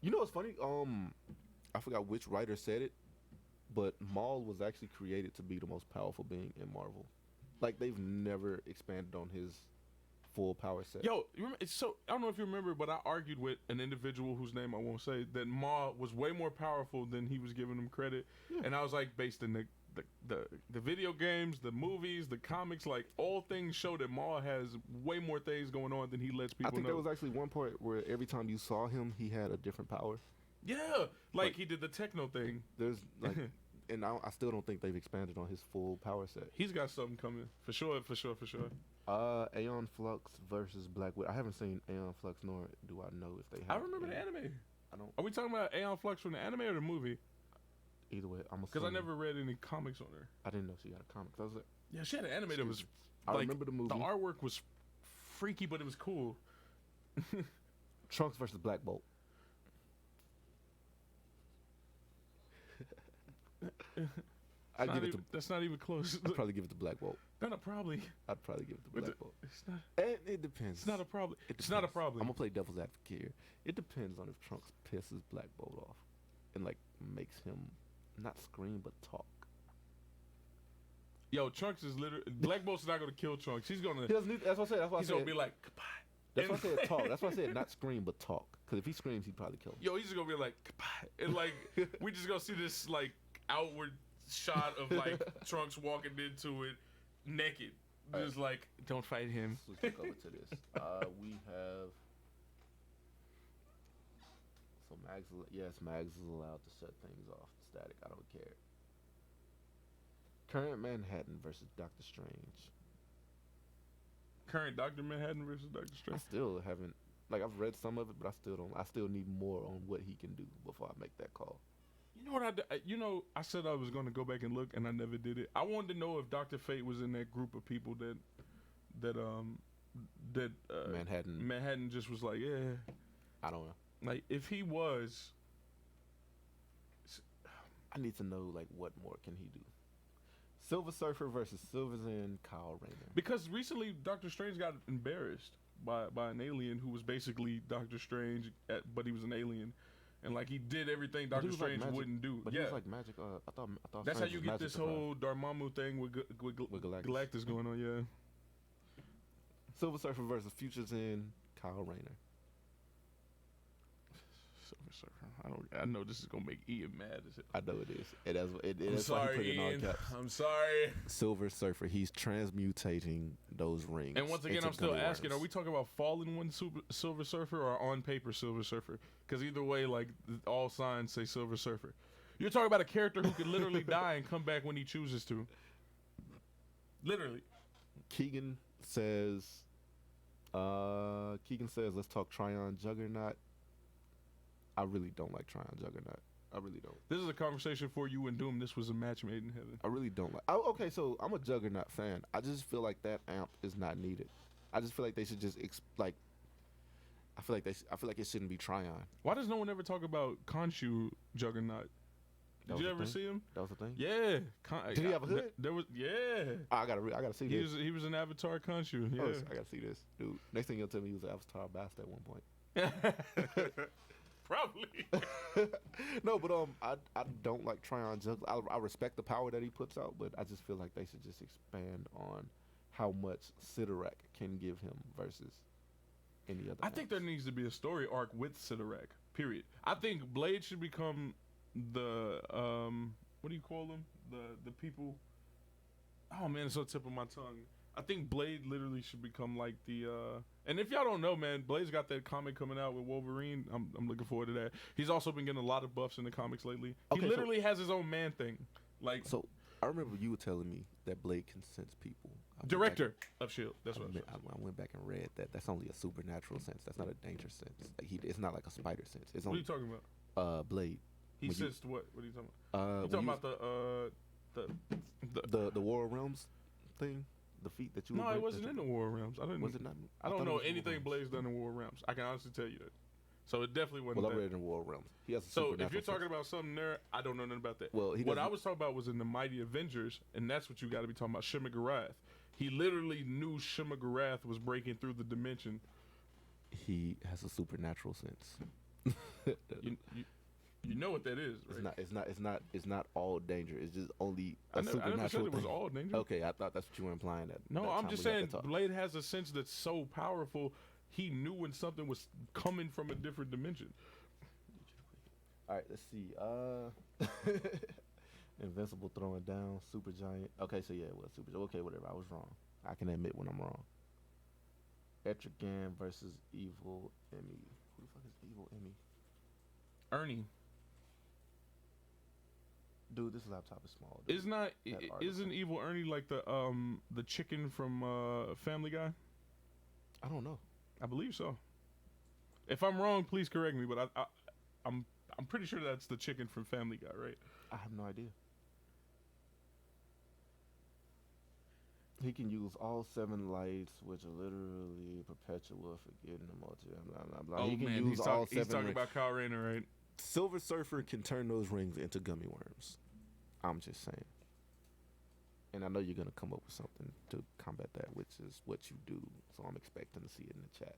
You know what's funny? I forgot which writer said it, but Maul was actually created to be the most powerful being in Marvel. Like, they've never expanded on his full power set. Yo, you remember, so I don't know if you remember, but I argued with an individual whose name I won't say that Ma was way more powerful than he was giving him credit. Yeah. And I was like, based in the video games, the movies, the comics, like all things show that Ma has way more things going on than he lets people I think know. there was actually one part where every time you saw him, he had a different power. Yeah, like he did the techno thing. There's like, and I still don't think they've expanded on his full power set. He's got something coming for sure. Aeon Flux versus Black Widow. I haven't seen Aeon Flux, nor do I know if they have. I remember the anime. I don't. Are we talking about Aeon Flux from the anime or the movie? Either way, I'm Because I never read any comics on her. I didn't know she had a comic. I was like, Yeah, she had an anime that was. I like, remember the movie. The artwork was freaky, but it was cool. Trunks versus Black Bolt. That's not even close. I'd probably give it to Black Bolt. Not a probably. I'd probably give it to Black Bolt. It's not. It depends. It's not a problem. It's depends. not a problem. I'm gonna play devil's advocate here. It depends on if Trunks pisses Black Bolt off, and like makes him not scream but talk. Yo, Trunks is literally. Black Bolt's not gonna kill Trunks. He's gonna. He doesn't need, that's what I said. That's why He's I said. gonna be like, goodbye. That's why I said talk. That's why I said not scream but talk. Because if he screams, he'd probably kill him. Yo, he's just gonna be like, goodbye. And like, we just gonna see this like outward shot of like Trunks walking into it naked. Just like, don't fight him. Let's look over to this. We have So Mags is allowed to shut things off. Static, I don't care. Current Manhattan versus Doctor Strange. Current Doctor Manhattan versus Doctor I Strange. still haven't, like, I've read some of it, but I still don't. I still need more on what he can do before I make that call. You know what I said I was going to go back and look, and I never did it. I wanted to know if Dr. Fate was in that group of people that Manhattan just was like, yeah. I don't know. Like, if he was, I need to know, like, what more can he do? Silver Surfer versus Silver Zen Kyle Rayner. because recently Doctor Strange got embarrassed by an alien who was basically Doctor Strange, but he was an alien, and like he did everything But he Doctor was like Strange magic- wouldn't do. But Yeah, he was like magic. I thought that's how Strange you was get magic this to Kyle. whole Dormammu thing with Galactus. Galactus going on. Yeah. Silver Surfer versus Future Zen Kyle Rayner. Silver Surfer. I know this is gonna make Ian mad as hell. I know it is. It I'm is why he put sorry, it in all Ian. caps. I'm sorry. Silver Surfer. He's transmutating those rings. And once again, into I'm still gummy asking: worms. are we talking about fallen one Silver Surfer or on paper Silver Surfer? Because either way, like all signs say Silver Surfer. You're talking about a character who can literally die and come back when he chooses to. Literally. Keegan says, let's talk Tryon Juggernaut. I really don't like Tryon Juggernaut. I really don't. This is a conversation for you and Doom. This was a match made in heaven. I really don't like. Okay, so I'm a Juggernaut fan. I just feel like that amp is not needed. I just feel like they should just I feel like it shouldn't be Tryon. Why does no one ever talk about Khonshu Juggernaut? That Did was you the ever thing? see him? That was the thing. Yeah. Did he have a hood? There was. Yeah. I gotta see this. He was an Avatar Khonshu. Yeah. Oh, I gotta see this, dude. Next thing you'll tell me he was an Avatar bastard at one point. Probably. No, but I don't like Tryon Juggler. I respect the power that he puts out, but I just feel like they should just expand on how much Sidorak can give him versus any other. I think there needs to be a story arc with Sidorak. Period. I think Blade should become the what do you call them? The people. Oh man, it's on the tip of my tongue. I think Blade literally should become like the and if y'all don't know, man, Blade's got that comic coming out with Wolverine. I'm looking forward to that. He's also been getting a lot of buffs in the comics lately. Okay, he literally has his own man thing. Like, so I remember you were telling me that Blade can sense people. director of Shield. That's what I went back and read that. That's only a supernatural sense. That's not a danger sense. Like it's not like a spider sense. It's What are only you talking about? Blade. He when you- sensed what? What are you talking about? You talking about the War Realms thing, the feat that you. No, were it break- wasn't that in you- the War Realms. I didn't. Was it not? I thought don't it know was in War anything Realms. Blade's done in War Realms. I can honestly tell you that. So it definitely wasn't. Well, I that. read it in War Realms. He has a So if supernatural you're talking sense. about something there, I don't know nothing about that. Well, he what I doesn't- was talking about was in the Mighty Avengers, and that's what you got to be talking about. Shimmer-Gorath. He literally knew Shimmer-Gorath was breaking through the dimension. he has a supernatural sense. You know what that is, right? It's not all danger. It's just only a I never supernatural said it was thing. all danger. Okay, I thought that's what you were implying. That No, that I'm time just we had saying to talk. Blade has a sense that's so powerful. He knew when something was coming from a different dimension. All right, let's see. Invincible throwing down, super giant. Okay, so yeah, it was super. Okay, whatever. I was wrong. I can admit when I'm wrong. Etrigan versus Evil Emmy. Who the fuck is Evil Emmy? Ernie. Dude, this laptop is small. Dude. Isn't Evil Ernie like the chicken from Family Guy? I don't know. I believe so. If I'm wrong, please correct me. But I'm pretty sure that's the chicken from Family Guy, right? I have no idea. He can use all 7 lights, which are literally perpetual for getting the multi. Blah, blah, blah. Oh He can man, use all he's 7 talking rings. about Kyle Rayner, right? Silver Surfer can turn those rings into gummy worms. I'm just saying. And I know you're gonna come up with something to combat that, which is what you do. So I'm expecting to see it in the chat.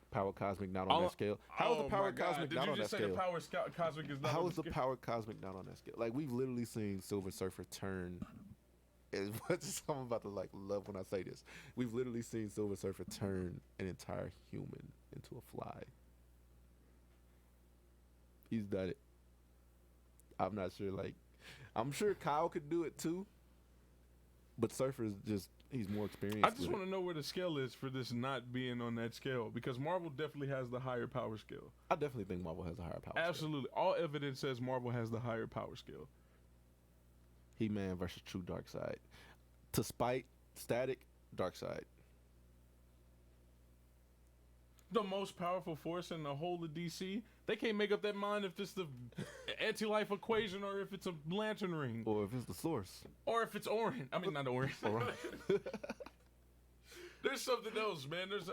Power Cosmic not on that scale. How is the Power Cosmic not on that scale? Did you just say the Power Cosmic is not How on is the scale? Power Cosmic not on that scale? Like we've literally seen Silver Surfer turn. As much as I'm about to like love when I say this, we've literally seen Silver Surfer turn an entire human into a fly. He's done it. I'm not sure. Like, I'm sure Kyle could do it too. But Surfer is he's more experienced. I just want to know where the scale is for this not being on that scale, because Marvel definitely has the higher power scale. I definitely think Marvel has a higher power Absolutely. All evidence says Marvel has the higher power scale. He-Man versus True Darkseid. To spite Static, Darkseid. The most powerful force in the whole of DC. They can't make up their mind if it's the anti-life equation or if it's a lantern ring. Or if it's the source. Or if it's Orin. I mean, not Orin. There's something else, man. There's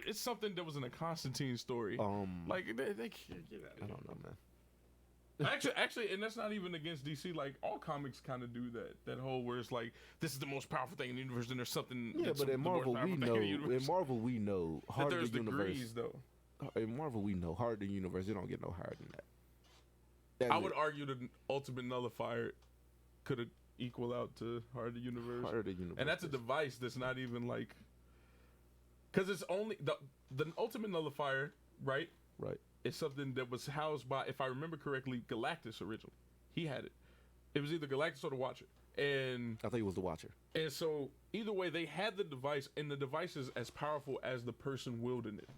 it's something that was in a Constantine story. Like they can't get out of here. I don't know, man. Actually, and that's not even against DC. Like, all comics kind of do that. That whole where it's like, this is the most powerful thing in the universe, and there's something. Yeah, but in Marvel we know. In Marvel we know harder there's the universe. Degrees, though. In Marvel we know harder the universe. It don't get no higher than that. I would argue the Ultimate Nullifier could have equal out to Harder the Universe. Harder the universe. And that's a device that's not even like, because it's only the Ultimate Nullifier, right? Right. It's something that was housed by, if I remember correctly, Galactus originally. He had it. It was either Galactus or the Watcher. And I think it was the Watcher. And so either way, they had the device, and the device is as powerful as the person wielding it.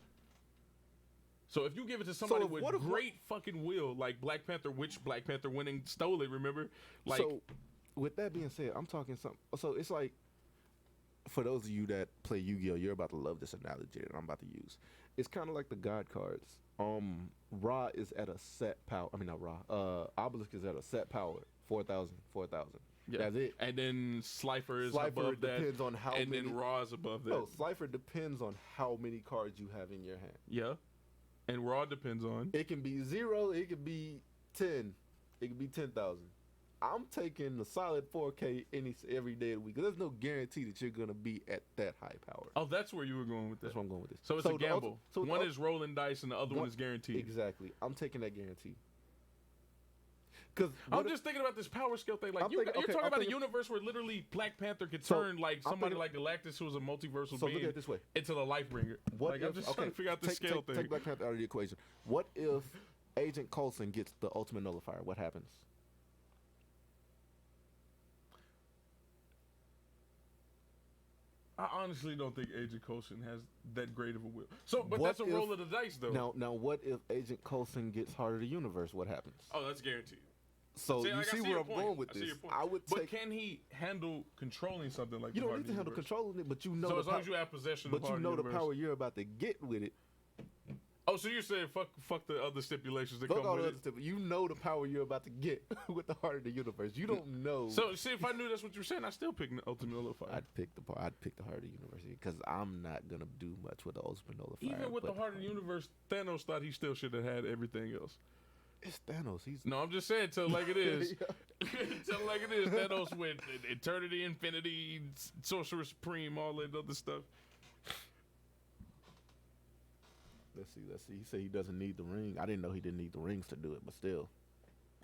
So if you give it to somebody with great fucking will, like Black Panther, which Black Panther went and stole it, remember? Like, so with that being said, I'm talking something. So it's like, for those of you that play Yu-Gi-Oh, you're about to love this analogy that I'm about to use. It's kind of like the God cards. Ra is at a set power. I mean, not Ra. Obelisk is at a set power. 4,000. Yeah. That's it. And then Slifer is above that. Depends on how and many. then Ra is above that. No, Slifer depends on how many cards you have in your hand. Yeah. And Ra depends on. It can be 0. It can be 10. It can be 10,000. I'm taking the solid 4K every day of the week. There's no guarantee that you're gonna be at that high power. Oh, that's where you were going with that. That's where I'm going with this. So it's a gamble. One is rolling dice, and the other one is guaranteed. Exactly. I'm taking that guarantee. Because I'm just thinking about this power scale thing. Like you're talking about a universe where literally Black Panther could turn like somebody like Galactus, who was a multiversal being, look at it this way, into the Lifebringer. Like, I'm just trying to figure out the scale thing. Take Black Panther out of the equation. What if Agent Coulson gets the Ultimate Nullifier? What happens? I honestly don't think Agent Coulson has that great of a will. So, but that's a roll of the dice, though. Now, what if Agent Coulson gets Heart of the Universe? What happens? Oh, that's guaranteed. So you see where I'm going with this. But can he handle controlling something like? You don't need to handle controlling it, but you know. So as long as you have possession, but you know the power you're about to get with it. Oh, so you're saying fuck the other stipulations that come with it? You know the power you're about to get with the Heart of the Universe. You don't know. So see, if I knew that's what you're saying, I still pick the Ultimate Nullifier. I'd pick the Heart of the Universe because I'm not gonna do much with the Ultimate Nullifier. Even with the Heart of the Universe, Thanos thought he still should have had everything else. It's Thanos. No, I'm just saying, tell it like it is. Tell it like it is. Thanos with Eternity, Infinity, Sorcerer Supreme, all that other stuff. Let's see. He said he doesn't need the ring. I didn't know he didn't need the rings to do it, but still,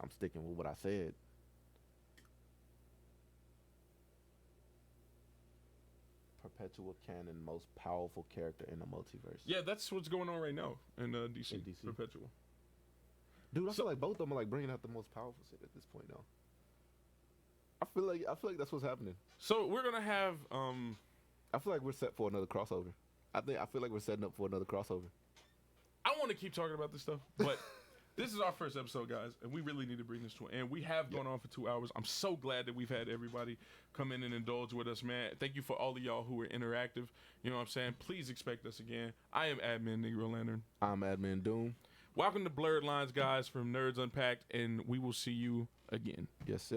I'm sticking with what I said. Perpetual canon, most powerful character in the multiverse. Yeah, that's what's going on right now in DC. Perpetual. Dude, I feel like both of them are like bringing out the most powerful shit at this point now. I feel like that's what's happening. So we're gonna have. I feel like we're set for another crossover. I feel like we're setting up for another crossover. I want to keep talking about this stuff, but this is our first episode, guys, and we really need to bring this to an end. We have gone on for 2 hours. I'm so glad that we've had everybody come in and indulge with us, man. Thank you for all of y'all who were interactive. You know what I'm saying? Please expect us again. I am Admin Negro Lantern. I'm Admin Doom. Welcome to Blerd Lines, guys, from Nerds Unpacked, and we will see you again. Yes.